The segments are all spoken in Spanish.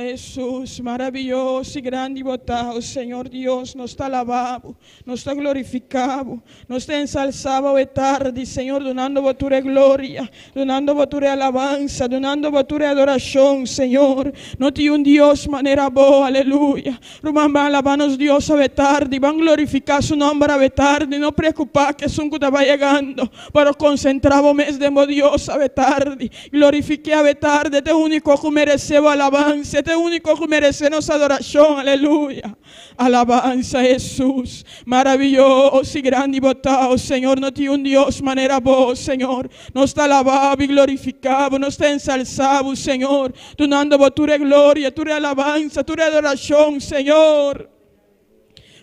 Jesús, maravilloso y grande y botado, Señor Dios, nos está alabado, nos está glorificado, nos está ensalzado de tarde, Señor, donando voture gloria, donando voture alabanza, donando voture adoración, Señor. No tiene un Dios manera boa, aleluya. Van a alabarnos Dios a tarde, van a glorificar su nombre a tarde, no preocupar que su que va llegando, pero concentrado mes de Dios a tarde, glorifique a tarde, este único que merece alabanza, este único que merece nuestra adoración, aleluya. Alabanza Jesús, maravilloso y grande y botado, Señor. No tiene un Dios manera vos, Señor. Nos está alabado y glorificado, nos está ensalzado, Señor. Donando vos tu gloria, tu alabanza, tu adoración, Señor.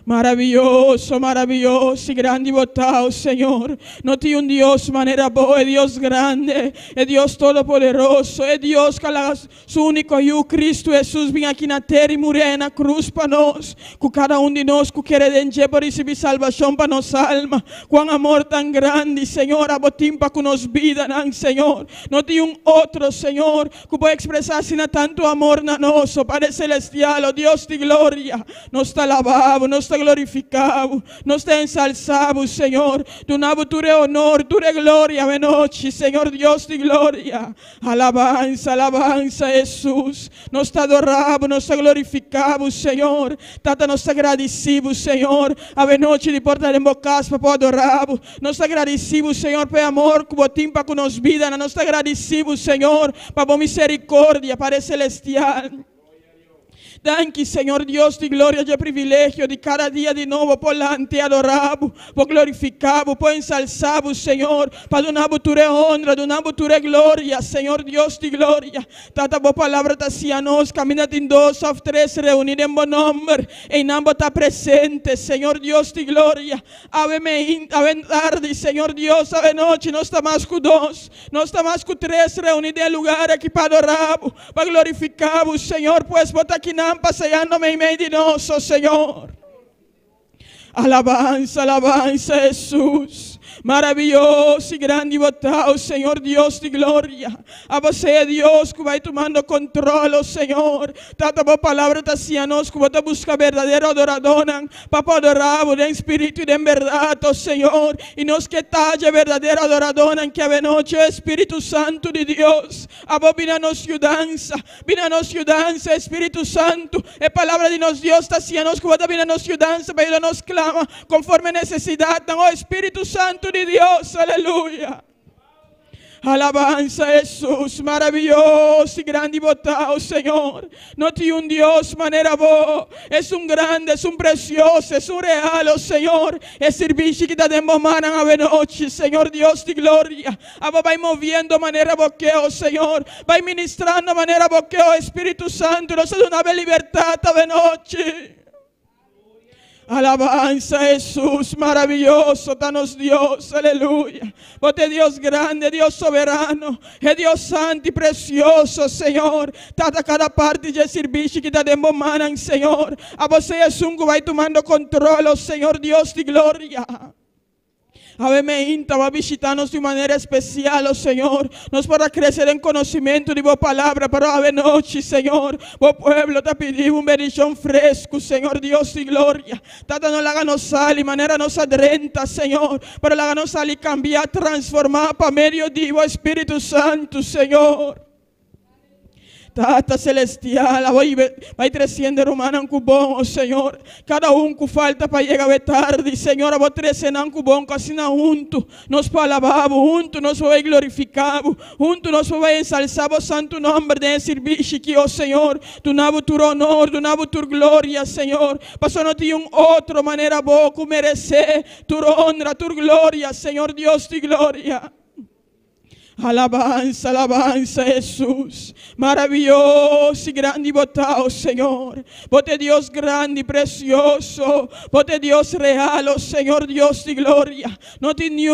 Maravilloso, maravilloso y grande y botado, Señor. No tiene un Dios manera boa, es Dios grande, es Dios todopoderoso, es Dios que su único Hijo Cristo Jesús vino aquí na terra y murió en la cruz para nos, que cada uno de nosotros que quiere denche por recibir salvación para nuestra alma. Cuán amor tan grande, Señor, a botín para que nos vida, Señor. No tiene un otro, Señor, que pueda expresar sin tanto amor na noso, Padre Celestial, oh Dios de gloria. Nos está alabado, nos está glorificado, nos está ensalzado, Señor. Donado tu honor, tu gloria de noche, Señor Dios de gloria. Alabanza, alabanza, Jesús. Nos está adorado, nos está glorificado, Señor. Tata nos está agradecido, Señor. A noche de porta de bocas para adorar. Nos está agradecido, Señor, por amor, que botim para que nos vida. Nos está agradecido, Señor, para misericordia, Padre Celestial. Danke, Señor Dios de gloria, de privilegio de cada día de nuevo por delante adorado, por glorificado, por ensalzado, Señor, para donar tu honra, donar tu gloria, Señor Dios de gloria. Tata boa palavra está assim a nós, camina em dois ou três reunidos em bom nome, em ambos está presente, Señor Dios de gloria. Ave tarde, Señor Dios, ave noite, não está mais com dois, não está mais com três reunidos em lugar aqui para adorar, para glorificar, Señor, pues bota aqui na paseándome en medio de nosotros, Señor. Alabanza, alabanza, Jesús. Maravilloso y grande y botado, Señor Dios de gloria. A você, Dios, que vai tomando controle, oh Señor. Tanta boa palavra está assim a nós, que você busca verdadeiro adorador, para adorar em espírito e em verdade, oh Señor. E nós que está de verdadeiro adorador, que a noite o Espírito Santo de Deus. A vos vina nos ayudança, Espírito Santo. É palavra de nos Deus está assim a nós, que você vina nos ayudança, para nos clama conforme necessidade, oh Espírito Santo de Dios, aleluya. Alabanza Jesús, maravilloso y grande y botado, Señor. No tiene un Dios manera boa, es un grande, es un precioso, es un real, oh Señor. Es servicio que te demos manan a noche, Señor Dios de gloria. Aba vai moviendo manera boqueo, Señor. Vai ministrando manera boqueo, Espíritu Santo. Nos da una libertad a noche. Alabanza Jesús, maravilloso, danos Dios, aleluya. Bote Dios grande, Dios soberano, es Dios santo y precioso, Señor. Tata cada parte de servicio que te demos manan, Señor. A você es un que vai tomando control, oh Señor Dios de gloria. Va a visitarnos de manera especial, oh Señor. Nos para crecer en conocimiento de vos palabra, para a noche, Señor. Vos pueblo te pedimos un bendición fresco, Señor Dios de gloria. Tata no la haga sal de manera nos adrenta, Señor. Pero la haga sal y cambiar, transformar para medio de vos, Espíritu Santo, Señor. Tata Celestial, vai crescendo romana um bom, oh Senhor. Cada que falta para chegar tarde, Senhor, vou crescendo um bom, assim junto, nós alabamos, junto nós vai glorificar, junto nós vai ensalzar o santo nome de serviço que, oh Senhor, tu nabo tu honor, tu nabo tu glória, Senhor. Passou não tinha outra maneira boa que merecer tu honra, tu glória, Senhor Deus de glória. Alabanza, alabanza Jesús, maravilloso y grande y botado, Señor. Bote Dios grande y precioso, bote Dios real, oh Señor Dios de gloria. No tiene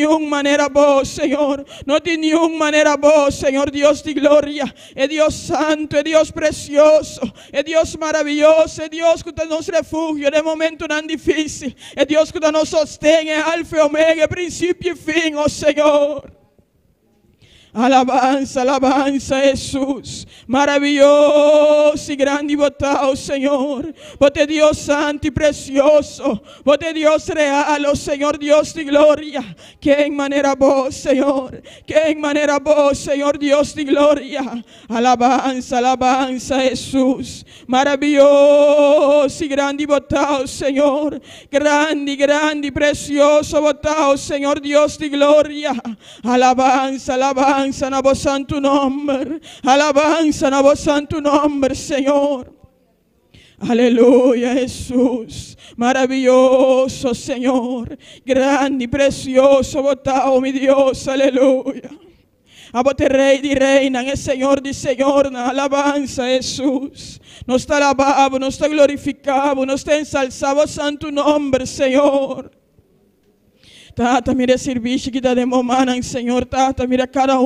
un manera vos, Señor. No tiene un manera vos, Señor Dios de gloria. Es Dios santo, es Dios precioso, es Dios maravilloso, es Dios que nos refugio en el momento tan difícil. Es Dios que nos sostiene, alfa y omega, principio y fin, oh Señor. Alabanza, alabanza, Jesús. Maravilloso y grande y botado, Señor. Bote Dios santo y precioso. Bote Dios real, oh Señor Dios de gloria. Que en manera vos, Señor. Que en manera vos, Señor Dios de gloria. Alabanza, alabanza, Jesús. Maravilloso y grande y botado, Señor. Grande, grande y precioso botado, Señor Dios de gloria. Alabanza, alabanza. Alabanza na vos santo nombre. Alabanza na vos santo nombre, Señor. Aleluya, Jesús. Maravilloso, Señor. Grande y precioso, botado, mi Dios. Aleluya. A vos te rey y reina, el Señor de Señor, na alabanza, Jesús. Nos está alabado, nos está glorificado, nos está ensalzado santo nombre, Señor. Tata, mira serviço que está demorando, Senhor. Tata, mira cada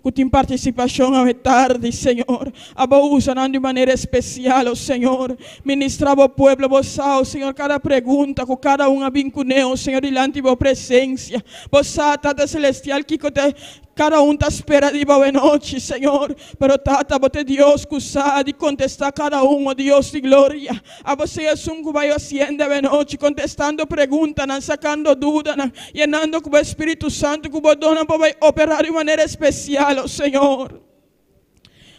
que tem participação à tarde, Senhor. Abusa de maneira especial, oh Senhor. Ministra o povo, vos, Senhor, cada pergunta, com cada a vinculeu, Senhor, diante da presença. Vos, Tata Celestial, que cada está espera de boa noite, Senhor. Pero Tata, bote Deus que sabe contestar cada oh Deus de glória. A você é que vai haciendo de noite, contestando perguntas, sacando dúvidas, llenando com o Espírito Santo, que o dona para operar de maneira especial, oh Senhor.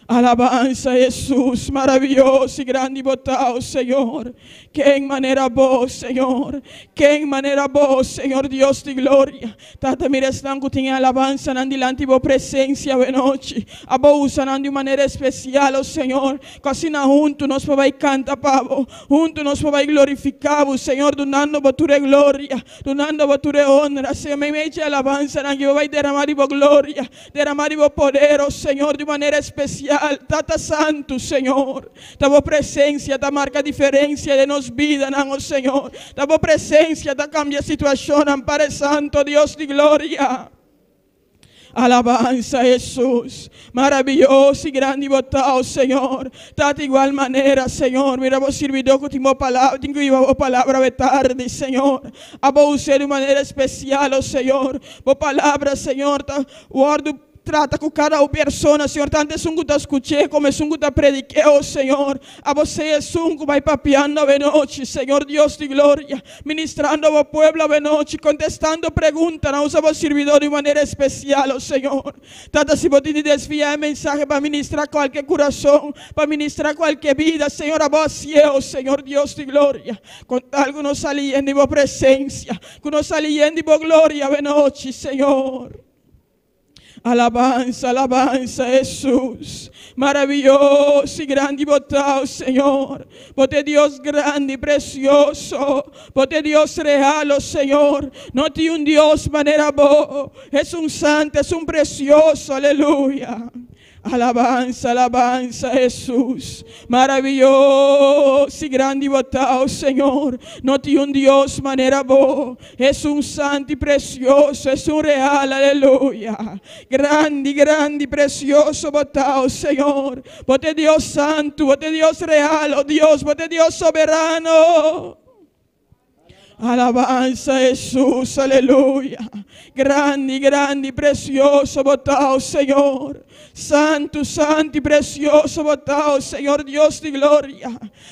Alabanza, Jesús, maravilloso y grande y botado, Señor. Que en manera vos, Señor. Que en manera vos, Señor Dios de gloria. Tata, mira, están que tiene alabanza, delante de vos presencia de noche. A vos, de manera especial, oh Señor. Casi na junto nos podemos cantar, pavo. Junto nos podemos glorificar, Señor, donando por tu gloria. Donando por tu honra. Señor, me eche alabanza, que vai derramar de vos gloria. Derramar de vos poder, oh Señor, de manera especial. Tata santo, Senhor. Da tua presença, da marca diferença de nos vida, não, Senhor. Da tua presença, da cambia situação, Pai Santo, Deus de glória. Alabanza, Jesús. Maravilloso y grande y botado, Señor. De igual manera, Señor. Mira, vos servidor que tengo palabra de tarde, Señor. A vos de manera especial, oh Señor. Vos palabra, Señor. Guardo. Trata com cada pessoa, Senhor. Tanto é que eu escutei, como é que eu prediquei, oh Senhor. A você é que vai papeando a noite, Senhor Deus de glória. Ministrando ao povo a noite, contestando perguntas, não usa o servidor de maneira especial, oh Senhor. Trata se você desviar a mensagem para ministrar qualquer coração, para ministrar qualquer vida, Senhor. A você é, oh Senhor Deus de glória. Com algo nos alien de boa presença, que nos alien de boa glória a noite, Senhor. Alabanza, alabanza, Jesús. Maravilloso y grande y botado, Señor. Bote Dios grande y precioso. Bote Dios real, oh Señor. No tiene un Dios manera bo. Es un santo, es un precioso, aleluya. Alabanza, alabanza, Jesús. Maravilloso y grande y botado, Señor. No tiene un Dios manera bo. Es un santo y precioso. Es un real, aleluya. Grande, grande y precioso botado, Señor. Bote Dios santo, bote Dios real, oh Dios, bote Dios soberano. Alabanza, Jesús, aleluya. Grande, grande y precioso botado, Señor. Santo, santo y precioso botado, Señor Dios de gloria.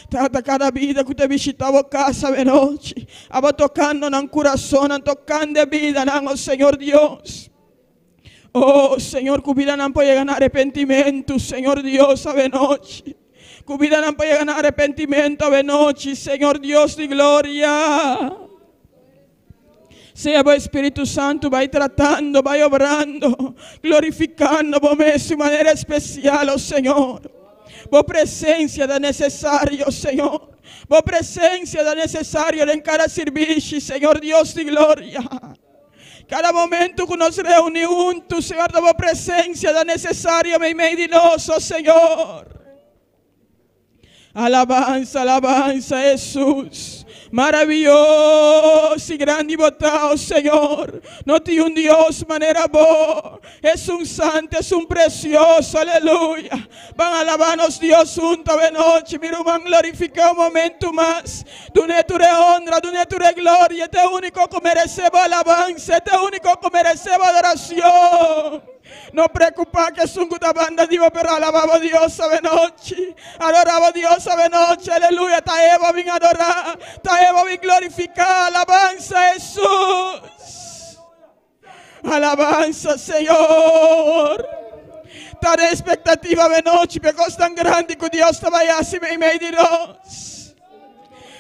Trata cada vida que te visitaba casa de noche. Aba tocando en el corazón, tocando de vida, oh Señor Dios. Oh Señor, que vida no puede ganar arrepentimiento, Señor Dios, a de noche. Que vida no puede ganar arrepentimiento a de noche, Señor Dios de gloria. Sea o Espírito Santo, vai tratando, vai obrando, glorificando por de maneira especial, oh Senhor. Por presença da necessário, Senhor. Por presença da necessário em cada serviço, Senhor Deus de glória. Cada momento que nos reunimos juntos, Senhor, da tua presença da necessária em meio de nós, oh Senhor. Alabanza, alabanza, Jesús. Maravilloso y grande y botado, Señor. No tiene un Dios manera boa. Es un santo, es un precioso, aleluya. Van a alabarnos Dios junto de noche. Mira, van a glorificar un momento más. Donde tu honra, donde tu gloria. Este único que merecemos alabanza. Este único que merecemos adoración. No preocupa que es un banda digo, pero alababa a Dios sabe noche. Adoraba a Dios sabe noche. Aleluya. Taeva bien adorar. Taeva bien glorificar. Alabanza a Jesús. Alabanza Señor. Tan expectativa de noche. Porque es tan grande que Dios te vaya así me medio de Dios.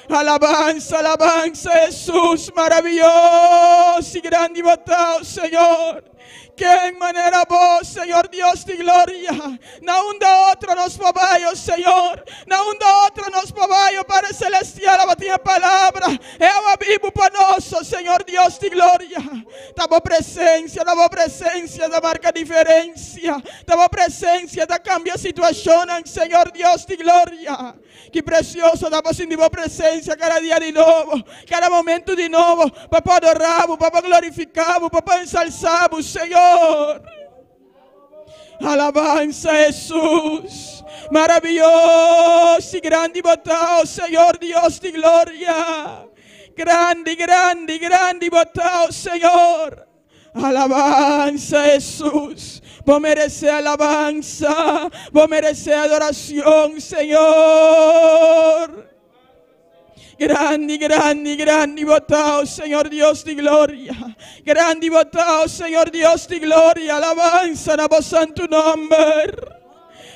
Alabanza, alabanza Jesús. Maravilloso y grande y botado Señor. Que en manera vos, Señor Dios de gloria, na unda otro nos pabayo, Señor, na unda otro nos pabayo, Padre Celestial, a batir palavra, eva vivo panoso, Señor Dios de gloria, damos presencia, da marca diferencia, damos presencia, da cambia situación, Señor Dios de gloria, que precioso, damos sin divo presencia cada día de nuevo, cada momento de nuevo, papá adoramos, papá glorificamos, papá ensalzamos, Señor. Alabanza Jesús, maravilloso y grande y botado, Señor Dios de gloria, grande, grande, grande y botado, Señor. Alabanza Jesús, vos mereces alabanza, vos mereces adoración, Señor. Grande, grande, grande y botado, Señor Dios de gloria. Grande y botado, Señor Dios de gloria. Alabanza a vos santo nombre.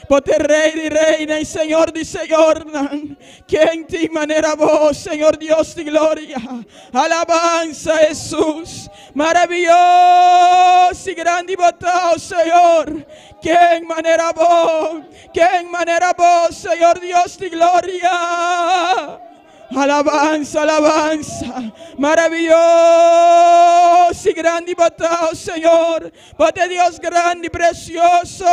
Pote Rey de reina y Señor de Señor. Quien te manera vos, Señor Dios de gloria. Alabanza Jesús. Maravilloso y grande y botado, Señor. Quien manera vos, Señor Dios de gloria. Alabanza, alabanza, maravilloso y grande y botado, Señor, bote Dios grande y precioso.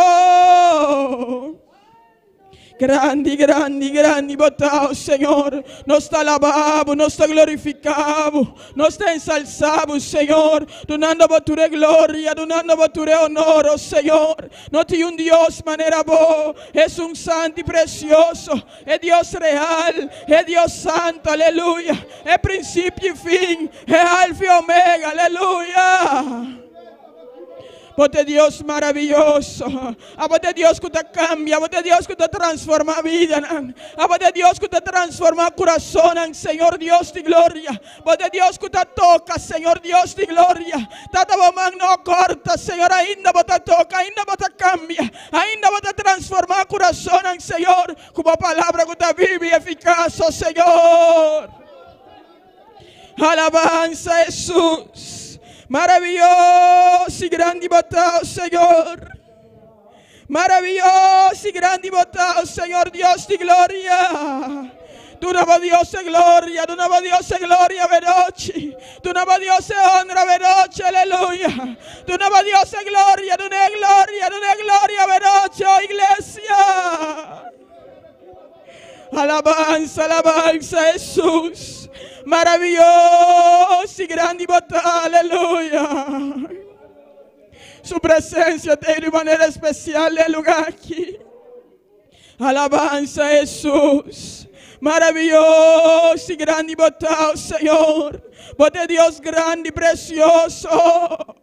Grande, grande, grande y botado, Señor. Nos te alabamos, nos te glorificamos, nos te ensalzamos, Señor. Donando por tu gloria, donando por tu honor, oh Señor. No te un Dios manera vos, es un santo y precioso, es Dios real, es Dios santo, aleluya. Es principio y fin, es alfa y omega, aleluya. Bote Dios maravilloso, a bote Dios que te cambia, a bote Dios que te transforma vida, a bote Dios que te transforma corazón, Señor Dios de gloria, bote Dios que te toca, Señor Dios de gloria, tata bomán no corta, Señor, ainda bote toca, ainda bote cambia, ainda bote transforma corazón, Señor, como palabra que te vive y eficaz, oh Señor. Alabanza Jesús. Maravilloso y grande y botado, Señor. Maravilloso y grande y botado, Señor Dios de gloria. Tu nuevo Dios de gloria, tu nuevo Dios de gloria, verochi. Tu nuevo Dios de honra, verochi, aleluya. Tu nuevo Dios de gloria, tu nueva gloria, verochi, oh iglesia. Alabanza, alabanza, Jesús. Maravilloso y grande y botado, aleluya. Su presencia te de manera especial en el lugar aquí. Alabanza Jesús. Maravilloso y grande y botado, Señor. Bote Dios grande y precioso.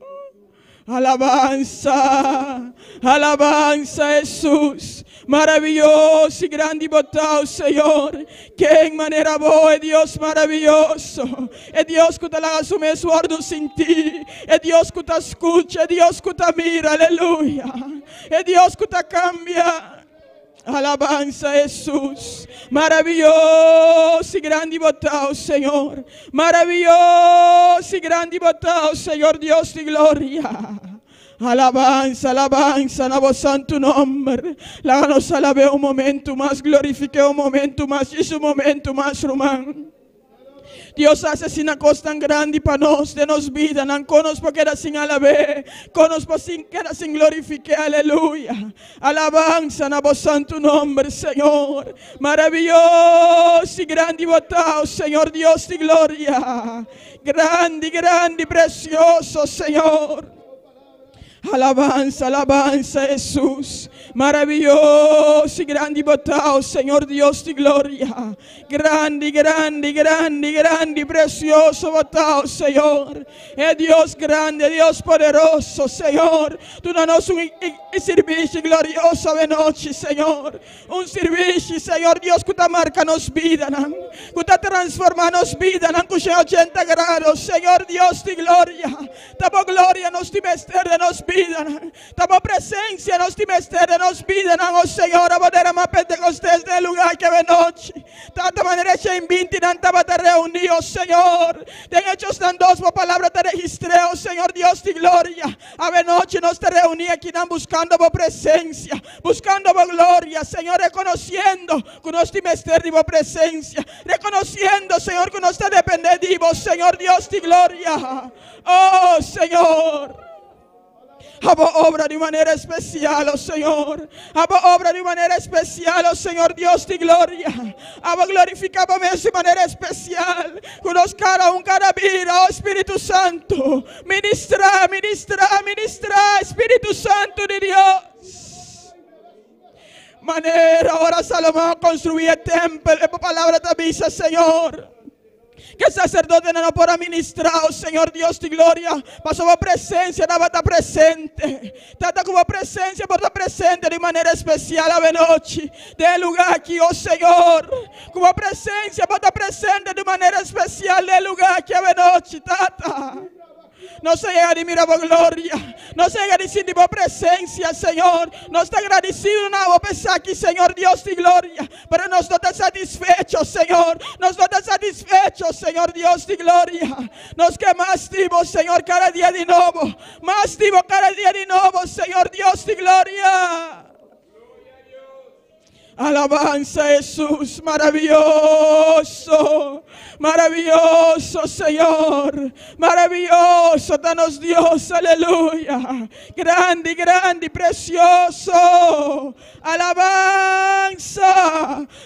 Alabanza, alabanza Jesús. Maravilloso y grande y botado, Señor. Que en manera boa, Dios maravilloso. Es Dios que te la asume su orden sin ti. Es Dios que te escucha, es Dios que te mira, aleluya. Es Dios que te cambia. Alabanza Jesús. Maravilloso y grande y botado, Señor. Maravilloso y grande y botado, Señor Dios de gloria. Alabanza, alabanza, a vos santo nombre. La nos alabe un momento más, glorifique un momento más, y un momento más, román. Dios hace sin cosa tan grande para nos, de nos vida, no conozco que era sin alabe, conozco sin que era sin glorifique, aleluya. Alabanza a vos santo nombre, Señor. Maravilloso y grande y botado, Señor Dios de gloria. Grande, grande y precioso, Señor. Alabanza, alabanza, Jesús. Maravilloso y grande botao, Señor Dios de gloria. Grande, grande, grande, grande, precioso botao, Señor. Es Dios grande, Dios poderoso, Señor. Tú danos un servicio glorioso de noche, Señor. Un servicio, Señor Dios, que te marca nos vida, que te transforma nos vida, que 80 grados, Señor Dios de gloria. Tamo gloria nos ti mester de nos vida, tamo presencia nos ti mester de nos vida, oh Señor, a poder amar Pentecostés del lugar que ve noche. Tanta manera se invita y tanta te reunió, Señor. Ten hechos tan dos por palabra te registré, oh Señor Dios de gloria. A ver noche nos te reuní aquí buscando por presencia, buscando por gloria, Señor, reconociendo que nos ti mester de por presencia, reconociendo, Señor, que nos te depende de vos, Señor Dios de gloria. Oh Señor, hago obra de manera especial, oh Señor. Hago obra de manera especial, oh Señor Dios de gloria. Hago glorificado de manera especial. Con cara vida, oh Espíritu Santo. Ministra, ministra, ministra, Espíritu Santo de Dios. Manera, ahora Salomón construía el templo, por palabra te avisa, Señor. Que el sacerdote no podrá ministrar, oh Señor Dios de gloria. Pasó por presencia, no va a estar presente. Trata como presencia, por estar presente de manera especial a la noche. Del lugar aquí, oh Señor. Como presencia, por estar presente de manera especial del lugar aquí a la noche, tata. No se llega de mirar por gloria, no se llega de sentir por presencia, Señor. No está agradecido, no pensar aquí, Señor Dios de gloria. Pero nos no está satisfecho, Señor. Nos no está satisfecho, Señor Dios de gloria. Nos que más divo, Señor, cada día de nuevo. Más divo cada día de nuevo, Señor Dios de gloria. Alabanza, Jesús, maravilloso, maravilloso, Señor, maravilloso, danos Dios, aleluya, grande, grande, precioso, alabanza,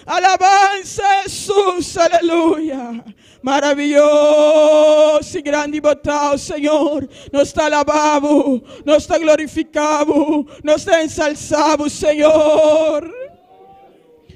alabanza, Jesús, aleluya. Maravilloso y grande botado, Señor. Nos está alabado, nos está glorificado, nos está ensalzado, Señor.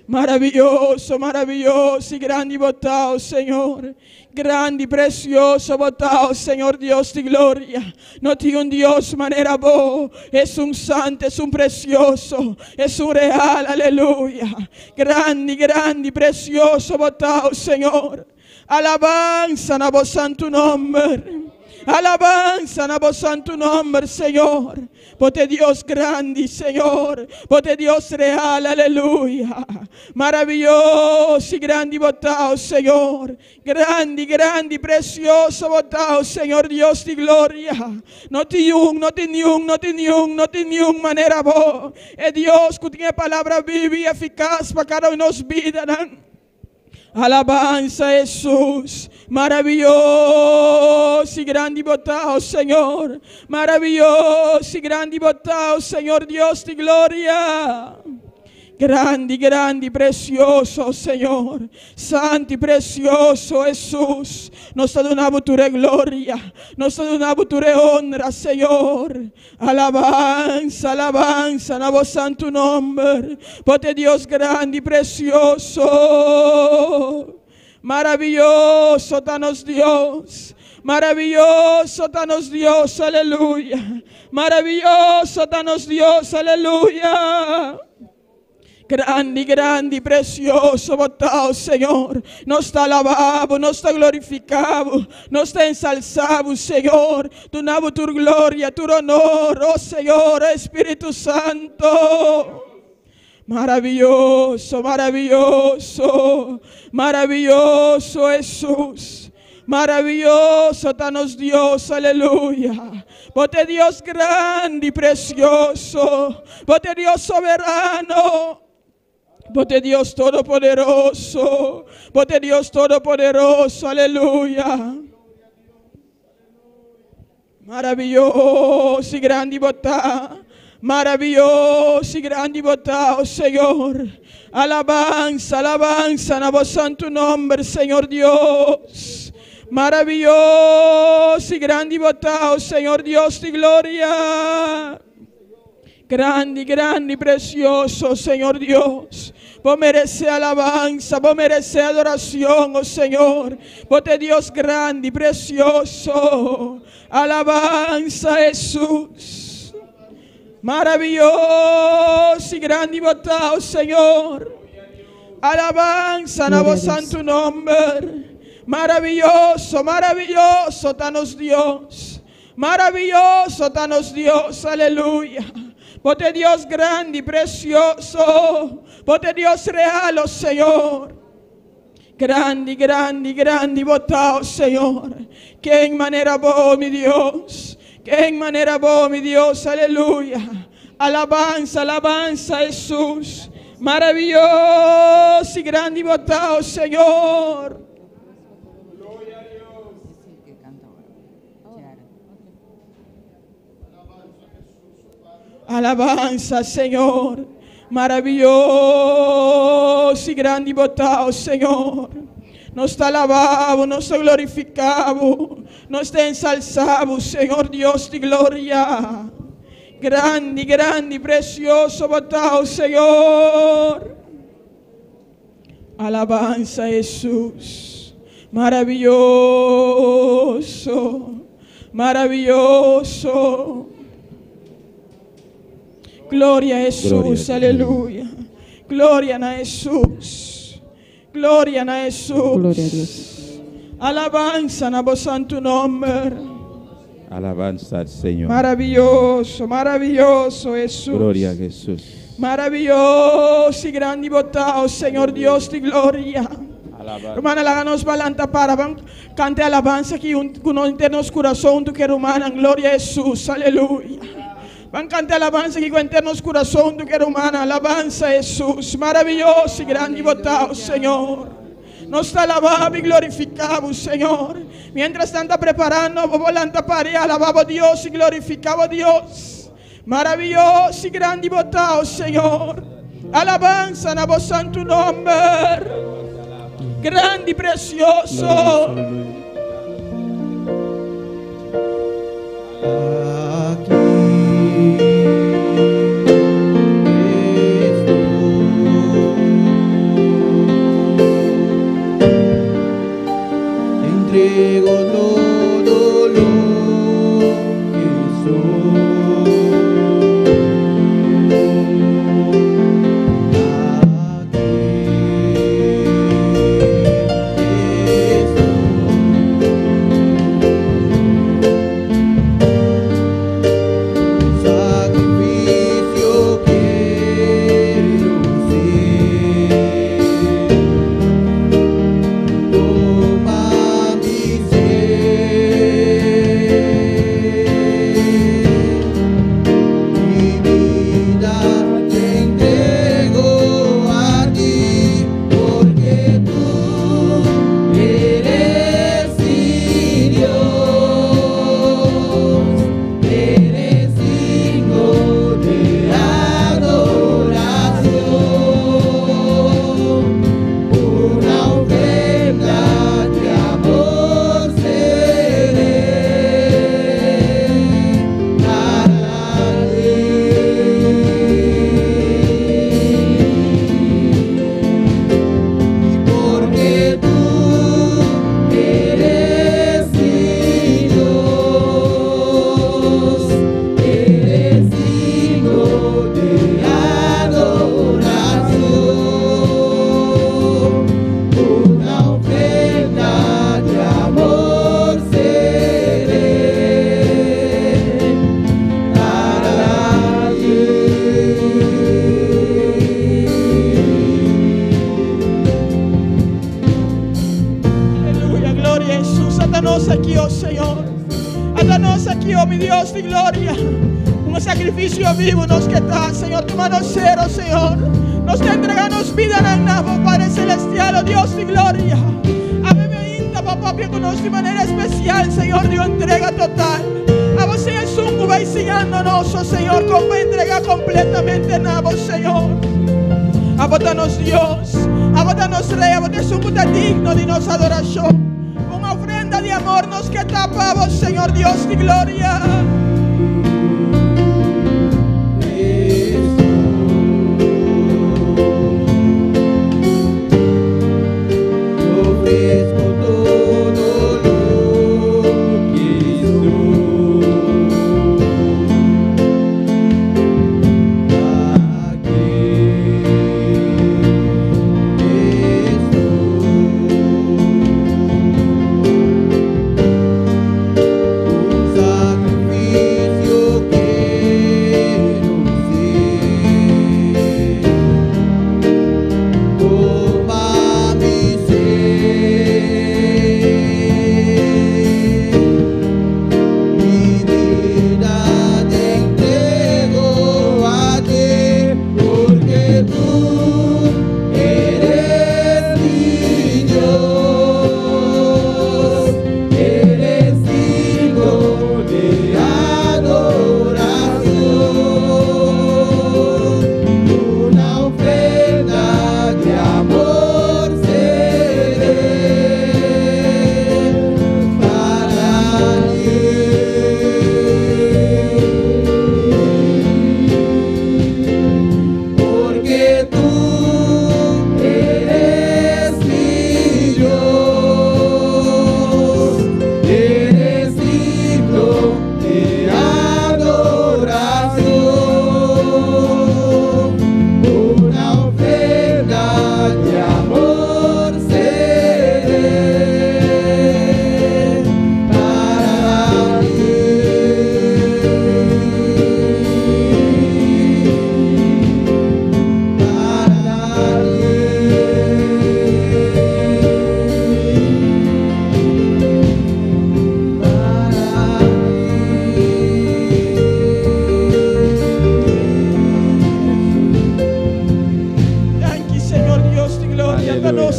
Maravilloso, maravilloso y grande botado, Señor. Grande y precioso botado, Señor Dios de gloria. No tiene un Dios manera boa. Es un santo, es un precioso, es un real, aleluya. Grande, grande y precioso botado, Señor. Alabanza na vos santo nombre. Alabanza na vos santo nombre, Señor. Porque Dios grande, Señor. Porque Dios real, aleluya. Maravilloso y grande botado, Señor. Grande, grande, precioso botado, Señor Dios de gloria. No tiene un manera boa. Es Dios que tiene palabra viva y eficaz para cada uno de nos vida. Alabanza, Jesús, maravilloso y grande botado, Señor, maravilloso y grande botado, Señor Dios de gloria. Grande, grande, precioso, Señor, santo y precioso, Jesús. Nos ha donado tu gloria, nos ha donado tu honra, Señor. Alabanza, alabanza, na vos santo nombre, porque Dios grande y precioso. Maravilloso, danos Dios. Maravilloso, danos Dios, aleluya. Maravilloso, danos Dios, aleluya. Grande, grande, precioso, botado, Señor. Nos está alabado, nos está glorificado, nos está ensalzado, Señor. Tu nabo, tu gloria, tu honor, oh Señor, Espíritu Santo. Maravilloso, maravilloso, maravilloso, Jesús. Maravilloso, danos Dios, aleluya. Porque Dios grande y precioso, porque Dios soberano. Porque Dios todopoderoso, porque Dios todopoderoso, aleluya. Maravilloso y grande botado, maravilloso y grande botado, Señor. Alabanza, alabanza, na vos santo nombre, Señor Dios. Maravilloso y grande y botado, Señor Dios de gloria. Grande, grande y precioso, Señor Dios. Vos mereces alabanza, vos mereces adoración, oh Señor. Vos te Dios grande y precioso. Alabanza, Jesús. Maravilloso y grande y botado, Señor. Alabanza a vos santo nombre. Maravilloso, maravilloso, danos Dios. Maravilloso, danos Dios, aleluya. Vos te Dios grande y precioso. Vos te Dios real, oh Señor. Grande, grande, grande y botado, Señor. Que en manera vos, mi Dios. Que en manera vos, mi Dios, aleluya. Alabanza, alabanza, Jesús. Maravilloso y grande y botado, Señor. Alabanza, Señor. Maravilloso y grande y botado, Señor. Nos te alabamos, nos te glorificamos, nos te ensalzamos, Señor Dios de gloria. Grande, grande y precioso botado, Señor. Alabanza, Jesús. Maravilloso, maravilloso. Gloria a Jesús, aleluya. Gloria a Jesús. Gloria a Jesús. Gloria a Dios. Alabanza a vos santo nombre. Alabanza al Señor. Maravilloso, maravilloso Jesús. Gloria a Jesús. Maravilloso y grande y botado, Señor Dios de gloria. Alabanza. Hermana, láganos balanta para cante alabanza aquí con internos corazón tu que hermana, gloria a Jesús, aleluya. Van cantar alabanza aquí con internos corazón tu que hermana, alabanza a Jesús, maravilloso y grande y botado, Señor. Nos alabamos y glorificamos, Señor. Mientras tanto preparando, volanta para alabamos a Dios y glorificamos a Dios. Maravilloso y grande y botado, Señor. Alabanza a vos santo nombre. Grande y precioso. Entrego todo lo que soy. Sacrificio quiero ser. Toma mi mi vida te entrego a ti, porque tú eres mi Dios, eres digno de adoración, una ofrenda de amor seré para ti. Porque tú eres mi Dios, eres digno de adoración, una ofrenda de amor seré para ti. Aleluya, gloria a Jesús. Atanos aquí, oh Señor. Atanos aquí, oh mi Dios de gloria. Un sacrificio vivo nos que está, Señor. Tu mano cero, Señor. Nos te entregamos vida en el nabo, Padre celestial, oh Dios de gloria. A mí me inta, papá, que conoce de manera especial, Señor, Dios entrega total. A vos, Señor, sunco, va enseñándonos, oh Señor, cómo entrega completamente en nabo, Señor. Abotanos Dios, abotanos Rey, abotanos un puta digno de nuestra adoración. Una ofrenda de de amor nos que tapamos, Señor Dios de gloria.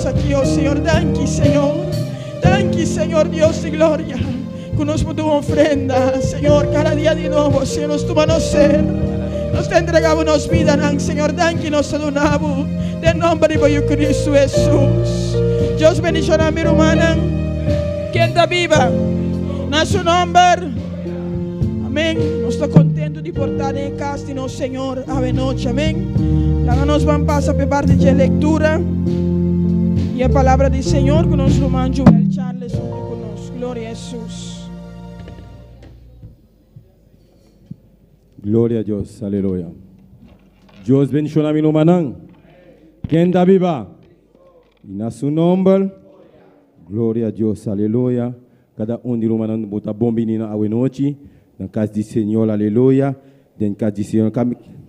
Aquí, oh Señor, danke, Señor. Danke, Señor Dios de gloria. Conozco tu ofrenda, Señor, cada día de nuevo, Señor, nos tu ser. Nos te entregamos vida, Señor, danke, nos adoramos. De nombre de Cristo Jesús. Dios bendiga a mi hermana. Que está viva. En su nombre. Amén. Nos está contento de portar en casa, no, Señor, ave noche. Amén. La nos van a pasar por parte de lectura. Y la palabra del Señor que nos lo manda el Charles con nos. Gloria a Jesús. Gloria a Dios, aleluya. Dios bendiga a mi hermana. ¿Quién está viva? Y en su nombre, gloria a Dios, aleluya. Cada uno de los hermanos bota bombinina a noche. En casa del Señor, aleluya. En casa del Señor,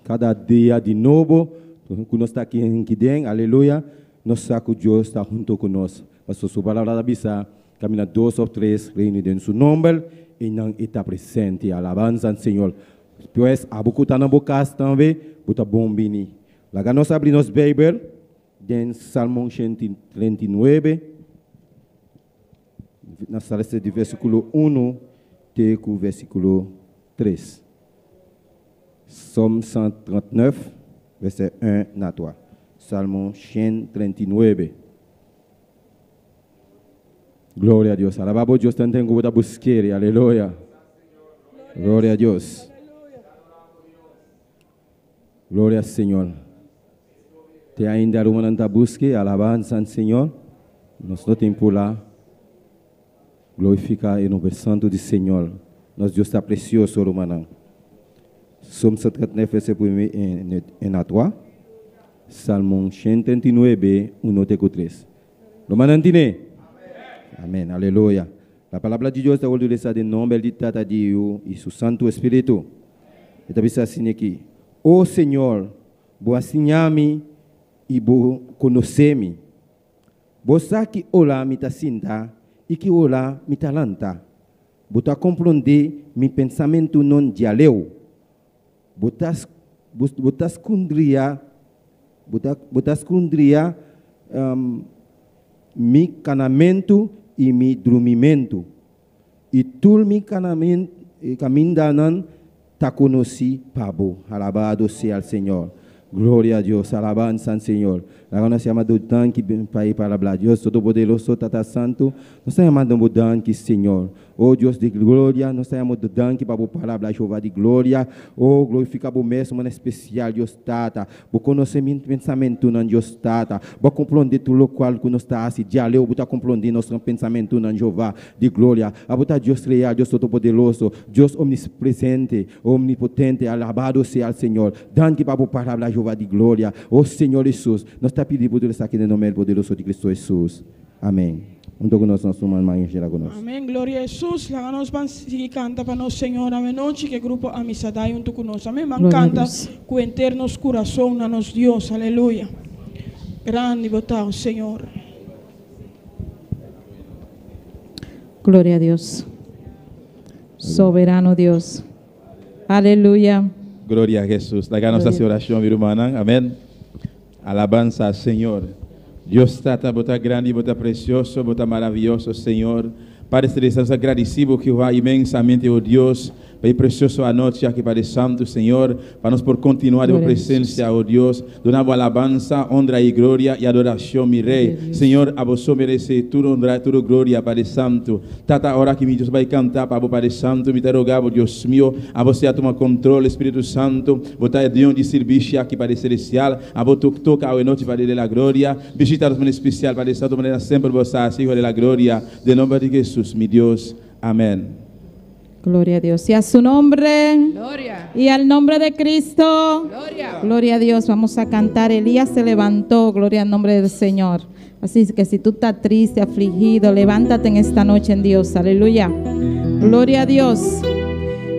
cada día de nuevo. Que nos está aquí en Kiden, aleluya. Nos saco Dios está junto con nosotros. Pastor, su palabra avisa, camina 2 o 3 reunidos en su nombre y no está presente. Alabanza al Señor. Pues, a beaucoup de bocas también, bota bombini. La nos abrimos Bible, en Salmo 139, na sala de versículo 1 até o versículo 3. Somme 139, verset 1 na 3. Salmo 139. Glória a Deus. Alabado Deus, tanto em que buscar, aleluia. Glória a Deus. Glória ao Senhor. Te ainda uma nanta busque, alabança ao Senhor. Nosso tempo lá. Glorificar e no santo do Senhor. Nosso Deus está precioso, Romanão. Somme 139, verset 1 na 3. Salmo 139, 1 até 3. Lo manantine? Amém. Aleluia. A palavra de Deus está ordenada em nome de Tata Deus e seu Santo Espírito. E também assim aqui. Ó Senhor, boa sinhame e boa conhecer-me. Você que olá me tá sinta e que olá me talanta. Você compreender meu pensamento não dialeu. Você escondria mi canamento e mi dormimento. E tu mi caminhanan ta conoci pabo. Alabado sea el Señor. Gloria a Dios, alabanza al Señor. La nós chamamos do Dan que para ir para a Deus Todo-Poderoso, Tata Santo. Nós chamamos do Dan que Senhor. Oh Deus de glória, nós chamamos do Dan que para o palavra Jeová de glória. Oh, glorifica o mesmo em especial Deus Tata. O conhecimento, pensamento não Deus Tata. Para compreender tudo o qual que nós está assim. Já leu, para compreender nosso pensamento não Jeová de glória. A Deus real, Deus Todo-Poderoso, Deus omnipresente, omnipotente, alabado seja o Senhor. Dan que para o palavra Jeová de glória. Oh Senhor Jesus, nós está pedindo por isso aqui no nome poderoso de Cristo Jesus. Amém. Junto conosco, nosso irmão Angela conosco. Amém. Glória a Jesus. Lá nós vamos seguir canta para nosso Senhor. Amém. Noite que grupo Amizade junto conosco. Amém. Man canta com eternos coração na nos Deus. Aleluia. Grande botão, Senhor. Gloria a Dios. Soberano Dios. Aleluya. Gloria a Jesús. La nuestra oración, mi hermana. Amén. Alabanza al Señor. Dios trata bota grande, bota precioso, bota maravilloso, Señor. Padre Celestial, agradecido que va inmensamente, oh Dios, Pai precioso a noite aqui, Padre Santo, Senhor, para nós por continuar em presença, oh Deus, donamos alabança, honra e glória e adoração, meu Rei. Senhor, a você merece tudo honra, tudo glória, Padre Santo. Tata hora que Deus vai cantar para o Padre Santo, me rogava, Deus meu, a você a tomar controle, Espírito Santo, botar Deus de serviço aqui, Padre Celestial, a você toca a noite, Padre de la glória, visitar-nos em especial, Padre Santo, de maneira sempre você, Hijo de la glória, de nome de Jesus, meu Deus. Amém. Gloria a Dios. Y a su nombre. Gloria. Y al nombre de Cristo. Gloria. Gloria a Dios. Vamos a cantar. Elías se levantó. Gloria al nombre del Señor. Así que si tú estás triste, afligido, levántate en esta noche en Dios. Aleluya. Gloria a Dios.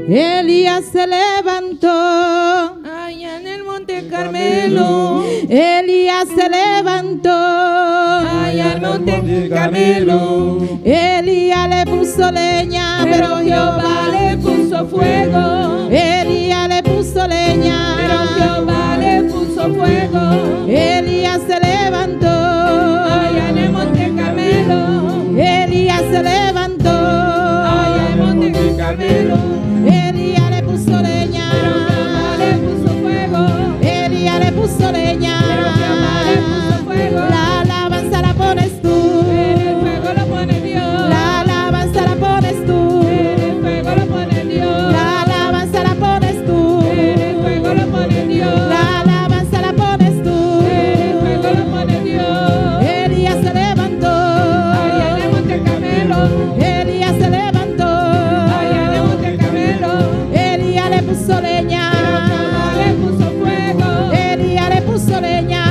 Elías se levantó Allá en el Monte Carmelo. Elías se levantó Allá en el Monte Carmelo. Elías le puso leña, Pero Jehová le puso fuego. Elías le puso leña, Pero Jehová le puso fuego. Elías se levantó Allá en el Monte Carmelo. Elías se levantó Allá en el Monte Carmelo. Elías le puso leña, Pero Jehová le puso fuego. Elías le puso leña. Pero Jehová le puso fuego. La alabanza la pones tú, El fuego lo pone Dios. la alabanza la pones tú, El fuego lo pone Dios. la alabanza la pones tú, El fuego lo pone Dios. la alabanza la pones tú. El fuego lo pone Dios. Elías se levantó, Allá en el Monte Carmelo. Elías se levantó, Allá en el Monte Carmelo. Elías le puso leña, Jehová le puso fuego. Elías le puso leña.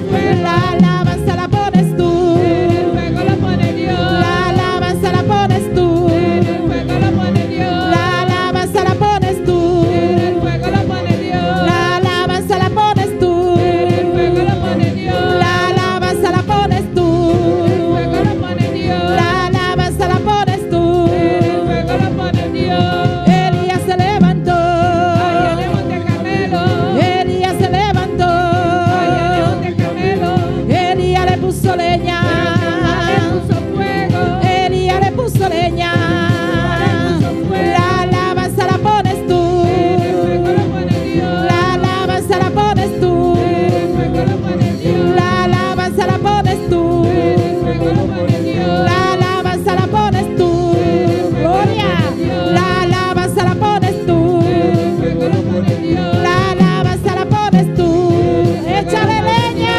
fuego. La alabanza la pones tú, El fuego lo pone Dios. la alabanza la pones tú, El fuego lo pone Dios. la alabanza la pones tú, El fuego lo pone Dios. la alabanza la pones tú, El fuego lo pone Dios. la alabanza la pones tú, El fuego lo pone Dios. la alabanza la pones tú. El fuego lo pone Dios. Elías se levantó, Allá en el Monte Carmelo. Elías se levantó, Allá en el Monte Carmelo. Elías le puso leña, Le puso fuego. Elías le puso leña. La alabanza la pones tú, El fuego lo pone Dios. la alabanza la pones tú, El fuego lo pone Dios. la alabanza la pones tú, El fuego lo pone Dios. la alabanza la pones tú. Gloria, la alabanza la pones tú, El fuego lo pone Dios. la alabanza la pones tú. Échale leña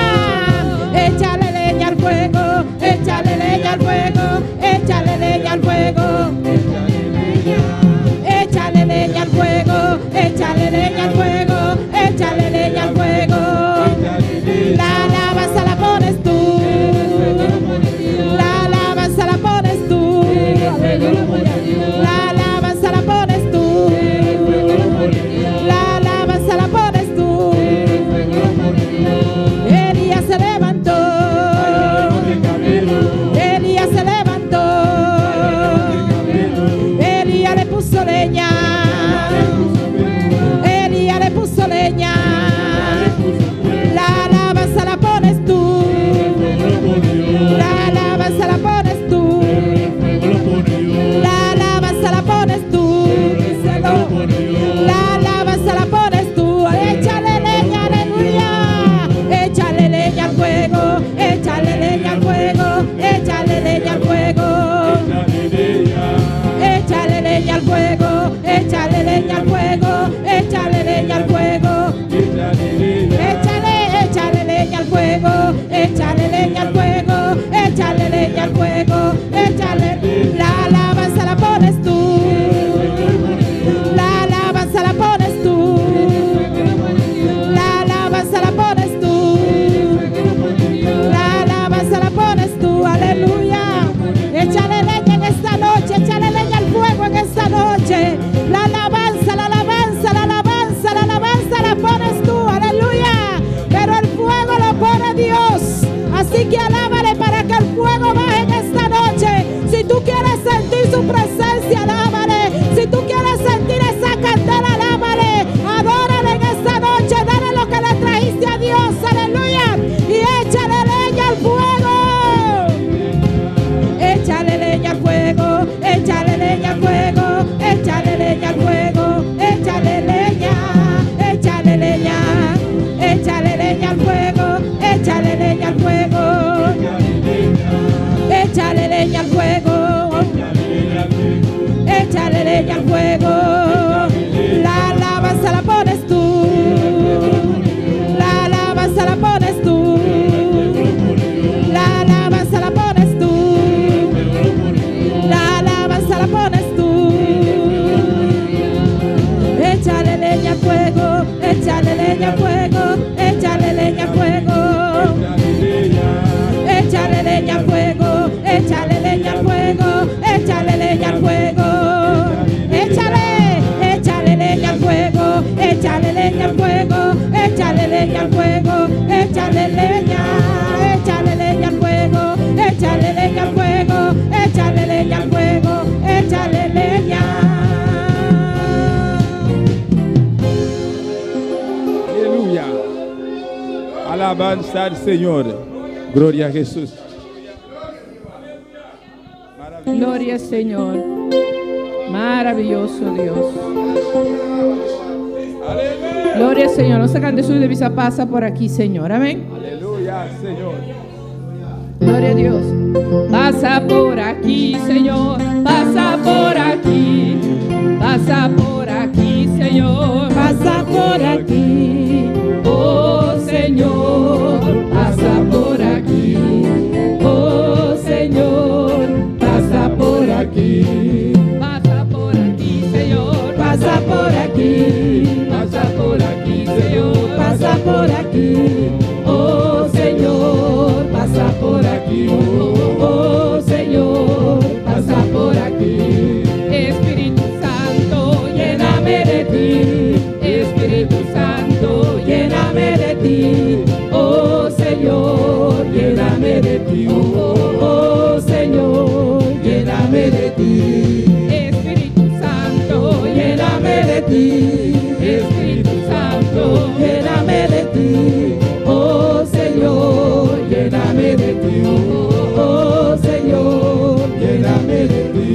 al fuego, échale leña al fuego, échale leña al fuego. Échale leña al fuego, échale leña al fuego, échale leña al fuego. La alabanza la pones tú, la alabanza la pones tú, la alabanza la pones tú, la alabanza la pones tú. Elías se levantó, Elías se levantó, Elías le puso leña, Elías le puso leña. La alabanza la pones tú, la alabanza la pones tú, la alabanza la pones tú, la alabanza la pones tú. Échale leña, aleluya, échale La alabanza la pones tú. La alabanza la pones tú. La alabanza la pones tú. La alabanza la pones tú. Aleluya. Échale leña en esta noche. Échale leña al fuego en esta noche. La alabanza, la alabanza, la alabanza, la alabanza la pones tú. Aleluya. Pero el fuego lo pone Dios. Así que alábale para que el fuego baje en esta noche. Si tú quieres sentir su presencia, alábale. Si tú quieres sentir esa candela, alábale. Adórale en esta noche. Dale lo que le trajiste a Dios. Aleluya. Y échale leña al fuego. Échale leña al fuego. Échale leña al fuego. Échale leña al fuego. Échale leña. Échale leña. Échale leña al fuego. Échale leña al fuego. Échale leña al fuego. Échale leña al fuego. La alabanza la pones tú. La alabanza la pones tú. La alabanza la pones tú. La alabanza la pones tú. Échale leña al fuego. Échale leña al fuego. Échale leña al fuego. Échale leña al fuego, échale leña al fuego, échale leña al fuego. Échale leña al fuego, échale leña al fuego, échale leña al fuego, échale leña al fuego, échale leña al fuego, échale leña al fuego, échale leña. Aleluya. Alabanza al Señor. Gloria a Jesús. Gloria al Señor. Maravilloso Dios. Gloria al Señor. No se cante su divisa, pasa por aquí, Señor. Amén. Aleluya, Señor. Gloria a Dios. Pasa por aquí, Señor. Pasa por aquí. Pasa por aquí, Señor. Pasa por aquí. Oh Señor, pasa por aquí. Oh Señor, pasa por aquí. Pasa por aquí, Señor. Pasa por aquí. Pasa por aquí, Señor. Pasa por aquí. Oh Señor, pasa por aquí. Oh Señor, pasa por aquí. Espíritu Santo, lléname de ti. Espíritu Santo, lléname de ti. Oh Señor, lléname de ti. Oh Señor, lléname de ti. Espíritu Santo, lléname de ti. Espíritu Santo, lléname de ti. Oh Señor, lléname de ti. Oh Señor, lléname de ti.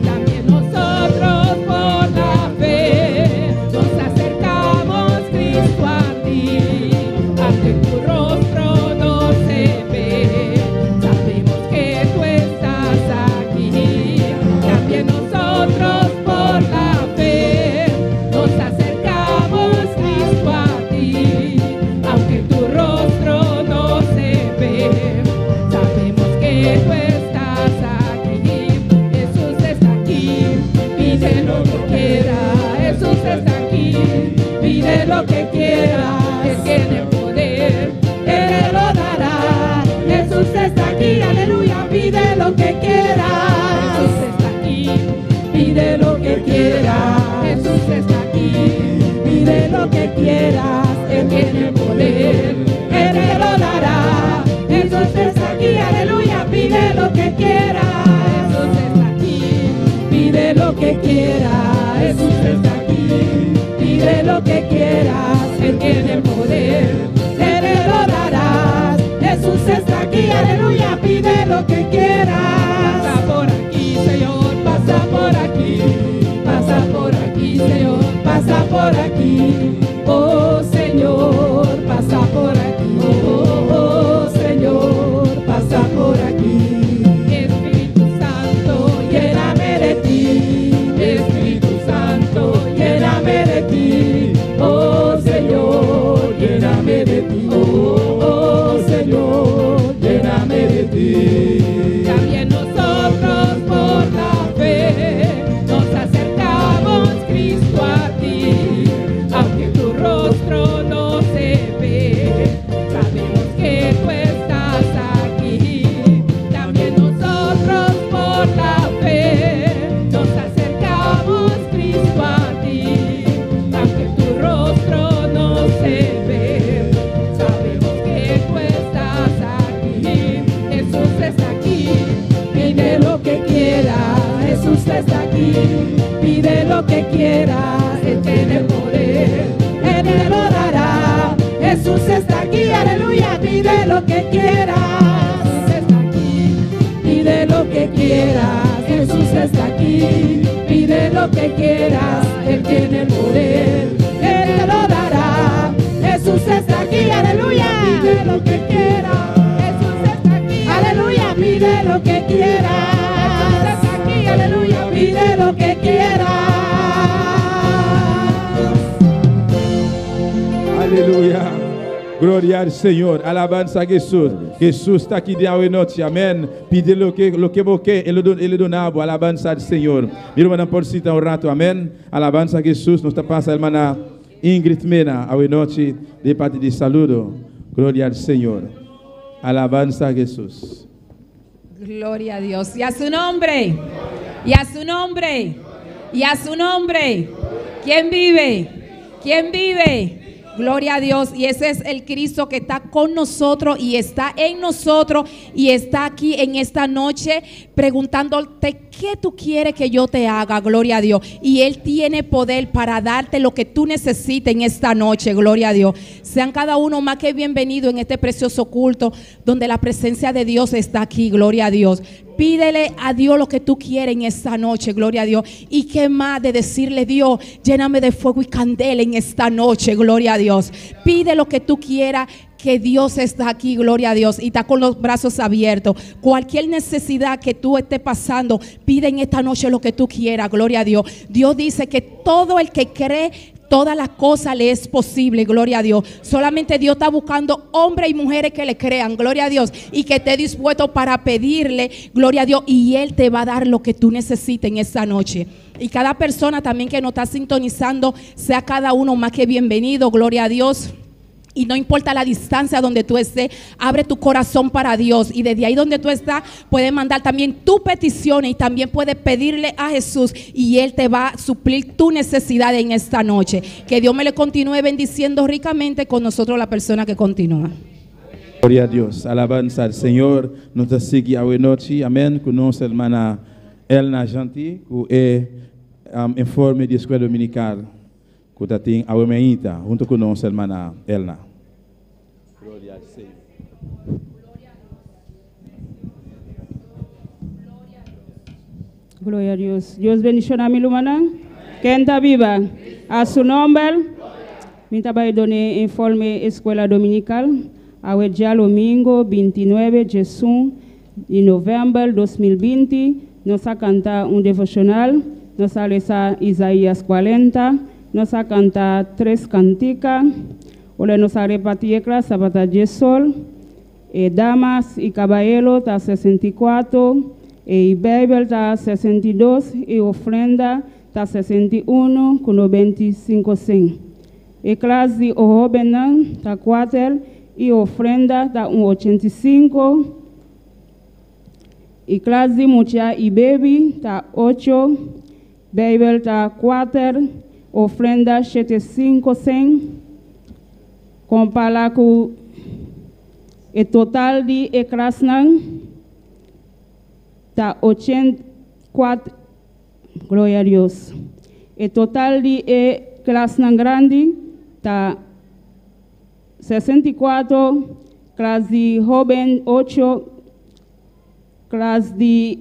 También nosotros por la fe nos acercamos, Cristo, a ti. Aunque tu rostro no se ve, sabemos que tú estás aquí. También nosotros por la fe nos acercamos, Cristo, a ti. Aunque tu rostro no se ve, sabemos que tú estás aquí. Jesús está aquí, pide lo que quiera. Jesús está aquí, pide lo que quiera. Él tiene poder, Él lo dará. Jesús está aquí, aleluya, pide lo que quiera. Jesús está aquí, pide lo que quiera. Jesús está aquí, pide lo que quieras. Él tiene poder, Él lo dará. Jesús está aquí, aleluya, pide lo que quiera. Jesús está aquí, pide lo que quiera. Jesús está aquí, pide lo que quieras. Él tiene poder, Él lo dará. Jesús está aquí, aleluya, pide lo que quieras. Pasa por aquí, Señor, pasa por aquí. Pasa por aquí, Señor, pasa por aquí. Oh Señor, pasa por aquí. Oh Señor, pasa por aquí. Espíritu Santo, lléname de ti. Espíritu Santo, lléname de ti. Oh Señor, lo que quieras, Jesús está aquí. Pide lo que quieras, Él tiene poder, Él te lo dará. Jesús está aquí, aleluya. Pide lo que quieras, Jesús está aquí. Pide lo que quieras, Jesús está aquí. Pide lo que quieras, Él tiene poder, Él te lo dará. Jesús está aquí, aleluya. Pide lo que quieras, Jesús está aquí, aleluya. Pide lo que quieras, Jesús está aquí, aleluya. Pide lo que quieras. Aleluya. Gloria al Señor. Alabanza a Jesús. Jesús está aquí de hoy noche. Amén. Pide lo que boque. Ele donaba. Alabanza al Señor. Mi hermana por cita un rato. Amén. Alabanza a Jesús. Nos pasa hermana Ingrid Mena hoy noche de parte de saludo. Gloria al Señor. Alabanza a Jesús. Gloria a Dios. Y a su nombre. Y a su nombre. Y a su nombre. ¿Quién vive? ¿Quién vive? Gloria a Dios. Y ese es el Cristo que está con nosotros y está en nosotros y está aquí en esta noche preguntándote qué tú quieres que yo te haga. Gloria a Dios. Y Él tiene poder para darte lo que tú necesites en esta noche. Gloria a Dios. Sean cada uno más que bienvenidos en este precioso culto donde la presencia de Dios está aquí. Gloria a Dios. Pídele a Dios lo que tú quieres en esta noche, gloria a Dios. Y qué más de decirle, Dios, lléname de fuego y candela en esta noche, gloria a Dios. Pide lo que tú quieras, que Dios está aquí, gloria a Dios, y está con los brazos abiertos. Cualquier necesidad que tú estés pasando, pide en esta noche lo que tú quieras, gloria a Dios. Dios dice que todo el que cree, todas las cosas le es posible, gloria a Dios. Solamente Dios está buscando hombres y mujeres que le crean, gloria a Dios, y que esté dispuesto para pedirle, gloria a Dios, y Él te va a dar lo que tú necesites en esta noche. Y cada persona también que nos está sintonizando, sea cada uno más que bienvenido, gloria a Dios. Y no importa la distancia donde tú estés, abre tu corazón para Dios. Y desde ahí donde tú estás, puedes mandar también tu petición y también puedes pedirle a Jesús y Él te va a suplir tu necesidad en esta noche. Que Dios me le continúe bendiciendo ricamente con nosotros la persona que continúa. Gloria a Dios. Alabanza al Señor. Nos sigue hoy noche. Amén. Con nuestra hermana Elna Gentil, que es informe de escuela dominical. Que está en Aguameita, junto con nuestra hermana Elna. Gloria al Señor. Gloria a Dios. Dios bendiga a mi hermana. Que está viva. A su nombre. Me voy a dar informe escuela dominical. A día domingo 29 de noviembre 2020. Nos a cantar un devocional. Nos a leer Isaías 40. Nos a cantar 3 canticas. Ahora nos a repartir clase Sabata de Sol. Damas y caballeros está 64. Y Bible está 62. Y ofrenda está 61 con 25 cents. Y clase de jóvenes está 4. Y ofrenda está 85. Y clase de mucha y baby está 8. Bible está 4. Ofrenda 75 cents. Compara com o total de ecrasnan está 84. Glória a Deus. O total de ecrasnan grande está 64. Classe de jovem 8. Classe de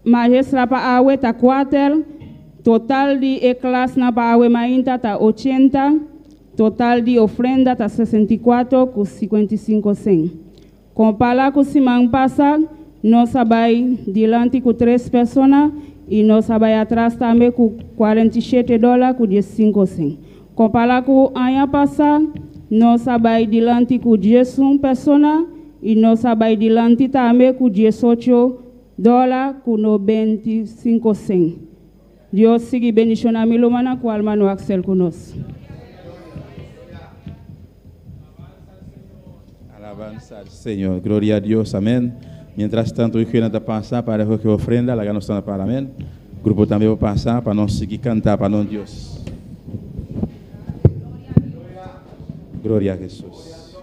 magistrado para água está 4. Total de classe na Baue Mainta está 80. Total de ofrenda está 64 com 55 cents. Compara com semana passada, nós sabemos diante com 3 pessoas e nós sabemos atrás também com $47 com 15 cents. Compara com o ano passado, nós sabemos diante com 11 pessoas e nós sabemos diante também com $18 com 95 cents. Dios sigue bendicionando a mi hermana, cual mano Axel con nosotros. Alabanza al Señor. Gloria a Dios. Amén. Mientras tanto, yo quiero pasar para que ofrenda, la gana está para amén. El grupo también va a pasar para nos seguir cantar para nos Dios. Gloria a Jesús.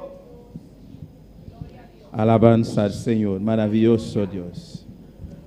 Alabanza al Señor. Maravilloso Dios.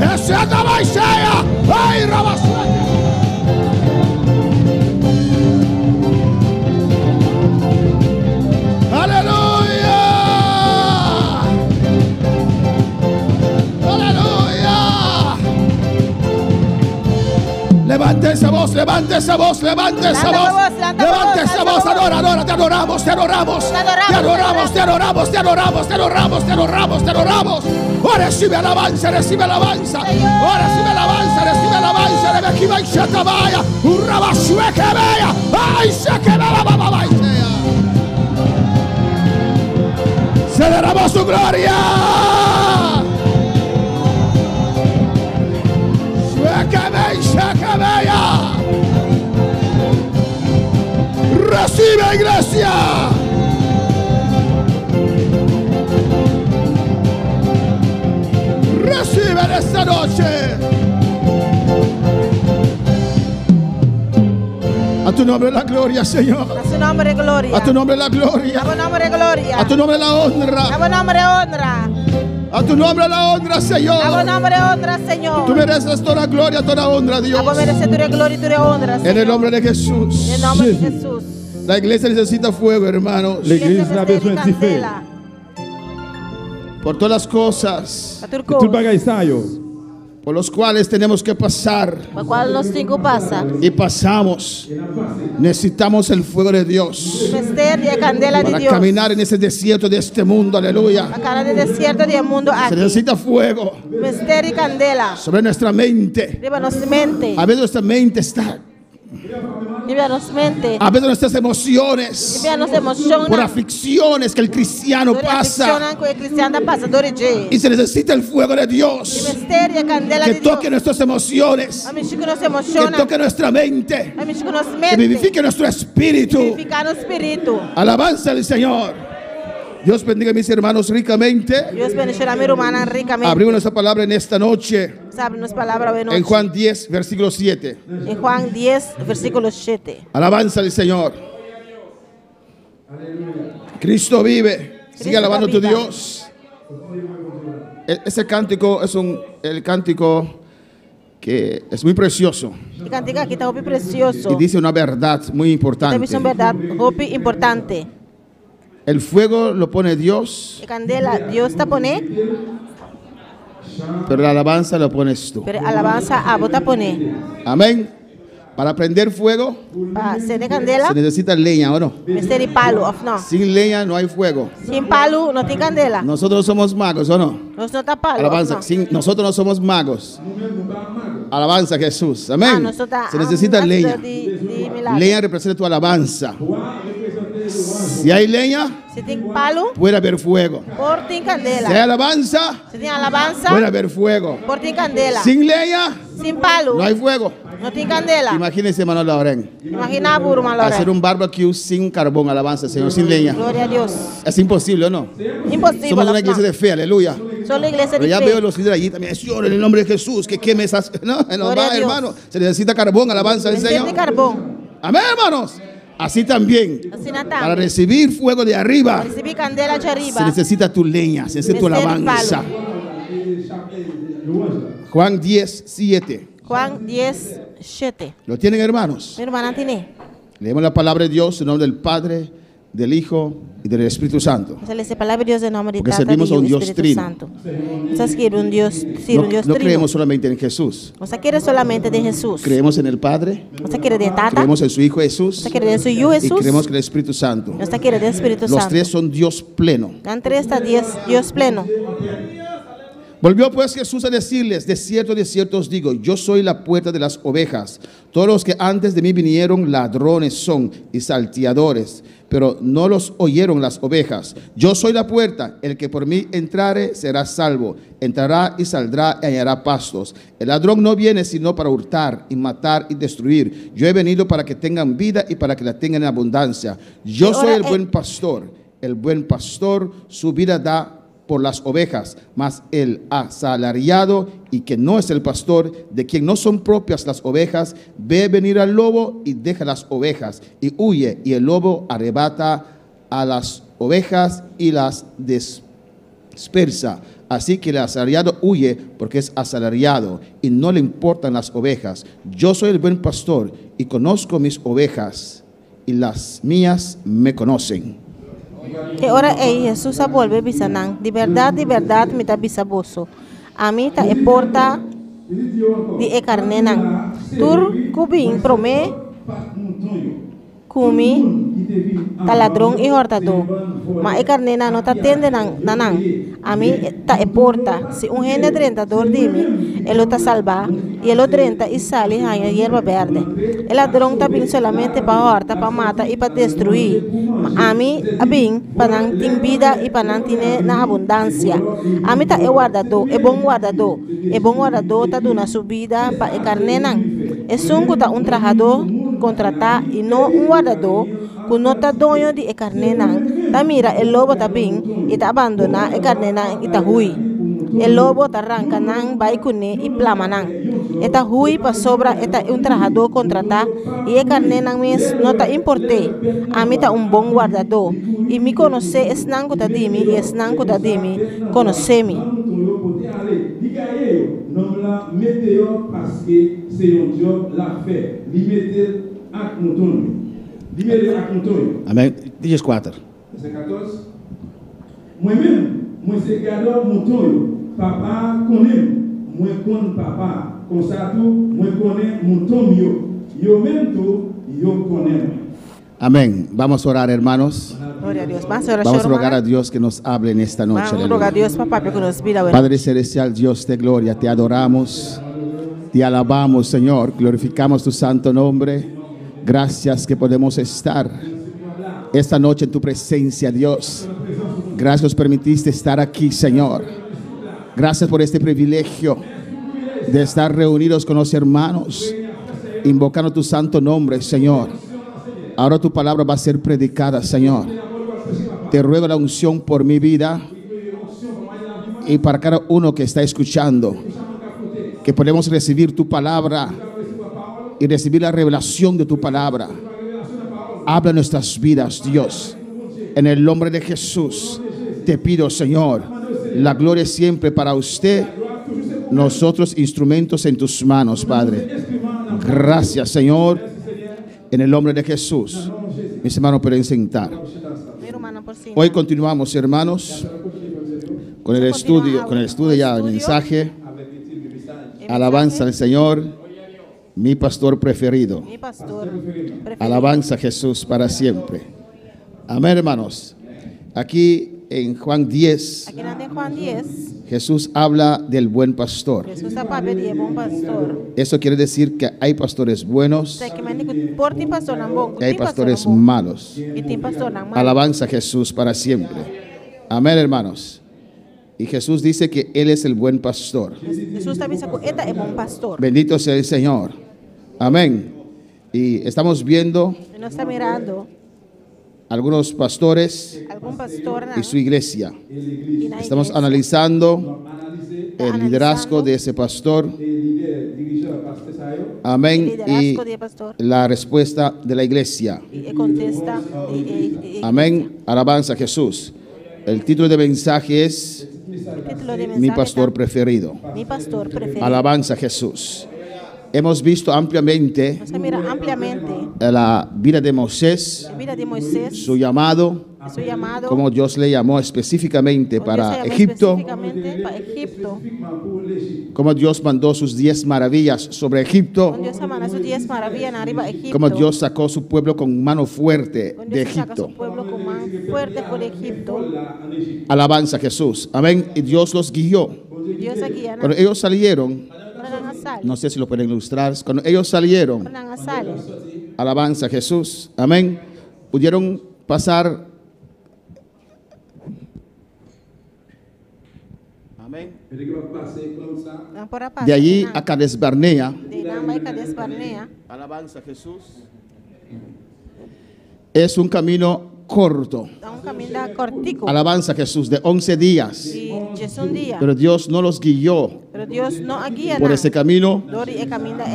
Ese andaba Isaías. Ay, Rabasuete. Aleluya. Aleluya. Levante esa voz, levante esa voz, levante esa voz. Levante esa voz, adora, adora, te adoramos, te adoramos. Te adoramos, te adoramos, te adoramos, te adoramos, te adoramos, te adoramos. Oh, recibe alabanza, recibe alabanza. Oh, recibe alabanza, recibe alabanza. De aquí va y se te vaya. Un rabasue que vea. Ay, se que vea, babá, se derramó su gloria. Recibe, iglesia. Recibe en esta noche. A tu nombre la gloria, Señor. A su nombre gloria. A tu nombre la gloria. A tu nombre gloria. A tu nombre la honra. A tu nombre honra. A tu nombre la honra, Señor. A tu nombre honra, Señor. Tú mereces toda gloria, toda honra, Dios. A vos mereces toda gloria y toda honra, Señor. En el nombre de Jesús. En el nombre de Jesús. La iglesia necesita fuego, hermanos. L'église a besoin de feu. Por todas las cosas Tout bagay sa yo. por los cuales tenemos que pasar Por cual los cinco pasa. y pasamos. Necesitamos el fuego de Dios Mister y candela de para Dios. caminar en ese desierto de este mundo. Aleluya. La cara del desierto del mundo Se aquí. necesita fuego Mister y candela. sobre nuestra mente. Viva nuestra mente. A veces nuestra mente está. Viva nuestra mente. A veces nuestras emociones Viva nuestra emoción. por aflicciones que el cristiano pasa. Que el cristiano pasa todo el día. Y se necesita el fuego de Y Dios mister y candela que de Dios. toque nuestras emociones, A mí chico nos que emociona. toque nuestra mente, A mí chico nos que mente. vivifique nuestro espíritu. Vivifica nuestro espíritu. Alabanza al Señor. Dios bendiga a mis hermanos ricamente. Dios bendiga a mi hermana ricamente. Abrimos nuestra palabra en esta noche Sabe nuestra palabra hoy noche. en Juan 10, versículo 7. En Juan 10, versículo 7. Alabanza al Señor. Cristo vive. Sigue Cristo alabando a tu viva. Dios. Ese cántico es el cántico que es muy precioso Y cantica aquí está muy precioso. y dice una verdad muy Esta es importante. una verdad muy importante. El fuego lo pone Dios, Y candela Dios está pone, pero la alabanza lo pones tú. pero alabanza a vos está pone. Amén. Para prender fuego Para ser de candela, se necesita leña, ¿o no? mister y palo, of no. Sin leña no hay fuego. Sin palo no tiene candela. Nosotros somos magos, ¿o no? No está palo. Alabanza. of no. Nosotros no somos magos. Alabanza a Jesús. Ah, Amén. no está- Se necesita ah, leña. de milagro. Leña representa tu alabanza. Si hay leña, Si tiene palo, puede haber fuego. por ti Si hay candela. alabanza, Si tiene alabanza, puede haber fuego. por ti candela. Sin leña, Sin palo, no hay fuego. no tiene candela. Imagínense, hermano Lauren, Imagina burro, hacer malora. un barbecue sin carbón, alabanza, Señor, sin leña. Gloria a Dios. Es imposible, ¿o no? Imposible. Somos una of iglesia no. de fe, aleluya. Solo iglesia Pero de ya fe. veo los líderes allí también. Señor, en el nombre de Jesús, que queme esas. No, nos Gloria va, a Dios. hermano. Se necesita carbón, alabanza al Mister Señor. de carbón. Amén, hermanos. Así también, Así no para está. recibir fuego de arriba, Recibí candela hacia se arriba. necesita tu leña, se necesita tu Mister alabanza. Juan 10, 7. Juan 10, 7. ¿Lo tienen, hermanos? Mi hermana tiene. Leemos la palabra de Dios en nombre del Padre, del Hijo y del Espíritu Santo. Se le dice palabra de Dios en nombre de Porque Tata, servimos a un Hijo y Dios Espíritu trino. Santo. Entonces quiere un Dios, sí, un Dios No trino. creemos solamente en Jesús, O sea, quiere solamente de Jesús. creemos en el Padre, O sea, quiere de Tata. creemos en su Hijo O Jesús sea, quiere de su Hijo y Jesús. creemos en el Espíritu Santo. O sea, quiere de Espíritu Los Santo. tres son Dios pleno. Entre está Dios pleno. Volvió pues Jesús a decirles: de cierto os digo, yo soy la puerta de las ovejas. Todos los que antes de mí vinieron ladrones son y salteadores, pero no los oyeron las ovejas. Yo soy la puerta, el que por mí entrare será salvo. Entrará y saldrá y hallará pastos. El ladrón no viene sino para hurtar y matar y destruir. Yo he venido para que tengan vida y para que la tengan en abundancia. Yo soy el buen pastor. El buen pastor su vida da por las ovejas, mas el asalariado y que no es el pastor, de quien no son propias las ovejas, ve venir al lobo y deja las ovejas y huye, y el lobo arrebata a las ovejas y las dispersa. Así que el asalariado huye porque es asalariado y no le importan las ovejas. Yo soy el buen pastor y conozco mis ovejas y las mías me conocen. E ora Jesus a volve bisanang. De verdade, me ta bisaboso. A mim ta e porta de e carnenang. Tur kubing prome kumi ta ladrão e hortador. Ma e carnena no ta tende nanang. A mim ta e porta. Se gene drentador de mim, ele ta salvar e ele drenta e sale a hierba verde. El ladrão ta bem solamente para horta, para matar e para destruir. A mim a bem para não ter vida e para não ter na abundância. A mim ta e guardador, é bom guardador. É bom guardador ta dona sua vida para e carnenang. É sungo ta trabajador contratar e não guardador. Kun nota dono de carnenan, ta mira el lobo ta bing y ta abandona e carnenan y ta hui. El lobo ta arranca nan vai kune y plamanan. Eta hui pa sobra eta trabajador contratar y e carnenan mes no ta importe. A mí ta bom guardador y mi conoce es nan ta dimi y es nan ta dimi conoce mi. Non la météo parce que c'est un job la fait. Limiter à monton. Amém. 14. Verset 14. Moi-même, moi c'est gardeur monton. Papa connaît, moi connais papa. Comme ça tout, moi connais monton yo. Yo même tout, yo connais. Amén. Vamos a orar, hermanos. Gloria a Dios. Vamos a rogar a Dios que nos hable en esta noche. Padre celestial, Dios de gloria, te adoramos, te alabamos, Señor, glorificamos tu santo nombre. Gracias que podemos estar esta noche en tu presencia, Dios. Gracias nos permitiste estar aquí, Señor. Gracias por este privilegio de estar reunidos con los hermanos, invocando tu santo nombre, Señor. Ahora tu palabra va a ser predicada, Señor. Te ruego la unción por mi vida y para cada uno que está escuchando, que podemos recibir tu palabra y recibir la revelación de tu palabra. Habla nuestras vidas, Dios. En el nombre de Jesús te pido, Señor, la gloria siempre para usted. Nosotros instrumentos en tus manos, Padre. Gracias, Señor. En el nombre de Jesús. Mis hermanos pueden sentar. Hoy continuamos, hermanos, con el estudio ya del mensaje. Alabanza al Señor. Mi pastor preferido. Alabanza a Jesús para siempre. Amén, hermanos. Aquí en Juan 10, Jesús habla del buen pastor. Eso quiere decir que hay pastores buenos y hay pastores malos. Alabanza a Jesús para siempre. Amén, hermanos. Y Jesús dice que Él es el buen pastor. Bendito sea el Señor. Amén. Y estamos viendo algunos pastores y su iglesia. Estamos analizando el liderazgo de ese pastor. Amén. Y la respuesta de la iglesia. Amén. Alabanza a Jesús. El título del mensaje es Mi pastor preferido. Alabanza a Jesús. Hemos visto ampliamente la vida de Moisés, su llamado, como Dios le llamó específicamente para Egipto, como Dios mandó sus 10 maravillas sobre Egipto, como Dios sacó su pueblo con mano fuerte de Egipto. Alabanza a Jesús. Amén. Y Dios los guió. Cuando ellos salieron, no sé si lo pueden ilustrar, cuando ellos salieron, alabanza a Jesús, amén, pudieron pasar, amén, de allí a Cades Barnea, alabanza a Jesús, es un camino corto. Alabanza a Jesús, de 11 días. Pero Dios no los guió por ese camino.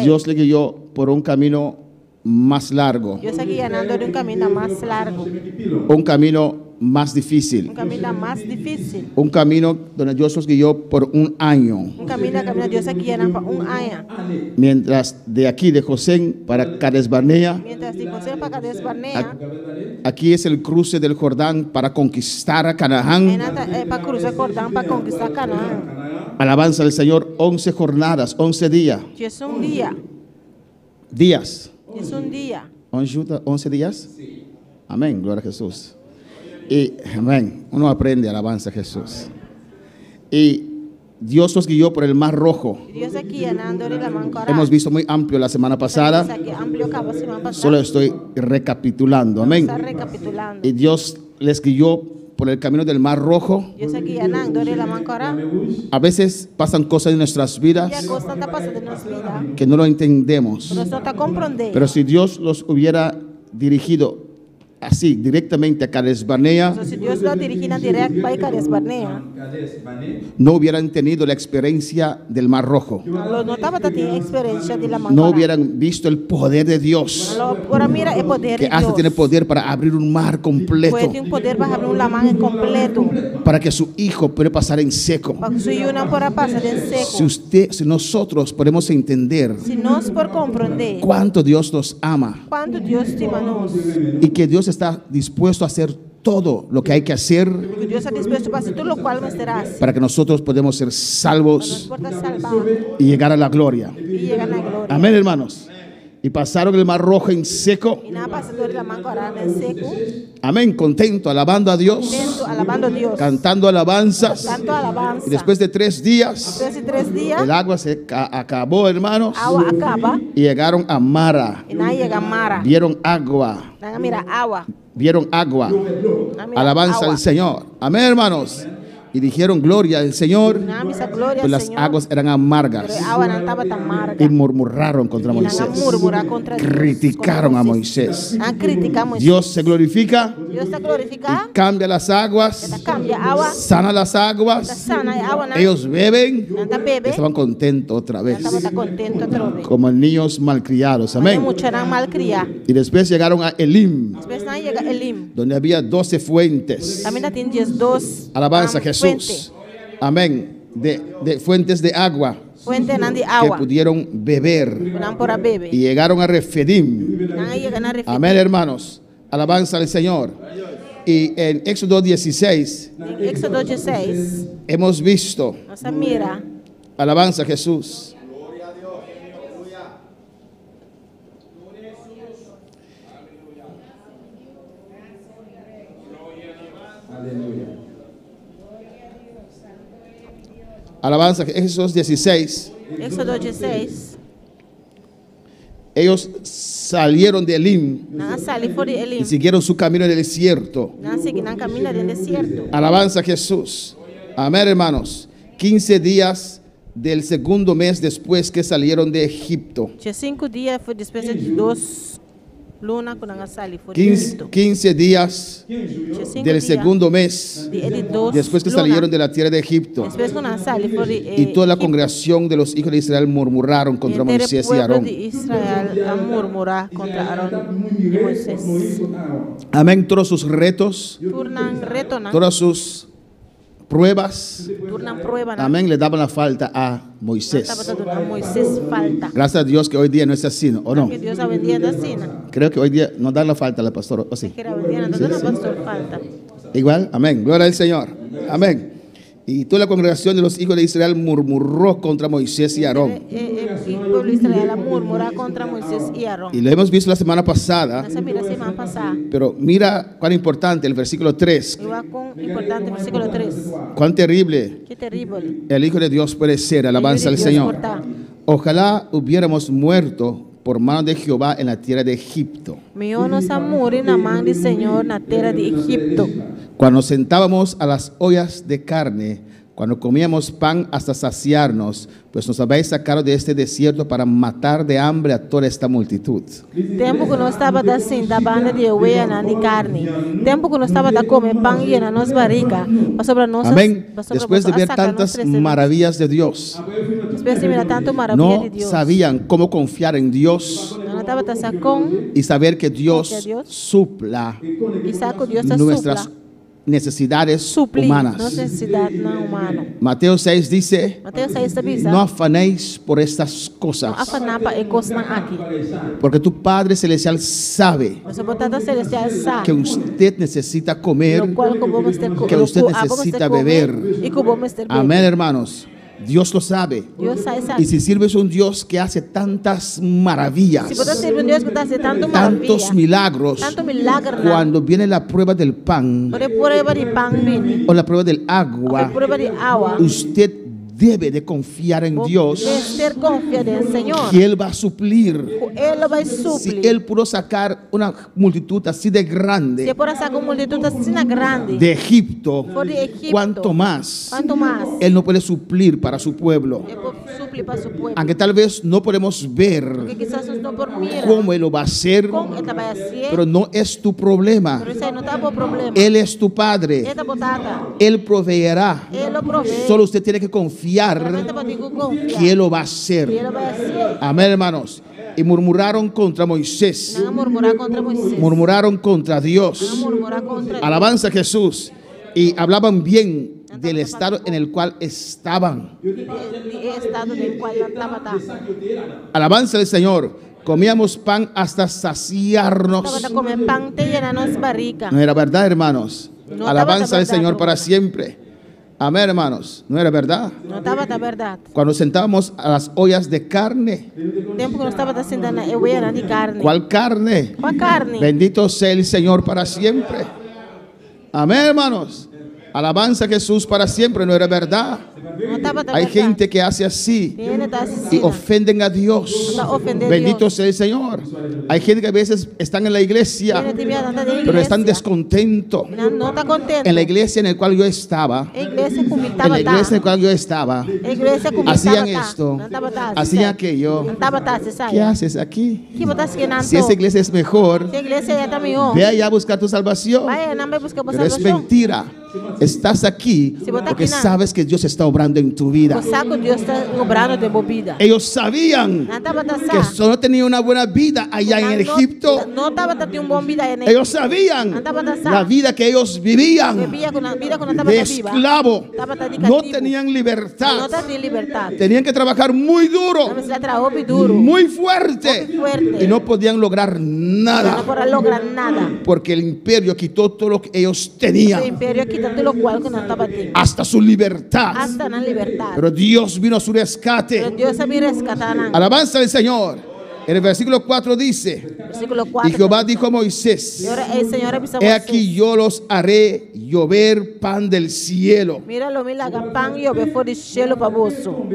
Dios le guió por un camino más largo. Un camino más difícil. Un camino más difícil. Un camino donde Dios nos guió por un año. Un camino que Dios aquí guiaron por un año. Mientras de aquí de José para Cades Barnea, Mientras de José para Cades Barnea, aquí es el cruce del Jordán para conquistar a Canaán. para cruzar Jordán para conquistar Canaán. Alabanza al Señor, 11 jornadas, 11 días. Y es un día. Días. Es un día. 11 días. Amén, gloria a Jesús. Y amén, uno aprende alabanza a Jesús. Y Dios nos guió por el Mar Rojo. Dios aquí llenando la mancora. Hemos visto muy amplio la semana pasada. Solo estoy recapitulando, amén. Está recapitulando. Y Dios les guió por el camino del Mar Rojo. Dios aquí llenando la mancora. A veces pasan cosas en nuestras vidas Ya cosa está pasando en nuestra vida. que no lo entendemos. Pero no está comprender. Pero si Dios los hubiera dirigido así directamente a Cades Barnea, Si Dios lo dirigía directo para Cades Barnea, no hubieran tenido la experiencia del Mar Rojo. no estaba teniendo experiencia de la mancora. No hubieran visto el poder de Dios, Ahora mira el poder que de hasta Dios. tiene poder para abrir un mar completo, Puede un poder para abrir una mano completo. para que su hijo pueda pasar en seco. Para que su hijo no pueda pasar en seco. Si nosotros podemos entender Si nos por comprender cuánto Dios nos ama cuánto Dios estima nos, y que Dios está dispuesto a hacer todo lo que hay que hacer que Dios está dispuesto para hacer todo lo cual me serás. para que nosotros podamos ser Nos salvos pueda salvar y llegar a la gloria. y llegar a la gloria. Amén, hermanos. Y pasaron el Mar Rojo en seco. Y nada pasando de la mano ahora en seco. Amén, contento, alabando a Dios, Contento, alabando a Dios. cantando alabanzas. Tanto alabanza. Y después de 3 días, Después de 3 días, el agua se acabó, hermanos, agua acaba y llegaron a Mara. y nadie llega a Mara. Vieron agua, Nada, mira, agua. vieron agua. Nada, mira, Alabanza agua. al Señor. Amén, hermanos. Y dijeron gloria al Señor, Nada, misa gloria pues al las Señor. aguas eran Pero amargas. el agua no estaba tan amarga. Y murmuraron contra Y nada, Moisés. murmurar contra Dios, Criticaron contra a Moisés. Nada, critica a Moisés. Dios se glorifica, Dios está glorificado. cambia las aguas, Esta cambia agua. sana las Esta aguas. sana el agua. Ellos beben, Nada bebe. estaban contentos otra vez, Estaba contento otra vez. como niños malcriados. Amén. Amén. Muchos eran malcriados. Y después llegaron a Elim, Después nadie llega Elim. donde había 12 fuentes. También tiene 2 Alabanza a Jesús. Amén. De fuentes de agua Fuente de que agua. pudieron beber. Una por bebe. Y llegaron a Refidim. Nadie llega a Refidim. Amén, hermanos. Alabanza al Señor. Y en Éxodo 16 En Éxodo 16, hemos visto, nos mira, alabanza a Jesús, alabanza, Éxodo 16, Éxodo 16, ellos salieron de Elim nada sale por Elim. y siguieron su camino en el desierto. Nada sigue, nada camina en el desierto. Alabanza a Jesús. Amén, hermanos. 15 días del segundo mes después que salieron de Egipto. 5 días fue después de 2 lunas cuando nada sale por Egipto. 15 días 5 del segundo mes después que salieron de la tierra de Egipto. Después cuando sale por Y toda la congregación de los hijos de Israel murmuraron contra Moisés y Aarón. de Israel a murmurar contra Aarón y Moisés. Amén. Todos sus retos, Turnan retonan, todas sus pruebas, turnan prueba. amén, le daban la falta a Moisés. A Moisés falta. Gracias a Dios que hoy día no es así, ¿o no? Que Dios ha vendido así. Creo que hoy día no da la falta al pastor, ¿o sí? Que era vendido, no da pastor falta. Igual, amén, gloria al Señor, amén. Y toda la congregación de los hijos de Israel murmuró contra Moisés y Aarón. El pueblo de Israel murmuró contra Moisés y Aarón. Y lo hemos visto la semana pasada, Esa mira semana pasada. pero mira cuán importante el versículo 3, Igual con importante versículo 3. cuán terrible Qué terrible. el Hijo de Dios puede ser, alabanza al Dios Señor. porta. Ojalá hubiéramos muerto por mano de Jehová en la tierra de Egipto, Mío nos ha muerto en la mano del Señor en la tierra de Egipto. cuando nos sentábamos a las ollas de carne, cuando comíamos pan hasta saciarnos, pues nos habéis sacado de este desierto para matar de hambre a toda esta multitud. Tempo que não estava da assim, da banda de oveia de carne. Tempo que não estava da comer pan e na nos barriga. Sobre nós. Amén. Después de ver tantas maravillas de Dios, Después de mirar tanto maravilla no de Dios. sabían cómo confiar en Dios Não estava da sacão y saber que Dios supla e saco Dios a nuestras supla necesidades suplir humanas. necesidade não humana. Mateo 6 dice, Mateus 6 avisa, no afanéis por estas não cosas, afanar para e coisa não aqui. porque tu Padre Celestial sabe Você botar celestial sabe. que usted necesita comer, Lo cual como vamos ter que usted necesita beber. E como vamos ter Amén, hermanos. Dios lo sabe. Dios sabe. Y si sirves a un Dios que hace tantas maravillas, Se você servir um Deus que está fazendo tanto tantos maravilha, milagros, tanto milagre, cuando viene la prueba del pan por prueba de pão vini, o la prueba del por agua, prueba de água, usted debe de confiar en Dios, deve ter confiança no Senhor. que Él va a suplir. Ele vai Si suplir. Él pudo sacar una multitud así de Se grande por essa multitud assim grande, de Egipto, por de Egipto, cuanto más quanto mais, Él no puede suplir para su pueblo. ele suplir para seu povo. Aunque tal vez no podemos ver Porque quizás não por mira, cómo Él lo va a hacer, como ele vai ser, pero no es tu problema. por isso aí não está por problema. Él es tu Ele Padre. está botada, Él proveerá. ele o provee. Solo usted tiene que confiar Solamente para digo confiar. que Él lo va a E hacer. ele vai ser. Amén, hermanos. Y murmuraron contra Moisés. Não murmurar contra Moisés. Murmuraron contra Não Dios. murmurar contra Deus. Alabanza a Jesús. Y hablaban bien del estado en el cual estaban. De estado del cual não estava. Alabanza al Señor. Comíamos pan hasta saciarnos. Estava a comer pão te llena nos barriga. No era verdad, hermanos. No Alabanza estaba al verdad, Señor para hermano. siempre. Amén, hermanos. No era verdad. Não estava da verdade. Cuando sentábamos a las ollas de carne. Tempo que não estava sentando na euera de carne. ¿Cuál carne? Qual carne? Bendito sea el Señor para siempre. Amén, hermanos. Alabanza a Jesús para siempre. No era verdad. Não estava da Hay verdade. gente que hace así Ele está y assistindo. ofenden a Dios. Está ofendendo a Bendito Dios. sea el Señor. Hay gente que a veces están en la iglesia, Ele te via na pero están igreja. descontentos. Não está contente. En la iglesia en la cual yo estaba, A igreja como en estava la iglesia en la cual yo estaba, A igreja como hacían estava esto, Não estava hacían aquello. Não estava se ¿Qué saia. haces aquí? Que botas que não. Si esa iglesia es mejor, Se a igreja já está melhor. ve allá a buscar tu salvación. Vai, não vai buscar Pero es salvação. mentira. Estás aquí Si vos estás porque aquí, no. sabes que Dios está obrando en tu vida. O saco Deus está obrando de bobida. Ellos sabían Não estava que solo tenían una buena vida allá en Egipto. Não estava tendo bom vida aí. Ellos sabían la vida que ellos vivían Vivia com a vida quando estava de viva. esclavo. Estava de No cativo. tenían Não libertad. estava em liberdade. Tenían que trabajar muy Não duro, precisa trabalhar duro. muy fuerte. Muy fuerte. Y no podían lograr Não nada para lograr nada. porque el imperio quitó todo lo que ellos O tenían, império aqui tanto lo cual que não estava tendo. hasta su libertad. Hasta na liberdade. Pero Dios vino a su Pero rescate. Deus sabe resgatar. Alabanza al Señor. En el versículo 4 dice: Versículo Y 4. Jehová dijo a Moisés: E ora el Senhor avisa He aquí yo los haré llover pan del cielo. Mira lo milaga pão e eu for de cielo para bolso.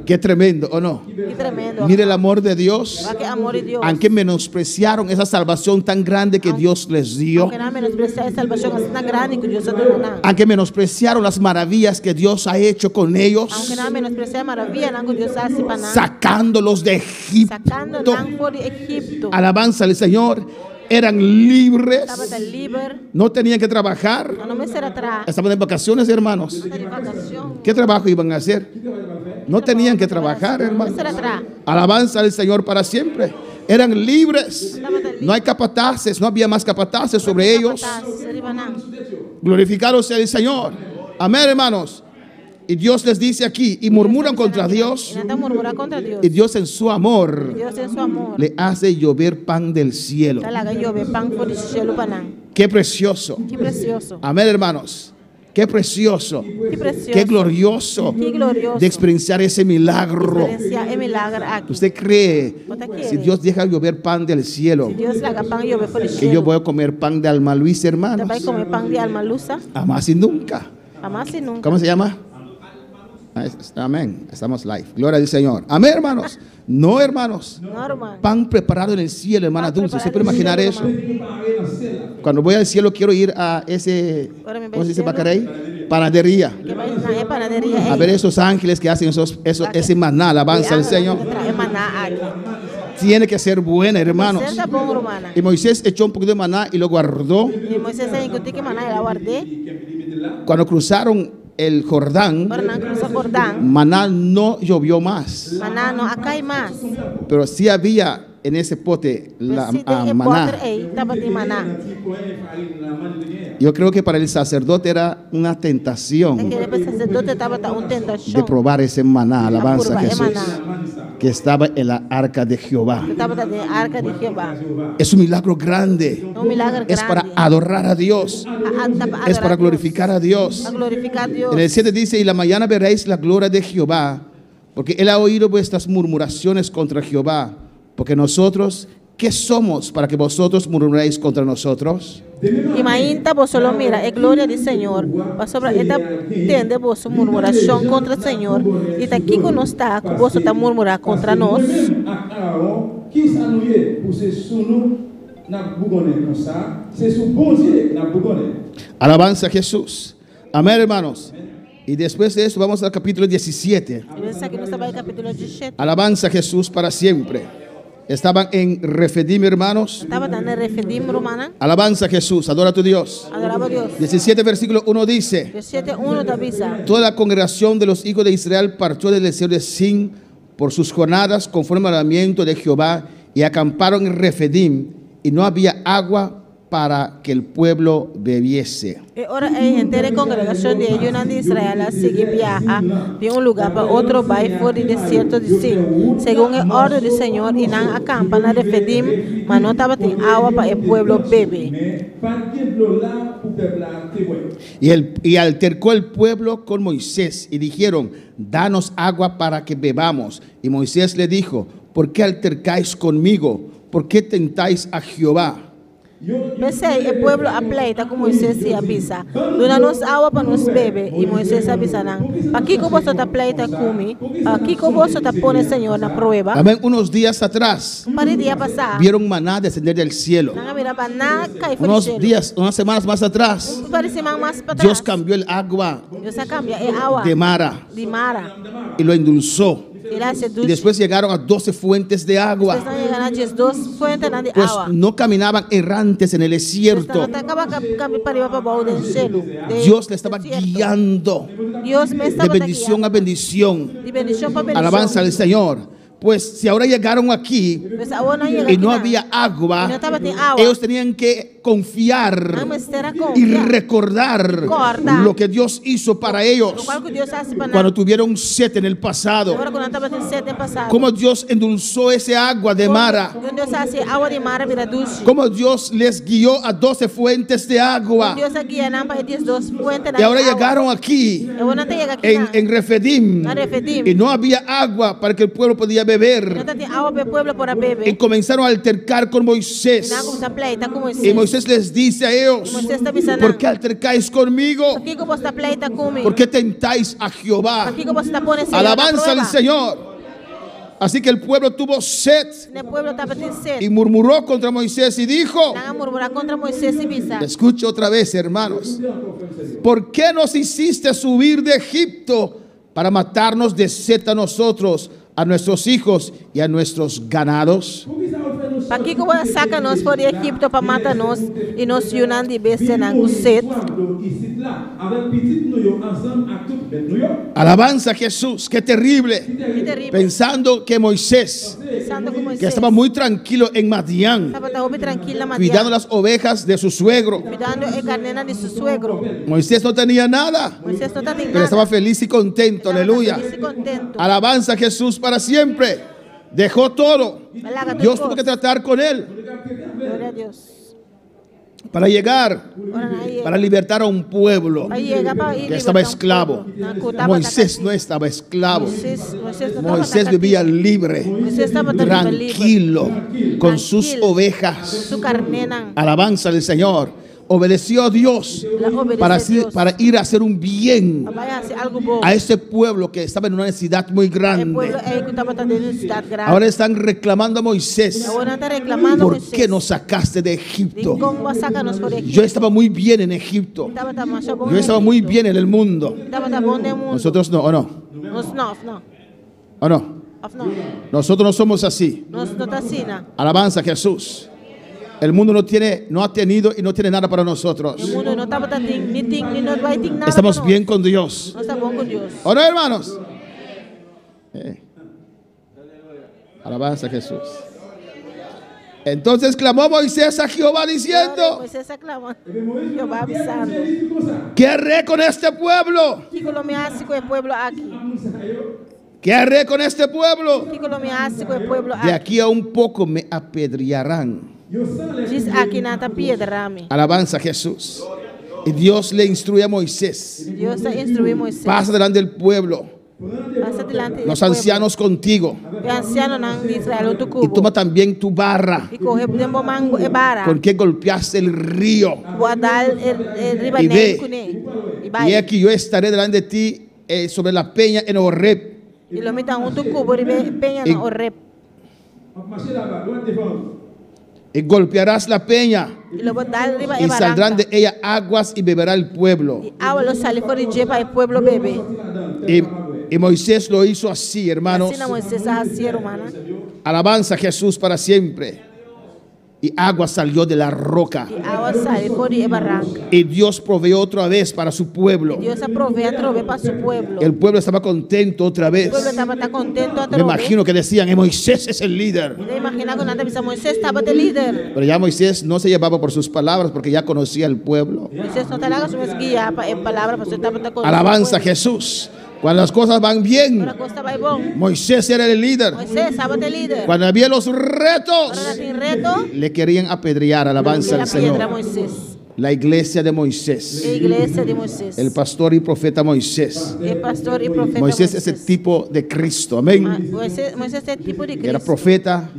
Qué tremendo, ¿o no? Que tremendo. Mire el amor de Dios. Va que amor de Deus. Aunque menospreciaron esa salvación tan grande que Dios les dio. Aunque não menospreciar a salvação assim na grande que Deus está dando. Aunque menospreciaron las maravillas que Dios ha hecho con ellos. Aunque não menospreciar a maravilha não que Deus hace para nós. Sacándolos de Sacando Egipto. não por de Egipto. Alabanza al Señor. Eran libres. Estava de livre. No tenían que trabajar. Não me será atrás. Estaban de vacaciones, hermanos. Está de vacação. ¿Qué trabajo iban a hacer? No tenían que trabajar, Não me hermanos. será atrás. Alabanza al Señor para siempre. Eran libres. No hay capataces, no había más capataces sobre ellos. Glorificado sea el Señor. Amén, hermanos. Y Dios les dice aquí, y murmuran contra Dios. E não murmurar contra Deus. Y Dios en su amor Deus em seu amor. le hace llover pan del cielo. Tá lá ganhou pão por de cielo para nós. Qué precioso. Que precioso. Amén, hermanos. Qué precioso. Que precioso. Qué glorioso Que glorioso. de experienciar ese milagro. Experienciar é milagre aqui. ¿Usted cree, Você quer? si Dios deja llover pan del cielo, Deus laga pão e eu por de que cielo. yo voy a comer pan de alma Luis, hermanos? Vai comer pão de alma lusa. Jamás y nunca. Jamás e nunca. ¿Cómo se llama? Amén. Estamos live. Gloria al Señor. Amén, hermanos. No, hermanos. Normal. Pan preparado en el cielo, hermana Pan Dulce. ¿Se puede preparado en el imaginar eso? Cuando voy al cielo quiero ir a ese, Ahora me voy ¿cómo se dice, al cielo. Bacarey? Panadería. Que vai na panaderia. A ver esos ángeles que hacen ese maná. Alabanza al Señor. É maná aqui. Tiene que ser buena, hermanos. Certa bom, romana. Y Moisés echó un poquito de maná y lo guardó. E Moisés aí que que maná ela guardei. Cuando cruzaron el Jordán, Para não cruzar Jordão. maná no llovió más, Maná não acai mais. pero sí había en ese pote la Presiden e maná. potter ei tabat i maná. Yo creo que para el sacerdote era una E tentación que el sacerdote tabat un de tentación. probar ese maná, alabanza a purba e Jesús, maná. que estaba en la arca de Jehová. Tabat de arca de Jehová. Es un milagro grande. Un milagro Es para grande. adorar a Dios. Es para glorificar a Dios. A glorificar a Dios. En el 7 dice, y la mañana veréis la gloria de Jehová, porque Él ha oído vuestras murmuraciones contra Jehová. Porque nosotros, ¿qué somos para que vosotros murmuréis contra nosotros? Y mainta vos solo mira, es gloria del Señor. Va sobre esta tende vos murmuración contra el Señor. Y está aquí con nos está, vos está murmurar contra nos. Alabanza a Jesús. Amén, hermanos. Y después de eso vamos al capítulo 17. Y ves aquí nos está el capítulo 17. Alabanza a Jesús para siempre. Estaban en Refidim, hermanos. Estaba tan en Refidim romana. Alabanza a Jesús, adora a tu Dios. Adoraba a Dios. 17 versículo 1 dice: 17:1 te avisa. toda la congregación de los hijos de Israel partió del desierto de Sin por sus jornadas conforme al mandamiento de Jehová y acamparon en Refidim y no había agua para que el pueblo bebiese. Y ahora hay entera congregación de ellos de Israel así que viaja de un lugar para otro vai por el desierto de Sin. Según el orden del Señor y nan acampan a Refidim, mas no estaba sin agua para el pueblo bebe. Y altercó el pueblo con Moisés y dijeron: danos agua para que bebamos. Y Moisés le dijo: ¿por qué altercáis conmigo? ¿Por qué tentáis a Jehová? Pensei, el pueblo apleita con Moisés y avisa. Dona-nos agua para nos beber. Y Moisés avisa, ¿para qué vos te apleita comi? ¿Para qué vos te pone el Señor en prueba? Amén. Unos días atrás Un par de días pasar. vieron maná descender del cielo. Unos días, unas semanas más atrás, Un par de semanas más para Dios atrás. cambió el agua Dios cambia el agua de Mara de Mara. y lo endulzó. Y la hace Y dulce. después llegaron a 12 fuentes de agua. Están llegando a 2 fuentes de Pues agua. no caminaban errantes en el desierto. Están acaba cambiar para arriba para abajo del cielo. Dios le estaba guiando Dios me de estaba bendición a bendición. de bendición para bendición. Alabanza al Señor. Pues si ahora llegaron aquí Pues ahora llega y no aquí, había agua, y no estaba de agua. ellos tenían que confiar Vamos a y confiar. recordar Recordar. lo que Dios hizo para Lo ellos cual que Dios hace para cuando tuvieron sed en el pasado. ahora cuando estaba en sede pasado. Cómo Dios endulzó ese agua de Mara. Dios hace agua de Mara mira dulce. Cómo Dios les guió a 12 fuentes de agua. Dios aquí en Ampa y 2 fuentes de Y ahora agua. llegaron aquí Y ahora te llega aquí en Refidim A Refidim. y no había agua para que el pueblo podía no beber. te agua para el pueblo para Y beber. comenzaron a altercar con Y Moisés. nada como se pleita como Y Moisés les dice a ellos: Moisés está avisando. ¿por qué altercáis conmigo? ¿Por qué como está pleita como? ¿Por qué tentáis a Jehová? ¿Por qué como está pone Alabanza al Señor. Así que el pueblo tuvo sed El pueblo estaba en sed. y murmuró contra Moisés y dijo: Nada murmurar contra Moisés y visa. escucho otra vez, hermanos. ¿Por qué nos hiciste subir de Egipto para matarnos de sed a nosotros, a nuestros hijos y a nuestros ganados? ¿Para qué como saca-nos por Egipto para matar-nos y nos yunan de bestia en sed? Alabanza a Jesús, qué terrible. Qué terrible. Pensando que Moisés, Pensando como que Moisés. estaba muy tranquilo en Madián, Estaba tan tranquila, cuidando las ovejas de su suegro. cuidando el carnena de su suegro. Moisés no tenía nada, Moisés no está teniendo pero estaba feliz y contento. Aleluya. feliz y contento. Alabanza a Jesús para siempre. Dejó todo. Dios tuvo que tratar con él Gloria a Dios. para llegar, Ahora ahí para libertar a un pueblo ahí llega para ir que estaba libertar un esclavo. pueblo. Nakutaba Moisés no estaba esclavo. Moisés no estaba Moisés tan vivía libre, Moisés estaba tan tranquilo, con sus Tranquilo. ovejas. su carnena. Alabanza al Señor. Obedeció a Dios La obedeció para, a Dios. para ir a hacer un bien Vaya a hacer algo bueno. a ese pueblo que estaba en una necesidad muy El grande. pueblo que estaba tan de necesidad grande. Ahora están reclamando a Moisés: Ahora está reclamando a ¿por Moisés. qué nos sacaste de ¿Y Egipto? cómo vas a sacarnos por Egipto? Yo estaba muy bien en Egipto. Estaba tan más bueno Yo estaba en muy Egipto. bien en el mundo. Estaba tan bueno en el mundo. Nosotros no, ¿o no? Nos no. ¿O no? No. Nosotros no somos así. Nos no está así, no. Alabanza a Jesús. El mundo no ha tenido y no tiene nada para nosotros. El mundo no estaba tan ni no va a nada. Estamos para bien con Dios. No está bueno con Dios. ¿O no, hermanos? Alabanza a Jesús. Entonces clamó Moisés a Jehová diciendo: Moisés aclama. Jehová avisando. ¿Qué haré con este pueblo? Kiko lo me hace con el pueblo aquí. ¿Qué haré con este pueblo? Kiko lo me hace con el pueblo De aquí. aquí a un poco me apedrearán. Dice aquí nata piedra mi. Alabanza a Jesús. Y Dios le instruye a Moisés: Dios instruye a Moisés. pasa delante del pueblo, Pasa delante del los pueblo. ancianos contigo, Los ancianos nan de Israel tu y cubo. toma también tu barra Y coge tiempo mango e bara. con que golpeaste el río. Guardar el Y ribanel ve. cune. Y Y vaya. aquí yo estaré delante de ti sobre la peña en Horeb. Y lo metan un tu cubo ribe peña Y- na orep. Y golpearás la peña, Y lo botar riba y e saldrán barranca. de ella aguas y beberá el pueblo. Y agua lo sale por y lleva el pueblo bebe. Y Moisés lo hizo así, hermanos. Así na Moisés así hermana. Alabanza a Jesús para siempre. Y agua salió de la roca. Y agua sale por y barranca. Y Dios proveyó otra vez para su pueblo. Dios aprovea trove para su pueblo. El pueblo estaba contento otra El vez. pueblo estaba tan contento a Me trove. imagino que decían: Moisés es el líder. Me imagino con nada Moisés estaba de líder. Pero ya Moisés no se llevaba por sus palabras porque ya conocía el pueblo. Moisés no te la hagas su guía en palabra, pero estaba tan contento. Alabanza a Jesús. Cuando las cosas van bien, Ahora costa va bon. Moisés era el líder. Moisés estaba de líder. Cuando había los Ahora retos, sin reto. le querían apedrear. Alabanza La al piedra Señor. Moisés. La iglesia de Moisés. La iglesia de Moisés. El pastor y profeta Moisés. El pastor y profeta Moisés es el tipo de Cristo. Amén. Moisés es el tipo de Cristo. Era profeta,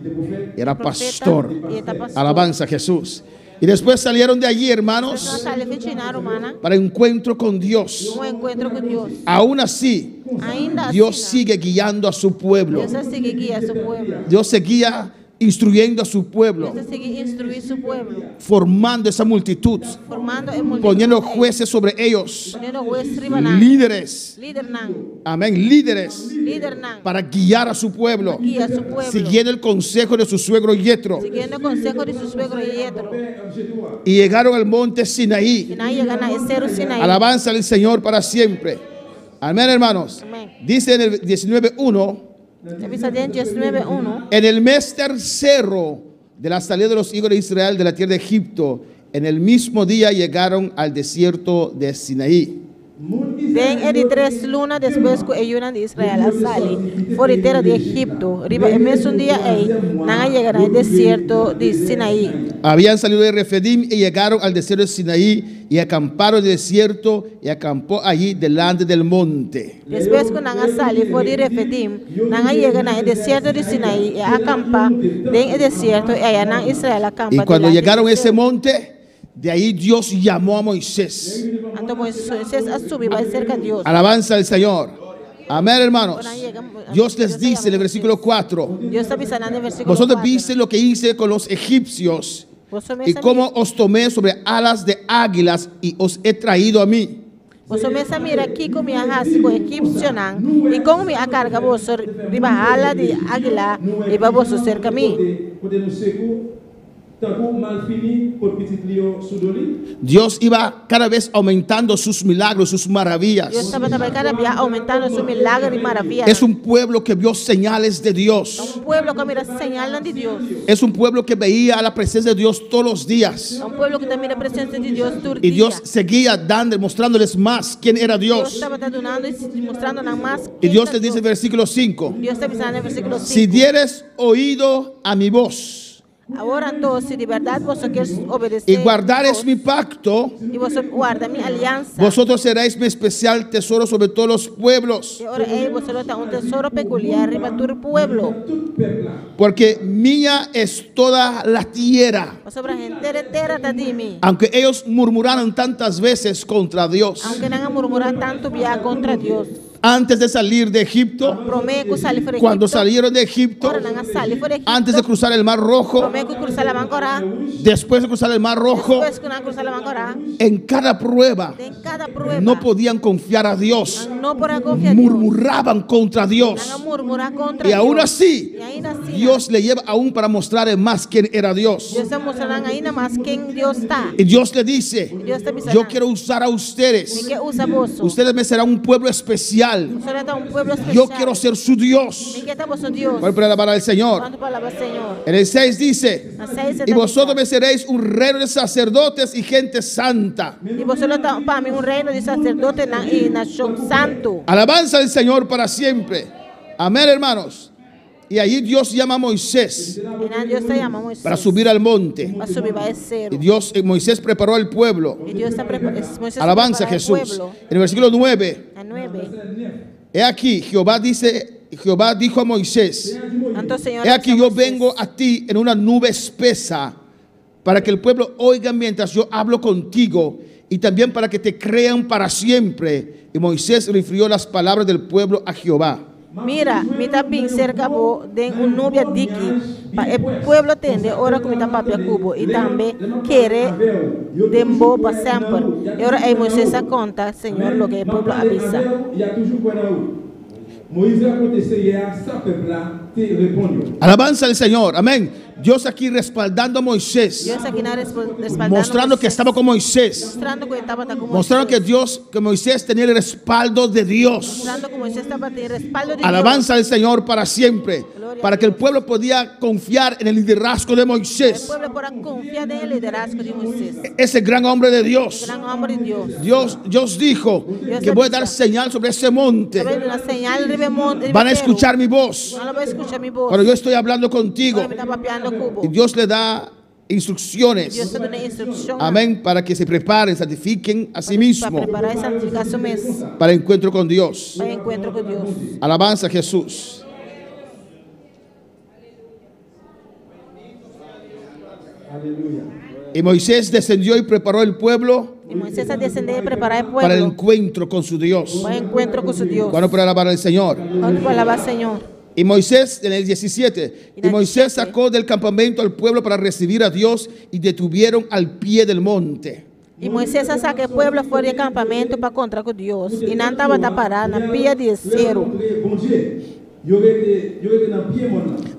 era Profeta pastor. y era pastor. Alabanza a Jesús. Y después salieron de allí, No hermanos, sale fechina romana. para encuentro con Dios. Un encuentro con Dios. Aún así, Ainda Dios así, sigue guiando a su pueblo. Dios sigue guía a su pueblo. Dios seguía instruyendo a su pueblo, Dios sigue instruir su pueblo. formando esa multitud, Formando en multitud. poniendo jueces sobre ellos, Poniendo juez ribanan. líderes, Líder nan. amén, líderes, Líder nan. para guiar a su pueblo, Guía a su pueblo. siguiendo el consejo de su suegro Yetro. Siguiendo el consejo de su suegro Yetro. Y llegaron al monte Sinaí. Y nadie gana el cero Sinaí. Alabanza al Señor para siempre. Amén, hermanos. Amén. Dice en el 19:1, Episodio 19:1. en el mes tercero de la salida de los hijos de Israel de la tierra de Egipto, en el mismo día llegaron al desierto de Sinaí. Den el 3 lunas después que ellos de Israel a sali por la tierra de Egipto. Riba el mes un día ahí, nada llegará al desierto de Sinaí. Habían salido de Refidim y llegaron al desierto de Sinaí y acamparon en el desierto y acampó allí delante del monte. Después que nada sali por el Refidim, nada llegará al desierto de Sinaí y acampa den el desierto y allá na Israel acampa. Y cuando delante llegaron a del ese desierto. monte, de ahí Dios llamó a Moisés. Entonces Moisés a subir va cerca de Dios. Alabanza al Señor. Amén, hermanos. Dios les dice en el versículo 4, Dios está avisando en el versículo vosotros 4. viste lo que hice con los egipcios Vosotros y cómo os tomé sobre alas de águilas y os he traído a mí. Você começa a mirar aqui com minha raça com egípcio não e como minha carga você riba ala de águila e vai você cerca mim. Dios iba cada vez aumentando sus milagros, sus maravillas. Deus estava também cada dia aumentando seu milagre e maravilha. Es un pueblo que vio señales de Dios. Pueblo que mira señal de Deus. Es un pueblo que veía la presencia de Dios todos los días. Pueblo que também mira a presença de Deus todo Y dia. Dios seguía dando, mostrándoles más quién era Deus Dios. estava donando e mostrando nada mais. Y Dios les dice en el versículo 5, Deus está avisando no versículo 5. si dieres oído a mi voz Agora então, se de verdade você quer obedecer y guardares mi pacto, e você guarda minha aliança, vosotros seréis mi especial tesoro sobre todos los pueblos, e agora você vai ter tesouro peculiar riba todo pueblo. porque mía es toda la tierra. Você para gente inteira tá de mim. Aunque ellos murmuraron tantas veces contra Dios, Aunque não murmurar tanto via contra Deus. antes de salir de Egipto, Prometo salir por cuando Egipto. salieron de Egipto, Ahora não salir por Egipto. antes de cruzar el Mar Rojo, Prometo cruzar la Mancora. después de cruzar el Mar Rojo, Después que não cruzar la Mancora. en cada prueba En cada prueba. no podían confiar a Dios, No podrán confiar en Dios. murmuraban contra Dios. Van a murmurar contra Y aún Dios. así, Y ainda assim, Dios le lleva aún para mostrarle más quién era Dios. Deus está mostrando ainda mais quem Deus está. Y Dios le dice, Deus está avisando. yo quiero usar a ustedes. Que usa vos. Ustedes me serán un pueblo especial especial. Ustedes están un pueblo especial. Yo quiero ser su Dios. Mi que estamos su Dios. ¿Cuál puede alabar al Señor? ¿Cuánto palabra, Señor? En el 6 dice: A 6 y vosotros me seréis un reino de sacerdotes y gente santa. Y vosotros están para mí un reino de sacerdote y nación santo. Alabanza al Señor para siempre. Amén, hermanos. Y allí Dios llama a Moisés Dios te llama Moisés. para subir al monte. Va a subir, va a ser. Y Moisés preparó al pueblo. Y Dios está Moisés Alabanza a prepara al Jesús. pueblo. En el versículo 9. A 9. He aquí, Jehová dijo a Moisés: Tanto Señor he aquí dice a yo Moisés, vengo a ti en una nube espesa, para que el pueblo oiga mientras yo hablo contigo, y también para que te crean para siempre. Y Moisés refirió las palabras del pueblo a Jehová. Mira, mi también cerca de un nubia diki. El pueblo tende ahora como está papia cubo y también quiere dembo para siempre. Y ahora Moisés se cuenta, Señor, lo que el pueblo avisa. Alabanza al Señor, amén. Dios aquí respaldando a Moisés, Dios aquí respaldando mostrando que estaba con Moisés, mostrando que estaba con mostrando que Moisés tenía el respaldo de Dios. mostrando que Moisés estaba en el respaldo de Alabanza Dios. al Señor para siempre, para que el pueblo podía confiar en el liderazgo de El Moisés, pueblo podrá confiar en el liderazgo de Moisés. ese gran hombre de El Dios. gran hombre de Dios. Dios dijo que voy a dar señal sobre ese monte. Una señal de monte. Van a escuchar mi voz, No lo voy a escuchar mi voz. pero yo estoy hablando contigo. Ahora me está papeando cubo. Y Dios le da instrucciones, Dios te da una instrucción. amén, para que se preparen, santifiquen a sí Para mismos preparar y santificar su mes. para el encuentro con Dios. Para el encuentro con Dios. Alabanza a Jesús. Y Moisés descendió y preparó el pueblo Y Moisés ha descendido y preparar el para el pueblo. encuentro con su Dios. Para el encuentro con su Dios. ¿Cuándo puede alabar al Señor? ¿Cuánto puede alabar al Señor? Y Moisés, en el 17, y Moisés sacó del campamento al pueblo para recibir a Dios y detuvieron al pie del monte. Y Moisés saca el pueblo fuera del campamento para encontrar con Dios. Y no estaba parado en el pie del cielo.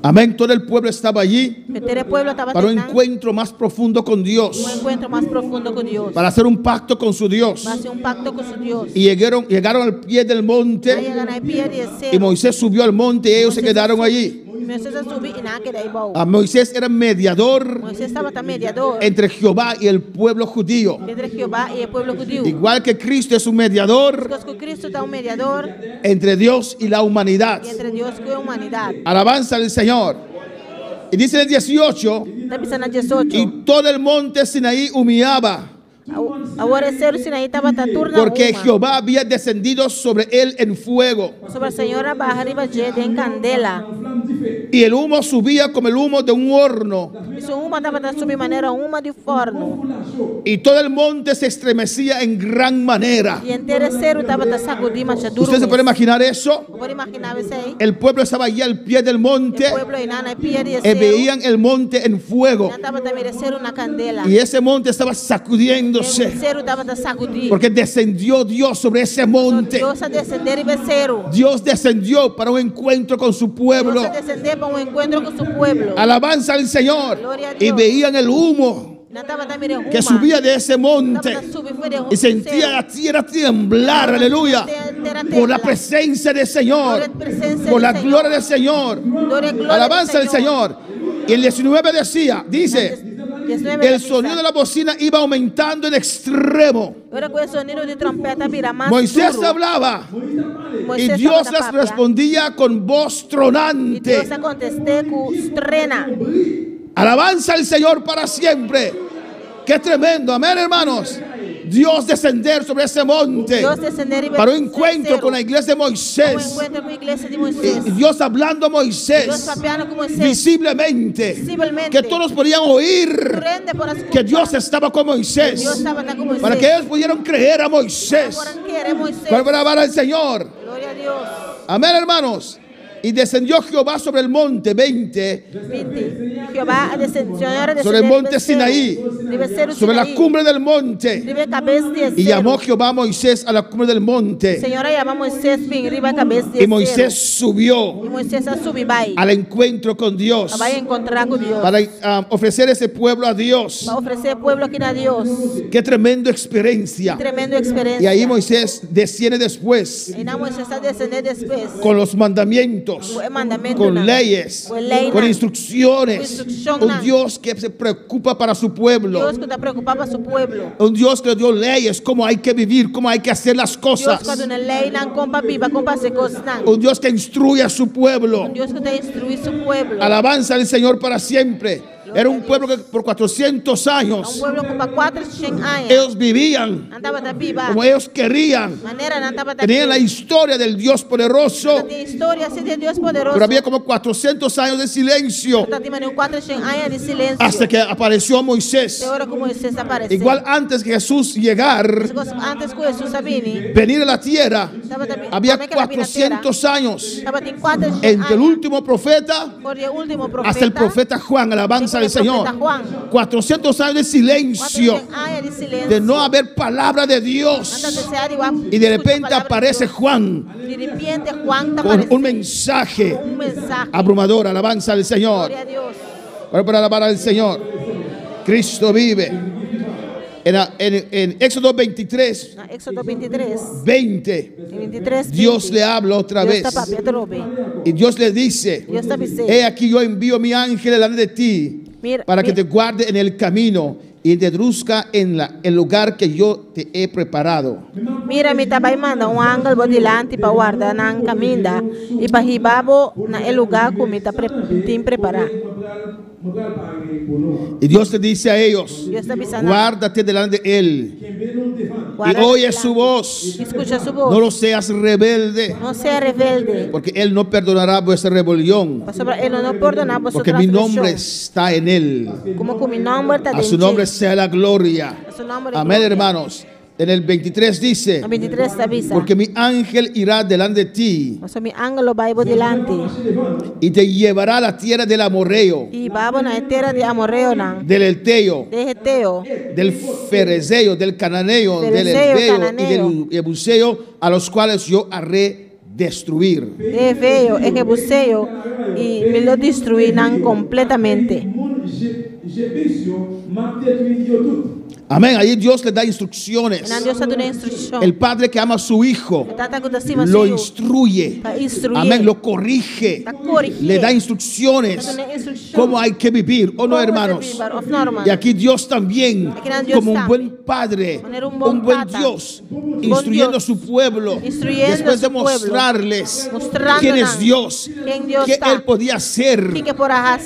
Amén, todo el pueblo estaba allí El pueblo estaba para un teniendo encuentro más profundo con un Dios, encuentro más profundo con Dios. para hacer un pacto con su Dios. Va a hacer un pacto con su Dios. Y llegaron al pie del Va a monte llegar al pie del cielo. y Moisés subió al monte y ellos se quedaron allí. Moisés subió y nada que de ahí va. A Moisés era mediador Moisés estaba también mediador entre Jehová y el pueblo judío. entre Jehová y el pueblo judío. Igual que Cristo es un mediador Porque con Cristo está un mediador entre Dios y la humanidad. y entre Dios y la humanidad. Alabanza al Señor. Y dice en el 18, Está empezando el 18. y todo el monte Sinaí humeaba, Ahora el cielo Sinaí estaba turno porque Jehová había descendido sobre él en fuego, sobre el Señor abajo arriba llena en candela. y el humo subía como el humo de un horno, Y su humo estaba sobre manera humo de forno. y todo el monte se estremecía en gran manera. Y entero el cielo estaba sacudido más duro. ¿Usted se puede imaginar eso? ¿Puede imaginar eso ahí? El pueblo estaba allí al pie del monte El pueblo y nada el pie del y cielo. veían el monte en fuego, Estaba también el cielo una candela. y ese monte estaba sacudiéndose, El cielo estaba sacudido. porque descendió Dios sobre ese monte. Dios a descender y ver cero. Dios descendió para un encuentro con su pueblo. Dios a descender para un encuentro con su pueblo. Alabanza al Señor. Gloria a Y Dios. veían el humo No estaba también el humo. que subía de ese monte Estaba subir fuera de y sentía la tierra temblar, aleluya, por la presencia del Señor, por la gloria del Señor. Alabanza al Señor. Y el 19 dice, el sonido de la bocina iba aumentando en extremo. Ahora con el sonido de trompeta mira más Moisés duro. hablaba y Moisés Dios estaba les papia. respondía con voz Y tronante. Dios a contesté con estrena. Alabanza al Señor para siempre. Qué tremendo, amén, hermanos. Dios descender sobre ese monte Dios descender y ver para un el encuentro cielo. con la iglesia de Un Moisés. encuentro con la iglesia de Moisés. Y Dios hablando a Dios Moisés papeando con Moisés. visiblemente, Visiblemente. que todos podían oír Prende por escuchar. que Dios estaba con Moisés, Dios estaba con Moisés. para que ellos pudieran creer a Moisés. Ahora quiere Moisés. Para alabar al Señor. Gloria a Dios. Amén, hermanos. Y descendió Jehová sobre el monte 20, 20. Jehová descendió sobre el monte Sinaí, sobre la cumbre del monte. Y llamó Jehová a Moisés a la cumbre del monte. Y Moisés subió al encuentro con Dios para ofrecer ese pueblo a Dios. Qué tremenda experiencia. Y ahí Moisés desciende después con los mandamientos, con leyes, con instrucciones. Un Dios que se preocupa para su pueblo. Un Dios que dio leyes, cómo hay que vivir, cómo hay que hacer las cosas. Un Dios que instruye a su pueblo. Alabanza al Señor para siempre. Era un pueblo que por 400 años ellos vivían como ellos querían. Tenían la historia del Dios poderoso, pero había como 400 años de silencio hasta que apareció Moisés. Igual antes que Jesús llegar, venir a la tierra, había 400 años entre el último profeta hasta el profeta Juan. Alabanza del Señor. 400 años de silencio, de no haber palabra de Dios, y de repente aparece Juan con un mensaje abrumador. Alabanza al Señor. Para alabar al Señor. Cristo vive. En Éxodo 23, 20, Dios le habla otra vez. Y Dios le dice: he aquí yo envío mi ángel delante de ti para que te guarde en el camino y te introduzca en el lugar que yo te he preparado. Mira, mi tabay manda un ángel bodilante para guardar en caminda y para hibabo en el lugar que me te prepara. Y Dios te dice a ellos: guárdate delante de él y oye su voz. Escucha su voz. No lo seas rebelde, no sea rebelde, porque él no perdonará vuestra rebelión, porque mi nombre está en él. A su nombre sea la gloria. Amén, hermanos. En el 23 dice: porque mi ángel irá delante de ti y te llevará a la tierra del amorreo, del Eteo, del Ferezeo, del Cananeo, del Hebreo y del Jebuseo, a los cuales yo haré destruir. Y me lo destruirán completamente. Amén. Ahí Dios le da instrucciones. El padre que ama a su hijo lo instruye. Amén. Lo corrige. Le da instrucciones cómo hay que vivir. ¿O no, hermanos? Y aquí Dios también, como un buen padre, un buen Dios, instruyendo a su pueblo, después de mostrarles quién es Dios, qué Él podía hacer.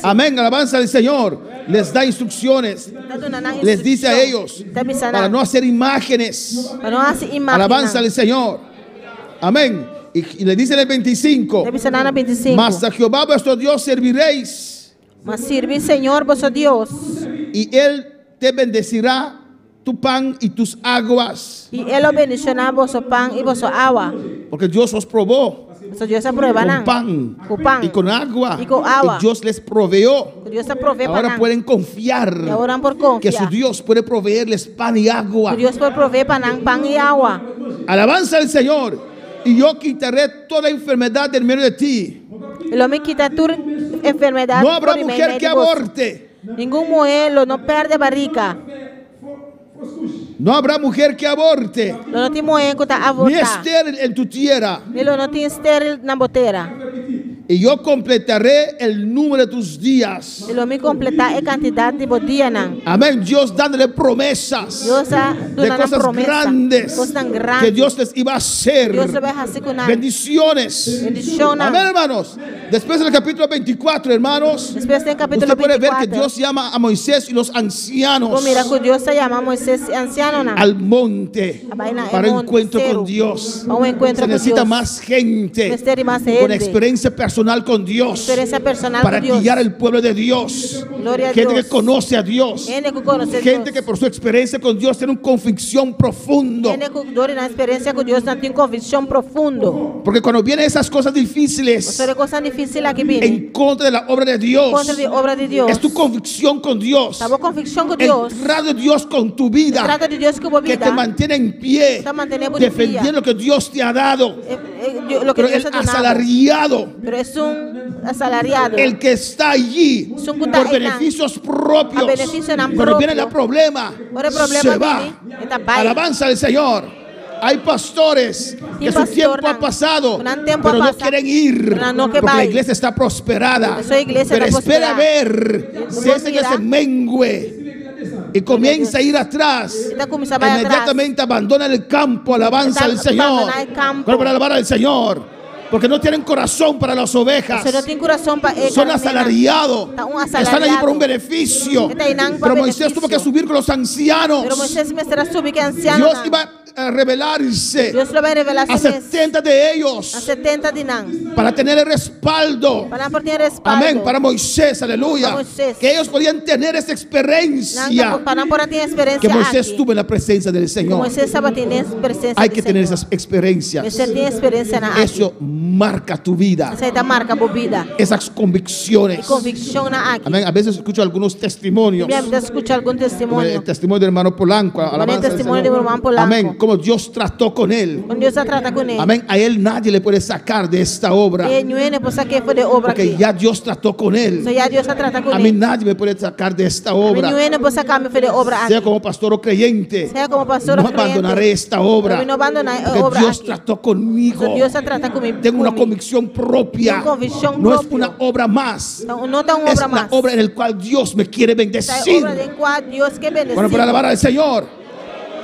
Amén. Alabanza al Señor. Les da instrucciones. Les dice a ellos para no hacer imágenes. Alabanza al Señor. Amén. Y le dice en el 25: mas a Jehová vuestro Dios serviréis. Mas sirve Señor vuestro Dios. Y Él te bendecirá tu pan y tus aguas. Y Él os bendecirá vuestro pan y vuestro agua. Porque Dios os probó con pan y con agua. Y Dios les proveyó. Ahora pueden confiar que su Dios puede proveerles pan y agua. Dios puede proveer pan y agua. Alabanza al Señor. Y yo quitaré toda enfermedad del medio de ti. No habrá mujer que aborte. Ningún mujer no pierde barriga. No habrá mujer que aborte, ni estéril en tu tierra. Y yo completaré el número de tus días. Amén. Dios dándole promesas de cosas grandes que Dios les iba a hacer. Bendiciones. Amén, hermanos. Después del capítulo 24, hermanos, usted puede ver que Dios llama a Moisés y los ancianos al monte para un encuentro con Dios. Se necesita más gente con experiencia personal personal con Dios. Experiencia personal Para con Dios. guiar al pueblo de Dios. Gloria a Gente Dios. que conoce a Dios. Gente que conoce a Gente Dios. que por su experiencia con Dios tiene una convicción profundo. Gente que tiene una experiencia con Dios, tiene convicción profundo. Porque cuando vienen esas cosas difíciles Sobre cosas difíciles aquí viene. en contra de la obra de Dios, Contra la obra de Dios. es tu convicción con Dios. Estamos convicción con Dios. El trato de Dios con tu vida, Trata de Dios como que vida. te mantiene en pie, Te mantiene en defendiendo pie. lo que Dios te ha dado. Lo que Pero Dios el ha donado. asalariado, Pero es un asalariado. el que está allí Es un que está por ahí, beneficios propios, a beneficio nan pero viene propio. el problema, Ahora el problema se va. viene, está bye. Alabanza al Señor. Hay pastores que su pastor tiempo ha nan- pasado, un tiempo pero ha no pasado, quieren ir pero no que porque la vaya. iglesia está prosperada. Esa iglesia Pero está espera prosperada. ver si Vos esa iglesia mira. mengue y comienza a ir atrás. Esta comienza a ir atrás. Inmediatamente abandona el campo, alabanza Esta al Señor. abandona el campo. Pero para alabar al Señor. Porque no tienen corazón para las ovejas. Pero no tiene corazón para Son asalariados. Están allí por un beneficio. Pero Moisés tuvo que subir con los ancianos. Pero Moisés me será subir que anciano. Dios iba a revelarse Dios lo va a revelar a 70 de ellos a 70 de nan. para tener el respaldo. Para tener respaldo. Amén. Para Moisés, aleluya. Para Moisés. Que ellos podían tener esa experiencia Para poder tener experiencia que Moisés aquí. tuvo en la presencia del Señor. Moisés estaba teniendo presencia. Hay que tener esas experiencias. Moisés tiene experiencia na aquí. Eso marca tu vida. Esa marca por vida. Esas convicciones. Convicción na aquí. Amén. A veces escucho algunos testimonios. Bien, te escucho algún Como el testimonio. testimonio del hermano Polanco. alabanza al testimonio Señor. del hermano Polanco. Amén. Como Dios trató con él. Cuando Dios se trata con él. Amén. A él nadie le puede sacar de esta obra. Y no es por sacar fue de obra Porque aquí. ya Dios trató con él. So ya Dios se trata con A mí él. nadie me puede sacar de esta A mí obra. no es por sacarme fue de obra aquí. Sea como pastor o creyente. Sea como pastor o No creyente. abandonaré esta obra. Pero no abandonaré Porque obra Dios aquí. trató conmigo. So Dios se trata conmigo. Tengo una convicción propia. Tengo convicción No es propia. una obra más. No está una Es obra la más. obra en la cual Dios me quiere Esta bendecir. obra de cual Dios que bendecir. Bueno, para alabar al Señor.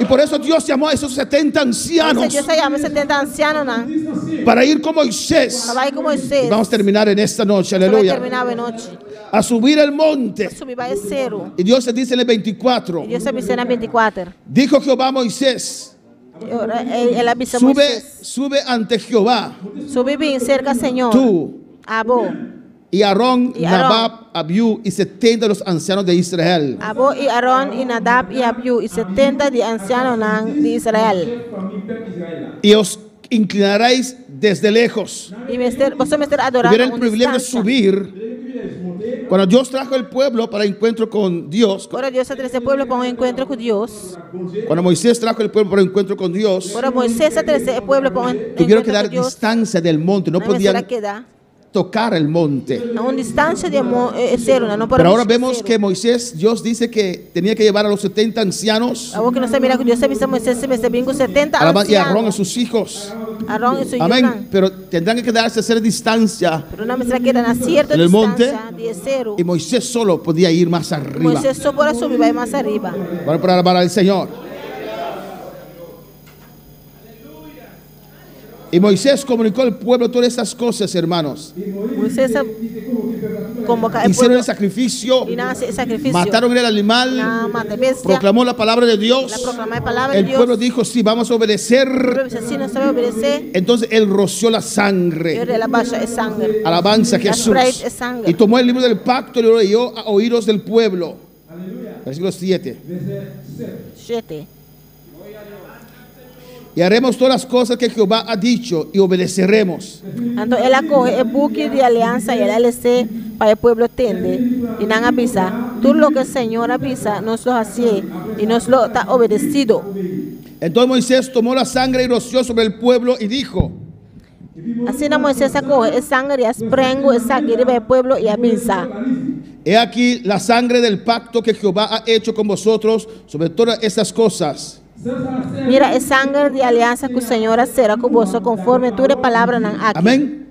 Y por eso Dios llamó a esos 70 ancianos Dios se llama 70 ancianos, ¿no? para ir con Moisés. Para ir como Moisés. Y vamos a terminar en esta noche, Se va a aleluya. terminar de noche. A subir el monte. Subir va a cero. Y Dios se dice en el 24. Y Dios se avisa en el 24. Dijo Jehová a Moisés: Él avisa a sube, Moisés. sube ante Jehová, Sube bien cerca, Señor. tú Abó. y Aarón, Y Aarón. Nadab, Abiú y 70 de los ancianos de Israel. Abó y Aarón y Nadab y Abiú y 70 de ancianos de Israel. Y os inclinaréis desde lejos. Y vos me estar adorando. Tuvieron a el una privilegio de distancia. subir. Cuando Dios trajo el pueblo para encuentro con Dios, Ahora Dios trae ese pueblo para un encuentro con Dios. cuando Moisés trajo el pueblo para encuentro con Dios, Ahora Moisés trae ese pueblo para un encuentro tuvieron que dar con Dios. distancia del monte, no Una vez podían será que da. tocar el monte. A una distancia de cero, no Pero ahora podemos vemos cero. que Moisés, Dios dice que tenía que llevar a los 70 ancianos A vos que no se mira que Dios se avisa a Moisés, se me bingo 70 y a Aarón y ancianos. sus hijos. Aarón y su Amén. Yonán. Pero tendrán que quedarse a hacer distancia. Pero una vez quedan a cierta En el monte. distancia de cero. Y Moisés solo podía ir más arriba. Moisés solo para subir, va más arriba. Para alabar al Señor. Y Moisés comunicó al pueblo todas estas cosas, hermanos. Moisés convoca al Hicieron pueblo el sacrificio, y nada, ese sacrificio. mataron el animal, Nada, mata bestia. proclamó la palabra de La Dios. proclamó la palabra de El Dios. pueblo dijo: sí, vamos a El obedecer. pueblo dice, si no sabe obedecer, Entonces él roció la yo sangre. de la baja es sangre. Alabanza a La Jesús. Sprite es sangre. Y tomó el libro del pacto y lo leyó a oídos del pueblo. Versículo 7. 7. Y haremos todas las cosas que Jehová ha dicho y obedeceremos. Entonces él acoge el buque de alianza y el LC para el pueblo tende. Y nan avisa, tú lo que el Señor avisa, nos lo hace y nos lo está obedecido. Entonces Moisés tomó la sangre y roció sobre el pueblo y dijo: Así no Moisés acoge el sangre y esprengo el sangre del pueblo y avisa. he aquí la sangre del pacto que Jehová ha hecho con vosotros sobre todas estas cosas. Mira, el sangre de alianza que el Señor hará con vosotros conforme tu palabra nan aquí. Amén.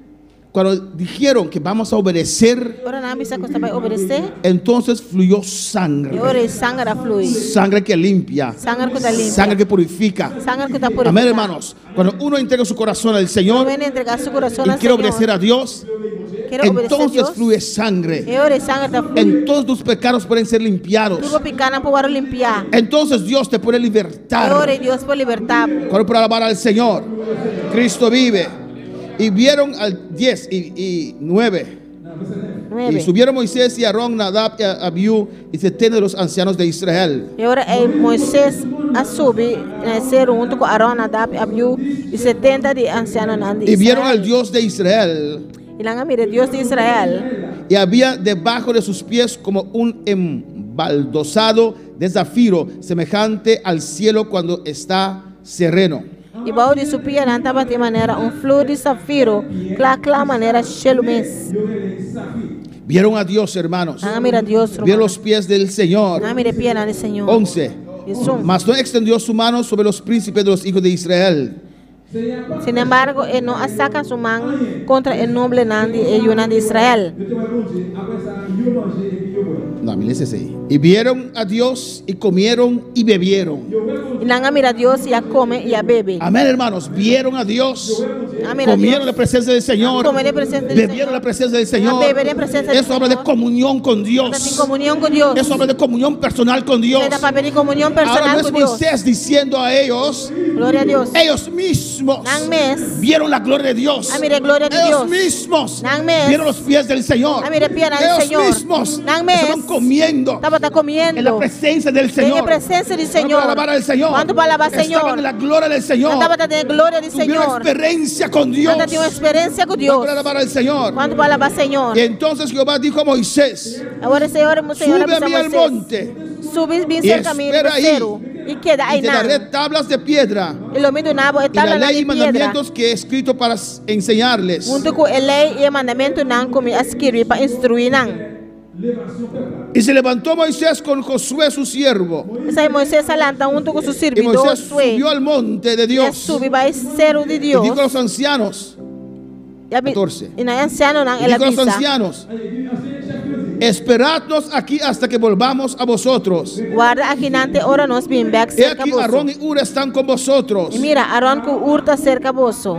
Cuando dijeron que vamos a obedecer, Ahora nan avisa que usted va a obedecer. entonces fluyó Y sangre. ahora el sangre fluye. Sangre que limpia. Sangre que está limpia. Sangre que purifica. Sangre que está purificada. Amén, hermanos. Cuando uno entrega su corazón al Uno Señor viene a entregar su corazón y al quiere Señor. obedecer a Dios, Quiere obedecer a entonces Dios. fluye sangre. Y ahora el sangre está fluyendo. Entonces tus pecados pueden ser limpiados. Tuvo picana por limpiar. Entonces Dios te puede Y libertar. ahora Dios por libertad. Cuando por alabar al Señor, Cristo vive. Y vieron al 10 y 9. Y 9. subieron Moisés y Aarón, Nadab y Abiú y 70 de los ancianos de Israel. E ora Moisés a subir, nasceram junto com Arão, Nadab, Abiú e 70 de ancianos de Y vieron al Israel. Dios de Israel. E lá mira Deus de Israel. Y había debajo de sus pies como un embaldosado de zafiro, semejante al cielo cuando está sereno. E baú de su pia não estava de maneira flor de safiro, clá maneira chelumes. Vieron a Dios, hermanos. Mira Deus, Vieron los pies del Señor. mira pia do Senhor. 11. Mas no extendió su mano sobre los príncipes de los hijos de Israel. Sin embargo, él no saca su mano contra el noble de Israel. No, mire ese ahí. Y vieron a Dios y comieron y bebieron. Y nanga mira Dios y ya come y ya bebe. Amén, hermanos. Vieron a Dios, Mira comieron Dios. la presencia del Señor, Comer la presencia del bebieron Señor. la presencia del Señor. Beber en presencia del Eso habla de Señor. comunión con Está Dios. en comunión con Dios. Eso habla de comunión personal con Dios. Está para pedir comunión Ahora no personal es con Dios. Moisés diciendo a ellos, Gloria a Dios. ellos mismos Nang mes. vieron la gloria de Dios. Mira gloria de Ellos Dios. mismos Nang mes. vieron los pies del Señor. Mira pia del Ellos Señor. mismos Nang mes. estaban comiendo Estaba comiendo. en la presencia del En Señor. la presencia del Cuando Señor. alabar al Señor. Cuando para alabar al Estaban Señor. en la gloria del Señor. Estaba en gloria del Tuvieron Señor. experiencia con Dios. Cuando tiene una experiencia con Dios. Para alabar al Señor. Cuando para alabar al Señor. Y entonces Jehová dijo a Moisés, Ahora el Señor sube a mí al Moisés. monte Sube bien y cerca a mí espera ahí. y queda ahí y te daré tablas de piedra Y lo mismo nabo y la tabla ley y de piedra. mandamientos que he escrito para enseñarles. Junto com a lei e o mandamento não como escrever para instruir não. Y se levantó Moisés con Josué su siervo. Isso aí Moisés salanta junto com seu Y servidor Moisés Josué. subió al monte de E Dios. sube vai ser o de Y Deus. dijo a los ancianos, 14. E não é anciano não, y ela dijo a los avisa. ancianos, esperadnos aquí hasta que volvamos a vosotros. Guarda aqui nante ora nós bem back He cerca aquí vosso. Aarón y Ur están con vosotros. E mira, Arão com urta cerca vosso.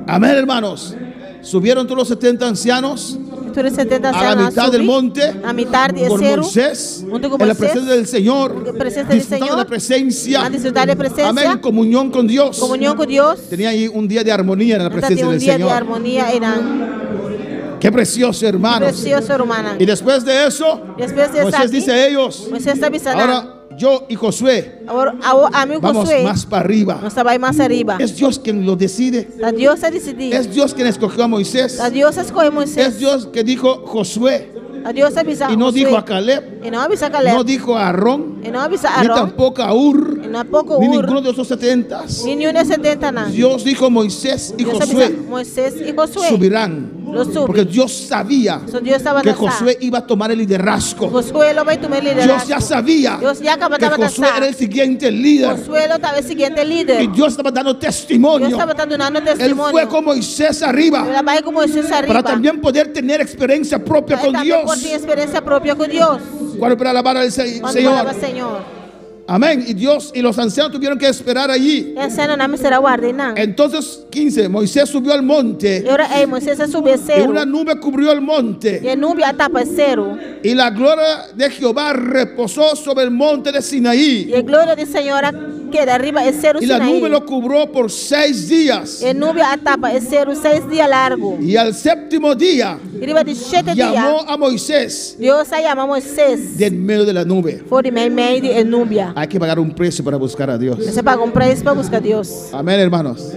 Amén, hermanos. Subieron todos los 70 ancianos Todos 70 a la ancianos mitad del monte a mitad de con cero. Moisés Junto con en la Moisés, presencia del Señor, presencia del disfrutando de Señor, la presencia. a disfrutar de presencia. Amén, en comunión con Dios. Comunión con Dios. Tenía ahí un día de armonía en la presencia Un del día de Señor. armonía eran Qué precioso, hermanos. precioso hermana. Y después de eso, Después de Moisés dice a ellos, Moisés está avisando. ahora yo y Josué Ahora, amigo vamos Josué, más para arriba. nós vai mais arriba. Es Dios quien lo decide. A Deus a decidir. Es Dios quien escogió a Moisés. A Deus escolhe Moisés. Es Dios que dijo Josué. A Deus avisa Y no Josué. dijo a Caleb. E não avisa Caleb. No dijo a Aarón. E não avisa Ni Arão. tampoco a Ur. E não pouco Ni Ur. ninguno de esos 70. Ni nenhum de 70 não. Dios dijo Moisés y Deus Josué avisa Moisés e Josué. subirán. Lo sube. Porque Dios sabía So Deus estava que dançando. Josué iba a tomar el liderazgo. Josué lo vai tomar liderazgo. Dios ya sabía Deus já acaba que de Josué era el siguiente líder. Josué lo estava seguinte líder. Y Dios estaba dando Deus testimonio. estava dando Él testemunho. fue con Moisés arriba Ela vai com Moisés arriba. para también poder tener experiencia propia Aí con também Dios. pode ter experiência própria com Deus. Cuando para alabar al Quando Señor. falava Senhor. Amén. Y Dios y los ancianos tuvieron que esperar allí. E anciano não me será guarda não. Entonces, 15, Moisés subió al monte E ora Moisés a subir y cero. una nube cubrió el monte. E a nuvem atapa cero. Y la gloria de Jehová reposó sobre el monte de Sinaí. E a glória do Senhor queda arriba é cero Y la Sinaí. nube lo cubrió por 6 días. E a nuvem atapa é cero 6 dias largo. Y al séptimo día E riba de 7 dias. llamó a Moisés Deus a chama Moisés. de en medio de la nube. Foi de meio de nuvem. Hay que pagar un precio para buscar a Dios. Você paga preço para buscar Deus. Amén, hermanos.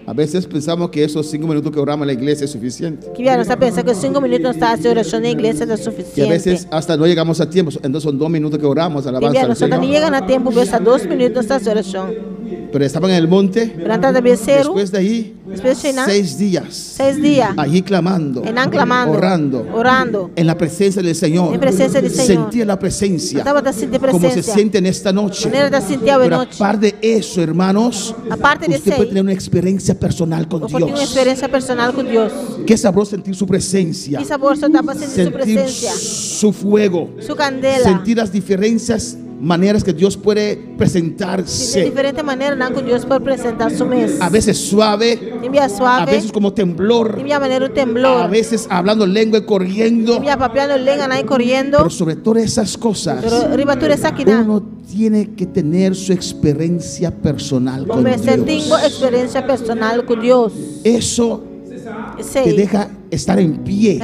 A veces pensamos que esos 5 minutos que oramos en la iglesia es suficiente. Que vier, você pensa que 5 minutos está de oração na igreja é Y a suficiente. veces hasta no llegamos a tiempo. Entonces son 2 minutos que oramos, Que alabanza vier, al você não Señor. chega a tempo, pensa 2 minutos está de oração. Pero estaban en el monte. Durante a cero, Después de ahí, Después de 6 días. 6 dias. Allí clamando, Enan clamando, orando, orando. en la presencia del Señor. En presencia del Señor. Sentía la presencia, Estaba a sentir como se presencia. siente en esta noche. Maneira de sentir a Pero noite. aparte de eso, hermanos, Aparte de usted puede isso, tener una experiencia personal con eu tenho uma Dios. experiência personal com Deus. Qué sabroso sentir su presencia, Que sabor só dá para sentir sua sentir presença, su fuego, sua candela. sentir las diferentes maneras que Dios puede De presentarse. diferente maneira, não com Deus para apresentar seu mês. A veces suave, Em minha a suave, veces como temblor, em minha maneira o a temblor. veces hablando lengua y corriendo. Em minha papiando lenga, não correndo. Pero sobre todas esas cosas, Pero riba tudo essa aqui, não. uno tiene que tener su experiencia personal con Comecei a ter Dios. experiência personal com Deus. Eso te deja estar en pie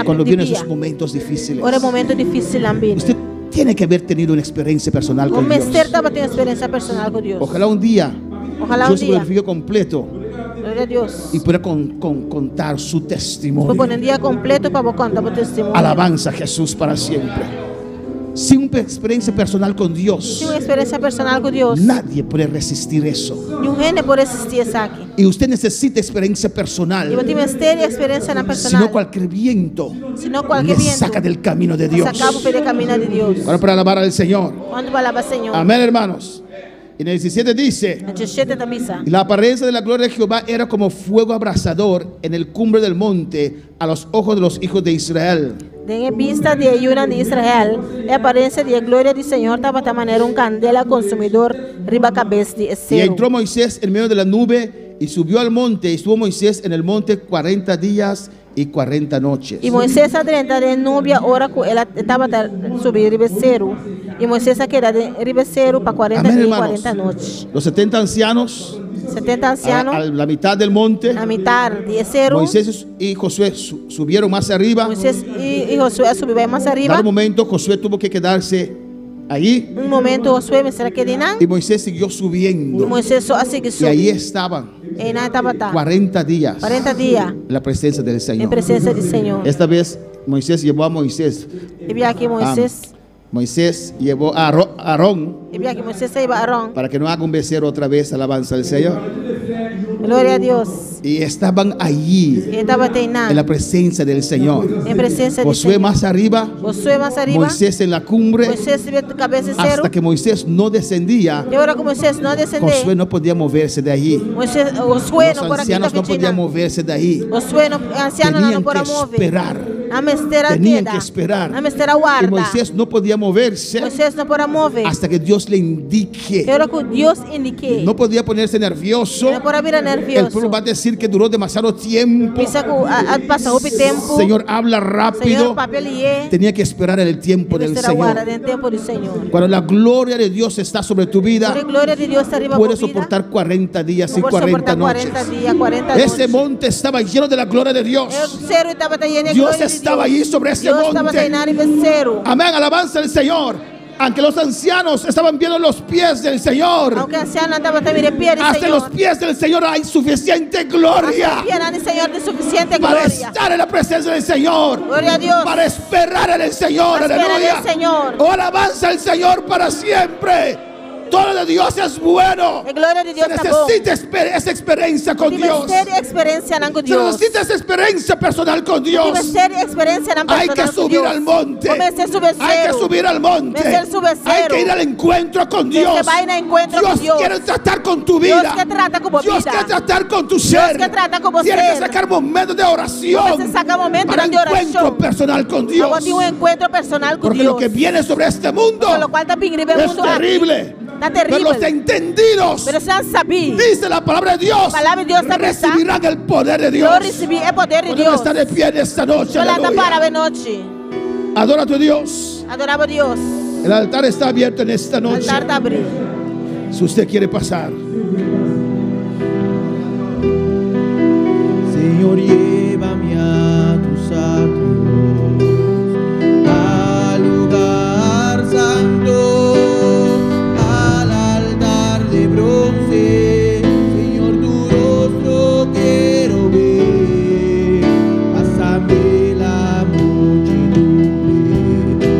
cuando vienen esos pie. momentos difíciles. Ora momento difícil ambin. Usted tiene que haber tenido una experiencia personal con Como Dios. Esther estaba teniendo experiencia personal con Dios. Ojalá un día Ojalá un Dios se día. glorifique completo Gloria a Dios. y pueda contar su Vou testimonio. poner um dia completo para vou contar o testemunho. Alabanza a Jesús para siempre. Sin una experiencia personal con Dios, Tinha uma experiência personal com Deus. nadie puede resistir eso. Nenhum rei pode resistir isso aqui. Y usted necesita experiencia E personal. vou ter experiência na Si personal. no, cualquier viento Senão qualquer le viento saca del camino de Dios. sacava pelo caminho de Deus. Ahora para alabar al Señor. Quando falava Senhor. Amén, hermanos. En el 17 dice: A 17 da missa. y la apariencia de la gloria de Jehová era como fuego abrasador en el cumbre del monte a los ojos de los hijos de Israel. Em vista de Yuna de Israel, a aparência de glória do Senhor estava de maneira candela consumidor riba a cabeça de Y Esero. entró Moisés en medio de la nube y subió al monte. Y estuvo Moisés en el monte 40 días y 40 noches. E Moisés adrenta de nube ora que ela estava subir ribeiro. E Moisés queda de ribeiro para 40 Amén, dias e hermanos. 40 noites. Los 70 ancianos 70 ancianos a la mitad del monte, na metade de Esero. Moisés y Josué subieron más arriba. Moisés e Josué subiram mais En arriba. un momento Josué tuvo que quedarse allí Momento Josué me será que dinan. y Moisés siguió E subiendo. Moisés só assim que Y ahí subiu. estaban E na estava 40 días 40 dias en la presencia del em Señor. presença do Senhor. Esta vez Moisés llevó a Moisés. E vi aqui Moisés. Moisés llevó a Aarón E vi aqui Moisés saiu a Arão. para que no haga un becerro otra vez, alabanza al Señor. Glória a Deus. Y estaban allí E estava en treinando la presencia del Señor. em presença do Josué Senhor. más arriba, Josué mais arriba. Moisés en la cumbre, Moisés subiu a cabeça de Esero. hasta que Moisés no descendía. E ora que Moisés não descendeu. Josué no podía moverse de allí. Josué Los não pode ancianos no podían moverse de ahí. Josué não, anciano não Tenían pode que mover. esperar. A mestera Tenían queda. que esperar. A mestera Y guarda. Moisés no podía moverse Moisés não pode mover. hasta que Dios le indique. E ora que Deus indique. No podía ponerse nervioso. Não pode virar El nervioso. pueblo va a decir que duró demasiado tiempo. Pensa que passa o tempo. Señor, habla Senhor, rápido. papel e Tenía que esperar el tiempo del mestera guarda Señor. dentro do tempo do Senhor. Cuando la gloria de Dios está sobre tu vida, A glória de Deus está arriba puedes por vida. soportar 40 días y Pode 40 soportar noches. 40 dias, 40 Ese noites. monte estaba lleno de la gloria de Dios. O cero estava lleno de Dios glória de estaba Deus. allí sobre ese Deus estava monte. treinando em cero. Amén, alabanza al Señor. Aunque los ancianos estaban viendo los pies del Señor, Aunque anciano estava também de pé do hasta en los Senhor. pies del Señor hay suficiente gloria Pie do Senhor de suficiente para glória. estar en la presencia del Señor, Glória a Deus. para esperar en el Señor. Para esperar en Aleluya. el Señor. Oh, alabanza al Señor para siempre. Todo de Dios es bueno. A glória de Deus Se está bom. necesita esa experiencia con Dios. Tive ter experiência com Se Deus. necesita esa experiencia personal con Dios. Tive ter experiência na Hay que personal com subir Deus. al monte. Comecei a subir Hay que cero. subir al monte. Comecei a subir Hay cero. que ir al encuentro con Dios. Você vai no encontro Dios com Deus. quiere tratar con tu vida. Deus quer tratar com a Dios vida. quiere tratar con tu ser. quer tratar com você. Tiene que sacar momentos de oración Você saca momento para de oração. encuentro personal con Dios. Agora tem encontro personal com Porque Deus. lo que viene sobre este mundo Por lo cual está vindo es mundo terrible. Está Pero terrible. los entendidos, Pero se sabia. dice la palabra de Dios, A palavra de Deus está recibirán el poder de Dios. Eu recebi é poder de Podemos Deus. estar de pie en esta noche. Olha, anda Aleluya. para a noite. Adora a tu Dios. Adorava a Deus. El altar está abierto en esta O noche. altar está abrindo. Si usted quiere pasar. Señor, llévame a tus atrios, al lugar santo, al altar de bronce. Señor, tu rostro quiero ver. Pásame la muchedumbre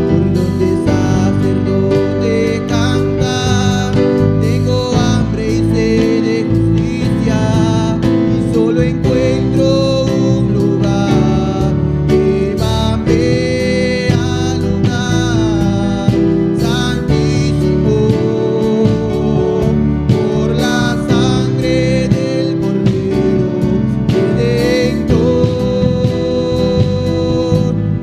por donde sacerdote canta. Tengo hambre y sed de justicia, y solo encuentro un lugar. Llévame al lugar santísimo, por la sangre del Cordero Redentor.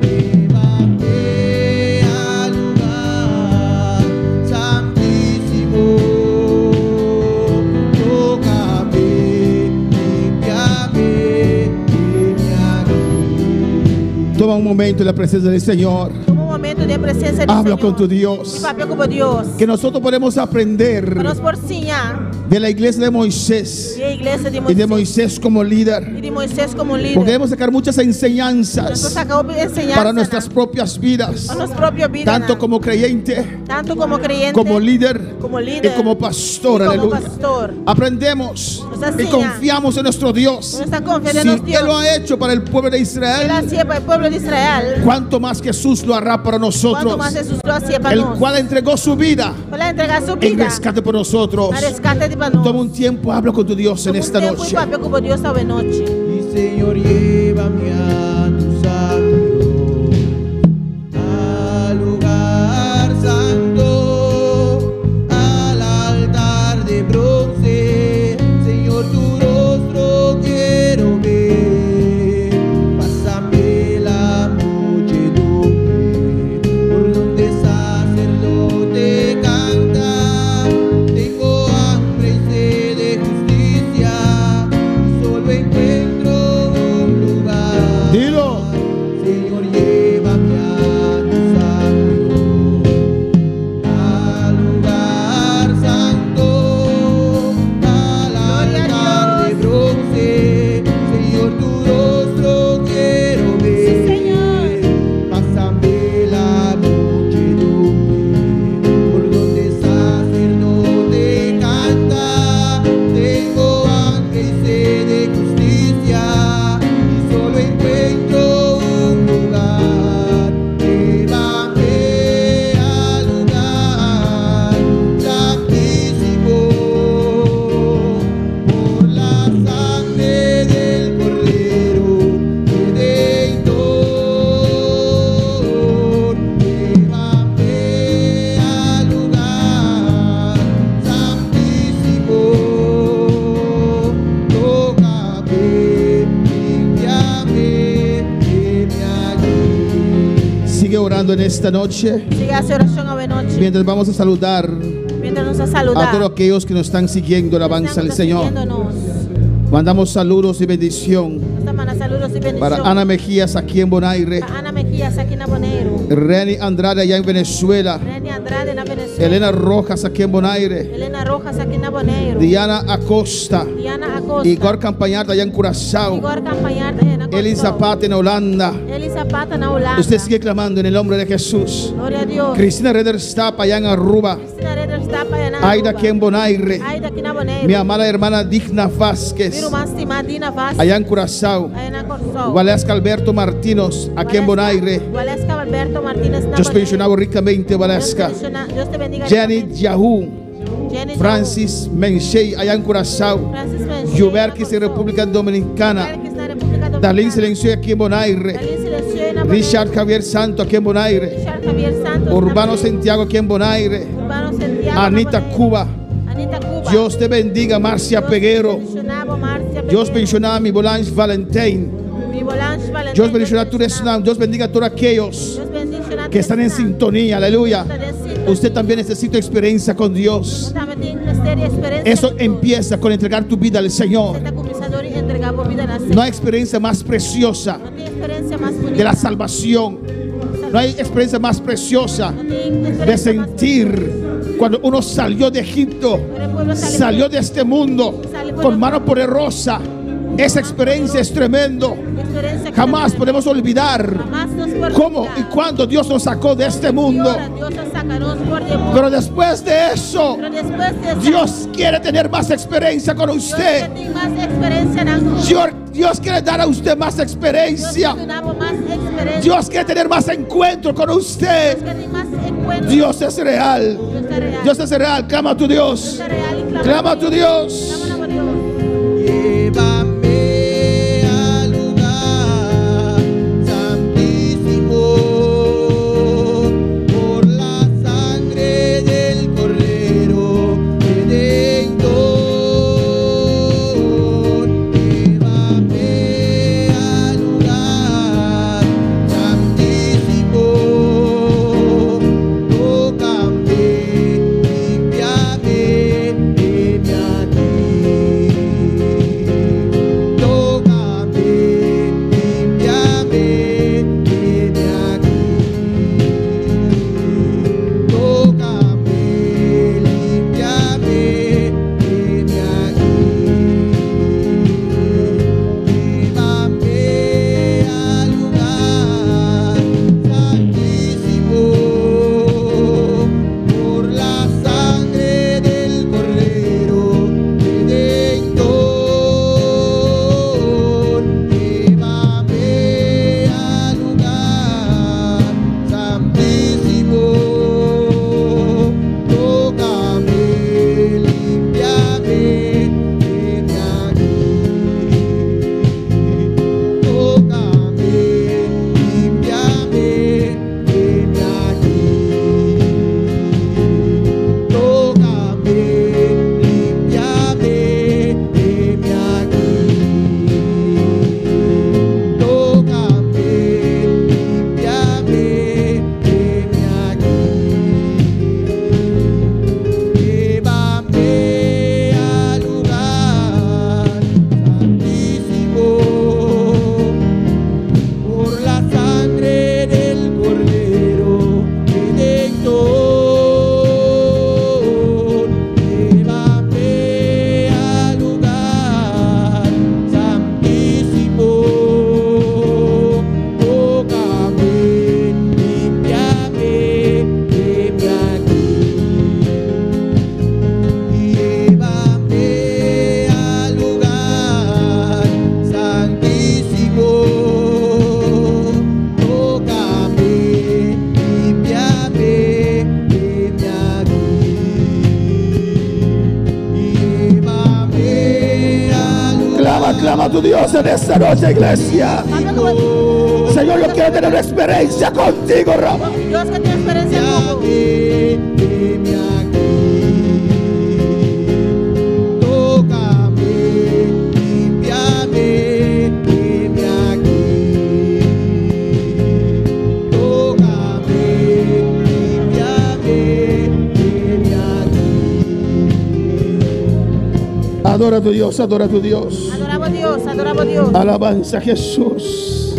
Llévame al lugar santísimo, tócame, limpiame, Toma un momento en la presencia del Señor. Toma um momento de presencia del Habla Señor. con tu Y Dios. papel como Dios. Que nosotros podemos aprender Para nos por ensinar de la iglesia de Moisés de la iglesia de y Moisés. de Moisés como líder. Y de Moisés como líder. Porque debemos sacar muchas Nosotros enseñanzas sacamos enseñanza para nuestras propias vidas, para nuestra propia vida. tanto como creyente, Tanto como creyente. como líder Como y líder. como pastor. y como Aleluya. pastor. Aprendemos Nos y enseña. confiamos en nuestro Dios. Nuestra confianza Si en Dios. Él lo ha hecho para el pueblo de Él Israel, hacía para el pueblo de Israel. ¿cuánto más Jesús lo hará para Cuanto nosotros? más Jesús lo hacía para El nosotros. cual entregó su vida Para entregar su en vida. rescate por nosotros. Para rescate de para Toma un tiempo, habla con tu Dios en esta tiempo noche. y papel como Dios sabe noche. Y Señor, llévame a tu santo, al lugar santo, al altar de bronce. Señor, tu rostro quiero ver. Pásame la muchedumbre por donde sacerdote canta. Tengo hambre y sed de justicia, y solo encuentro un lugar. Dilo. Señor, llévame a tu santo, al lugar santo, al altar de bronce. Señor, tu rostro quiero ver. Pásame la muchedumbre por donde sacerdote canta. Tengo hambre y sed de justicia, y solo encuentro un lugar. Llévame al lugar santísimo por la sangre del Cordero Redentor. Llévame al lugar santísimo. Tócame, limpiame, heme allí. Sigue orando en esta noche Sigue hacer oración a noche. mientras vamos a saludar Mientras nos a saluda. todos aquellos que nos están siguiendo la alabanza del Señor. Mandamos saludos y bendición Saludos y bendiciones. para Ana Mejías aquí en Bonaire, Para Ana Mejías aquí en Abonero. Reni Andrade allá en Venezuela, Reni Andrade en Venezuela. Elena Rojas aquí en Bonaire, Elena Rojas aquí en Abonero. Diana Acosta, Diana Acosta. Igor Campañarte allá en Curazao, Igor Campañarte en Acosta. Eli Zapata en Holanda. Eli Zapata en Holanda. Usted sigue clamando en el nombre de Jesús. Gloria a Dios. Cristina Rederstap allá en Aruba, Cristina Reder Stapa en Aida aquí en Bonaire, Aida aquí en Abonero. mi amada hermana Digna Mi Vázquez hermana estimada Dina Vázquez. allá en Curazao, Allá en Acosta. Valesca Alberto Martínez aquí en Bonaire. Valesca Alberto Martínez. Dios pensionado ricamente, Valesca. Dios te bendiga. Janet Yahoo, Jenny Francis Menchey allá en Curazao, Francis Menchey. Juberquis en República Dominicana, Juberquis en República Dominicana. Darlene Silencio aquí en Bonaire, Darlene Silencio en Abonero. Richard Javier Santo aquí en Bonaire, Richard Javier Santos. Urbano Santiago aquí en Bonaire, Urbano Santiago. Anita Abonero. Cuba. Anita Cuba. Dios te bendiga, Marcia Peguero. Bendicionado, Marcia Dios Peguero. bendiga a mi Bolange Valentín. Mi Bolange Valentín. Dios bendiga a tu Resnam. Dios bendiga a todos aquellos Dios bendiga a que están en Resnam. sintonía. Aleluya. Están en sintonía. Usted también necesita experiencia con Dios. También tiene seria experiencia Eso con Dios. empieza con entregar tu vida al Señor. Esta comisadoria entrega por vida al Señor. No hay experiencia más preciosa No tiene experiencia más bonita. de la salvación. No hay experiencia más preciosa No tiene de experiencia más sentir cuando uno salió de Egipto, salió de este mundo con mano poderosa. Esa experiencia es tremendo. experiencia que Jamás también podemos olvidar jamás nos podemos cómo olvidar. y cuándo Dios nos sacó de este mundo. Ahora Dios nos sacará por el mundo. Pero después de eso, Pero después de eso, Dios quiere tener más experiencia con Dios usted. tiene más experiencia en nosotros. Dios quiere dar a usted más Dios experiencia. tenemos más experiencia. Dios quiere tener más encuentro con usted. Dios tiene más encuentro. Dios es real. Dios es real. Dios es real. Clama a tu Dios. Dios es real y Clama a tu Dios. Clama a Dios. Llévame al lugar santísimo por la sangre del Cordero Redentor. Llévame al lugar santísimo. Tócame, limpiame, heme aquí. Aclama a tu Dios en esta noche, iglesia. Señor, yo quiero tener una experiencia contigo, Rama. Dios que tiene experiencia contigo. Heme aquí, tócame, límpiame, heme aquí, tócame, límpiame, heme aquí. Adora a tu Dios, adora a tu Dios. Adoramos a Dios, adoramos a Dios. Alabanza a Jesús.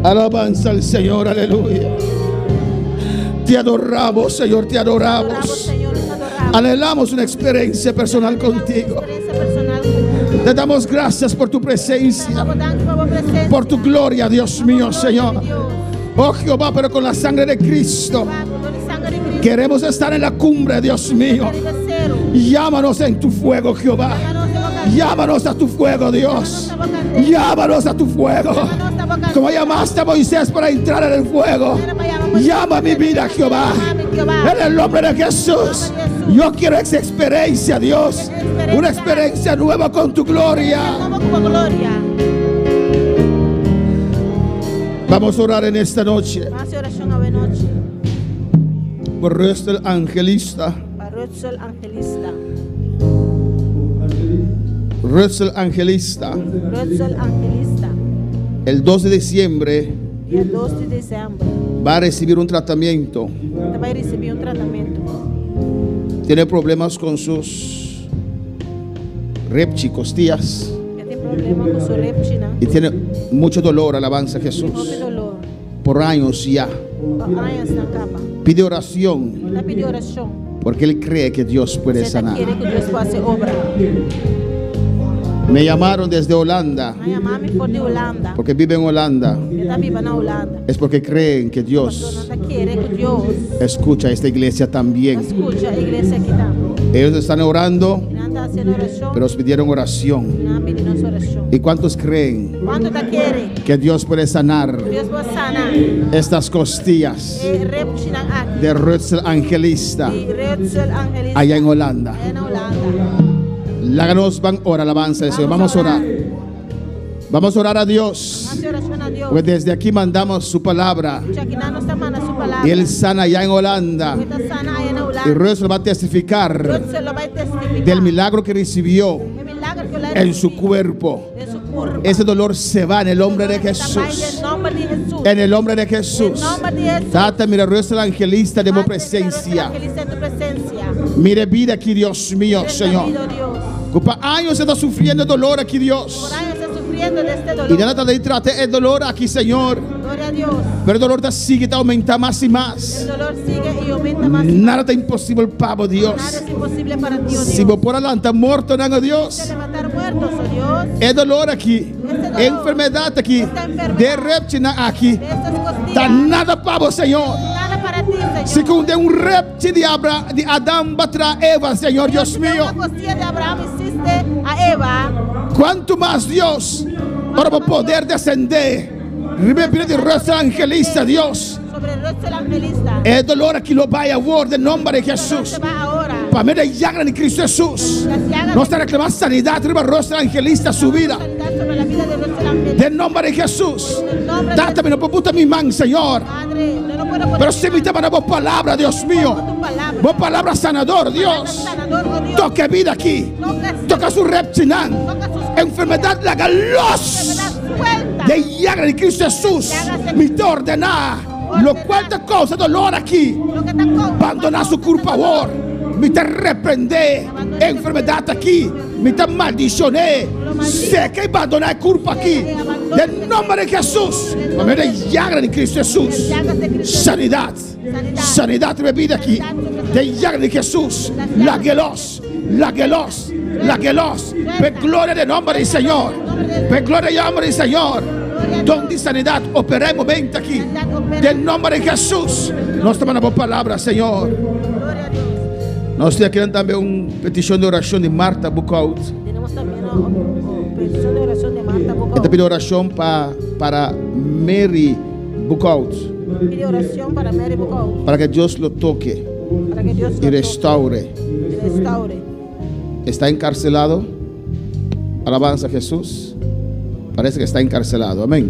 Alabanza al Señor, aleluya. Te adoramos, Señor, te Adoramos, adoramos. Señor, te adoramos. Anhelamos una experiencia personal contigo. Experiencia personal contigo. Te damos gracias por tu presencia, Damos gracias por tu presencia. por tu gloria, Dios mío, Señor. Oh Jehová, pero con la sangre de Cristo queremos estar en la cumbre, Dios mío. Llámanos en tu fuego, Jehová. Llámanos a tu fuego, Dios. Llámanos a tu fuego. Como llamaste a Moisés para entrar en el fuego, llama a mi vida, Jehová. En el nombre de Jesús. Yo quiero esa experiencia, Dios. Una experiencia nueva con tu gloria. Vamos a orar en esta noche Hace oración a noche. por Rösel Angelista. Para Rösel Angelista. Rösel Angelista. Rösel Angelista. El 2 de diciembre Y el 2 de diciembre va a recibir un tratamiento. te va a recibir un tratamiento. Tiene problemas con sus costillas. Ya tiene problemas con su repchina. Y tiene mucho dolor, alabanza a Jesús. Mucho dolor. Por años ya. Años en la capa. Pide oración La pidió oración. porque él cree que Dios puede Se sanar. quiere que Dios hacer obra. Me llamaron desde Holanda Me llamaba por de Holanda. porque vive en Holanda. Yo está viva en Holanda. Es porque creen que Dios Donde quiere que Dios escucha a esta iglesia también. escucha a iglesia aquí también. Ellos están orando, Y anda haciendo oración. pero nos pidieron oración. Y nada pidiendo oración. ¿Y cuántos creen ¿Cuánto te quiere? que Dios puede sanar Dios va a sanar. estas costillas Repchina aquí. de Rösel Angelista Y Rösel Angelista. allá en Holanda? En Holanda. Láganos van a orar, alabanza de Señor. Vamos a orar. Vamos a orar a Dios. Hace oración a Dios. Pues desde aquí mandamos su palabra. Ya que no está manda su palabra. Y Él sana allá en Holanda. Está sana allá en Y Holanda. Rösel va a testificar Rösel lo va a testificar. del milagro que recibió El milagro que le ha en su recibido. cuerpo. En su cuerpo. Ese dolor se va en el nombre de En Jesús. el nombre de Jesús. En el nombre de Jesús. En nombre de Jesús. Tata, mira, Rösel Angelista de Padre, presencia. Rösel en tu presencia. Mire vida aquí, Dios mío, Señor. Bendito Dios. Ocupa años está sufriendo dolor aquí, Por Dios. años está sufriendo de este Y dolor. nada de trate el dolor aquí, Señor. Gloria a Dios. Pero el dolor te sigue, te aumenta más y El más. dolor sigue y aumenta más. Nada te imposible, Pablo, Dios. Nada es imposible para ti, oh Dios. Si vos por adelante muerto, no, De Dios. levantar muertos, oh Dios. El dolor aquí, dolor, enfermedad aquí, esta enfermedad, de reptina aquí. De estas costillas. Tan nada, Pablo, Señor. Nada para ti, Señor. Si con de un reptil de Adán batra Eva, Señor, Dios mío. Una costilla de Abraham hiciste a Eva. Cuanto más, Dios, ahora va a poder descender. Repetir de Rösel Angelista, Dios. Sobre el Rösel Angelista. El dolor aquí lo vaya a word en nombre de Jesús. Se va ahora. Para mí de llaga en Cristo Jesús. No está reclamando sanidad, arriba Rösel Angelista su vida. Sanidad sobre la vida de Rösel Angelista. Del nombre de Jesús. En nombre de Dátame, no puta mi man, Señor. Padre, yo no puedo poner Pero si me te manda vos palabra, Dios mío. tu palabra. Vos palabra sanador, Dios. Sanador, oh Dios. Toque vida aquí. Toca su reptinán. Toca sus Enfermedad la galos. enfermedad suelta. De llaga en Cristo Jesús. Me te ordena. Lo cual te causa dolor aquí. Lo que te causa Abandona su culpa, favor. Me te reprende. Enfermedad aquí. Me te maldicioné. Sé que abandona la culpa aquí. Del nombre de Jesús. Amén. De llaga en Cristo Jesús. Sanidad. Sanidad bebida aquí. De llaga de Jesús. La gelos. La gelos. La gelos. Pe gloria del nombre del Señor. Pe gloria del nombre del Señor. Donde sanidad opera en momento aquí. Del nombre de Jesús. Nos tomamos por palabra, Señor. Gloria a Dios. Nós temos aqui também uma petição de oração de Marta Bucaut. Tenemos también una petición de oración de Marta Bocao. Esta pide oração para Mary Bucaut. Pide oración para Mary Bocao. Para que Deus lo toque Para que Dios e lo restaure. toque y restaure. Está encarcelado. Alabanza a Jesús. Parece que está encarcelado. Amén.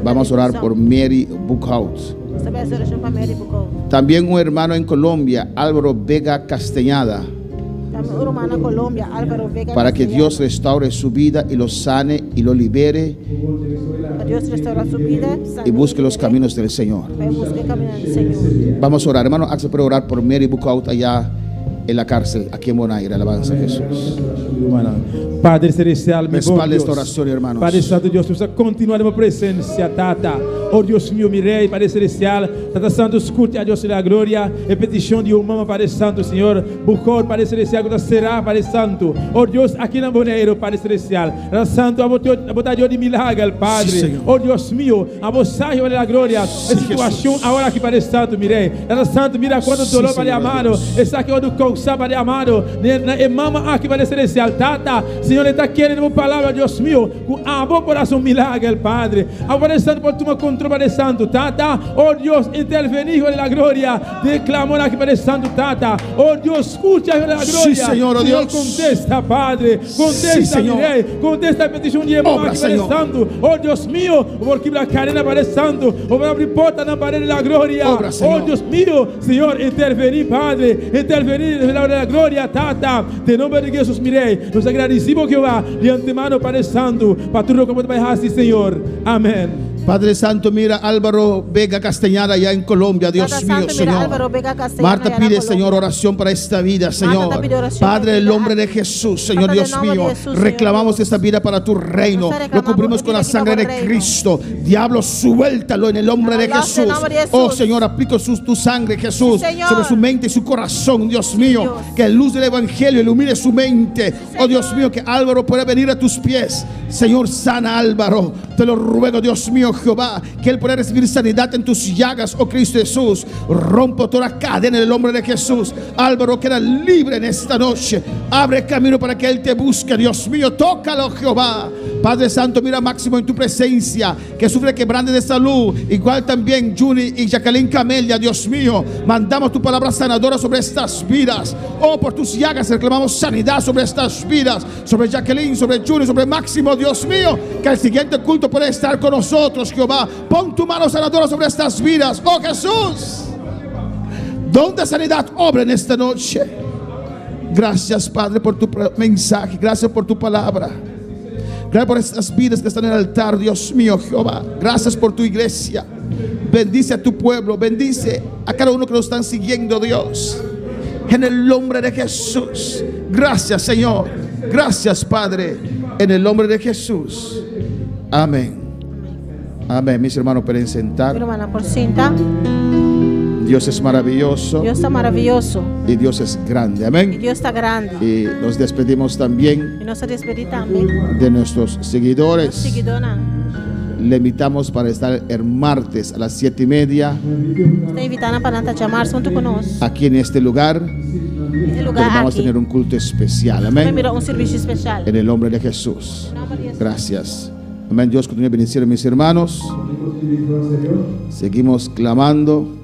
Vamos a orar por Mary Buchhout. También un hermano en Colombia, Álvaro Vega Castañeda, para que Dios restaure su vida y lo sane y lo libere y busque los caminos del Señor. Vamos a orar, hermano Axel, para orar por Mary Buchhout allá en la cárcel, aquí en Bonaire. Alabanza a Jesús. Padre Celestial, mi bom Respalde Deus. esta oración, hermanos. Padre Santo Deus, precisa continuar na minha presença, Tata. Oh Deus meu, mi rei, Padre Celestial. Tata Santo, escute a Deus da glória. E petição de uma, Padre Santo, Senhor. Bucor, Padre Celestial, que será, Padre Santo. Oh Deus, aqui na Bonaire, Padre Celestial. Tata Santo, a botar de milagre, Padre. Sí, oh Deus meu, a vossa da glória. Sí, A situação Jesús. agora aqui, Padre Santo, mi rei. Tata Santo, mira quanto Sí, dolor, Padre Señor amado. Dios. Essa aqui é o do Consa, Padre amado. E mama aqui, Padre Celestial. Tata, Senhor, está querendo uma palavra, Deus meu, com amor, coração, milagre, Padre. Padre Santo, por tu controle, Padre Santo, Tata. Oh Deus, intervenir, Padre da glória. Declamou aqui, Padre Santo, Tata. Oh Deus, escute a glória. Sí, Señor, oh Dios. Contesta, Padre. Sí, Contesta, Señor. mi rei. Contesta a petição de irmão Obra, aqui, Padre Señor. Santo. Oh Deus meu, vou quebrar a cadena, Padre Santo. Vou abrir porta na parede da glória. Obra, Oh Señor. Deus meu, Senhor, intervenir, Padre. Intervenir na glória da glória, Tata. Em nome de Jesus, mi rei. Nos agradecemos, Jehová, de antemano, Padre Santo, para tudo como te vai fazer, Senhor. Amém. Padre Santo, mira Álvaro Vega Castañeda allá en Colombia, Dios Padre mío, Santo, mira Señor. Álvaro Vega Castañeda Marta allá en pide, Colombia. Señor, oración para esta vida, Señor. te pide oración Padre, para en el esta nombre vida. de Jesús, Señor Padre, en Dios el nombre mío, de Jesús, Señor reclamamos Dios. esta vida para tu reino. Nosotros Lo reclamamos cubrimos con la vida sangre por de reino. Cristo. Diablo, suéltalo en el nombre de En el Jesús. nombre de Jesús. Oh, Señor, aplico tu sangre, Jesús, Sí, Señor. sobre su mente y su corazón, Dios mío. Dios. Que la luz del Evangelio ilumine su mente. Oh, Dios mío, que Álvaro pueda venir a tus pies. Señor, sana a Álvaro. Te lo ruego, Dios mío, Jehová, que él pueda recibir sanidad en tus llagas, oh Cristo Jesús. Rompo toda cadena en el nombre de Jesús. Álvaro queda libre en esta noche. Abre camino para que él te busque, Dios mío. Tócalo, Jehová. Padre Santo, mira Máximo en tu presencia, que sufre quebrante de salud. Igual también Juni y Jacqueline Camelia, Dios mío. Mandamos tu palabra sanadora sobre estas vidas. Oh, por tus llagas reclamamos sanidad sobre estas vidas. Sobre Jacqueline, sobre Juni, sobre Máximo, Dios mío. Que el siguiente culto pueda estar con nosotros, Jehová. Pon tu mano sanadora sobre estas vidas. Oh, Jesús. Donde sanidad obra en esta noche. Gracias, Padre, por tu mensaje. Gracias por tu palabra. Gracias por estas vidas que están en el altar, Dios mío, Jehová. Gracias por tu iglesia. Bendice a tu pueblo. Bendice a cada uno que nos están siguiendo, Dios. En el nombre de Jesús. Gracias, Señor. Gracias, Padre. En el nombre de Jesús. Amén. Amén. Mis hermanos, pueden sentar. Mi hermana, por cinta. Dios es maravilloso. Dios está maravilloso. Y Dios es grande. Y Amén. Dios está grande. Y nos despedimos también Y nos despedimos también. de nuestros seguidores. Seguidona. Le invitamos para estar el martes a las 7:30 Está invitando para llamar junto con nosotros. aquí en este lugar. El Pero lugar vamos a aquí. tener un culto especial. Me Amén. mira un servicio especial. En el nombre de Jesús. Gracias. Amén. Dios continúe bendiciendo a mis hermanos. Seguimos clamando.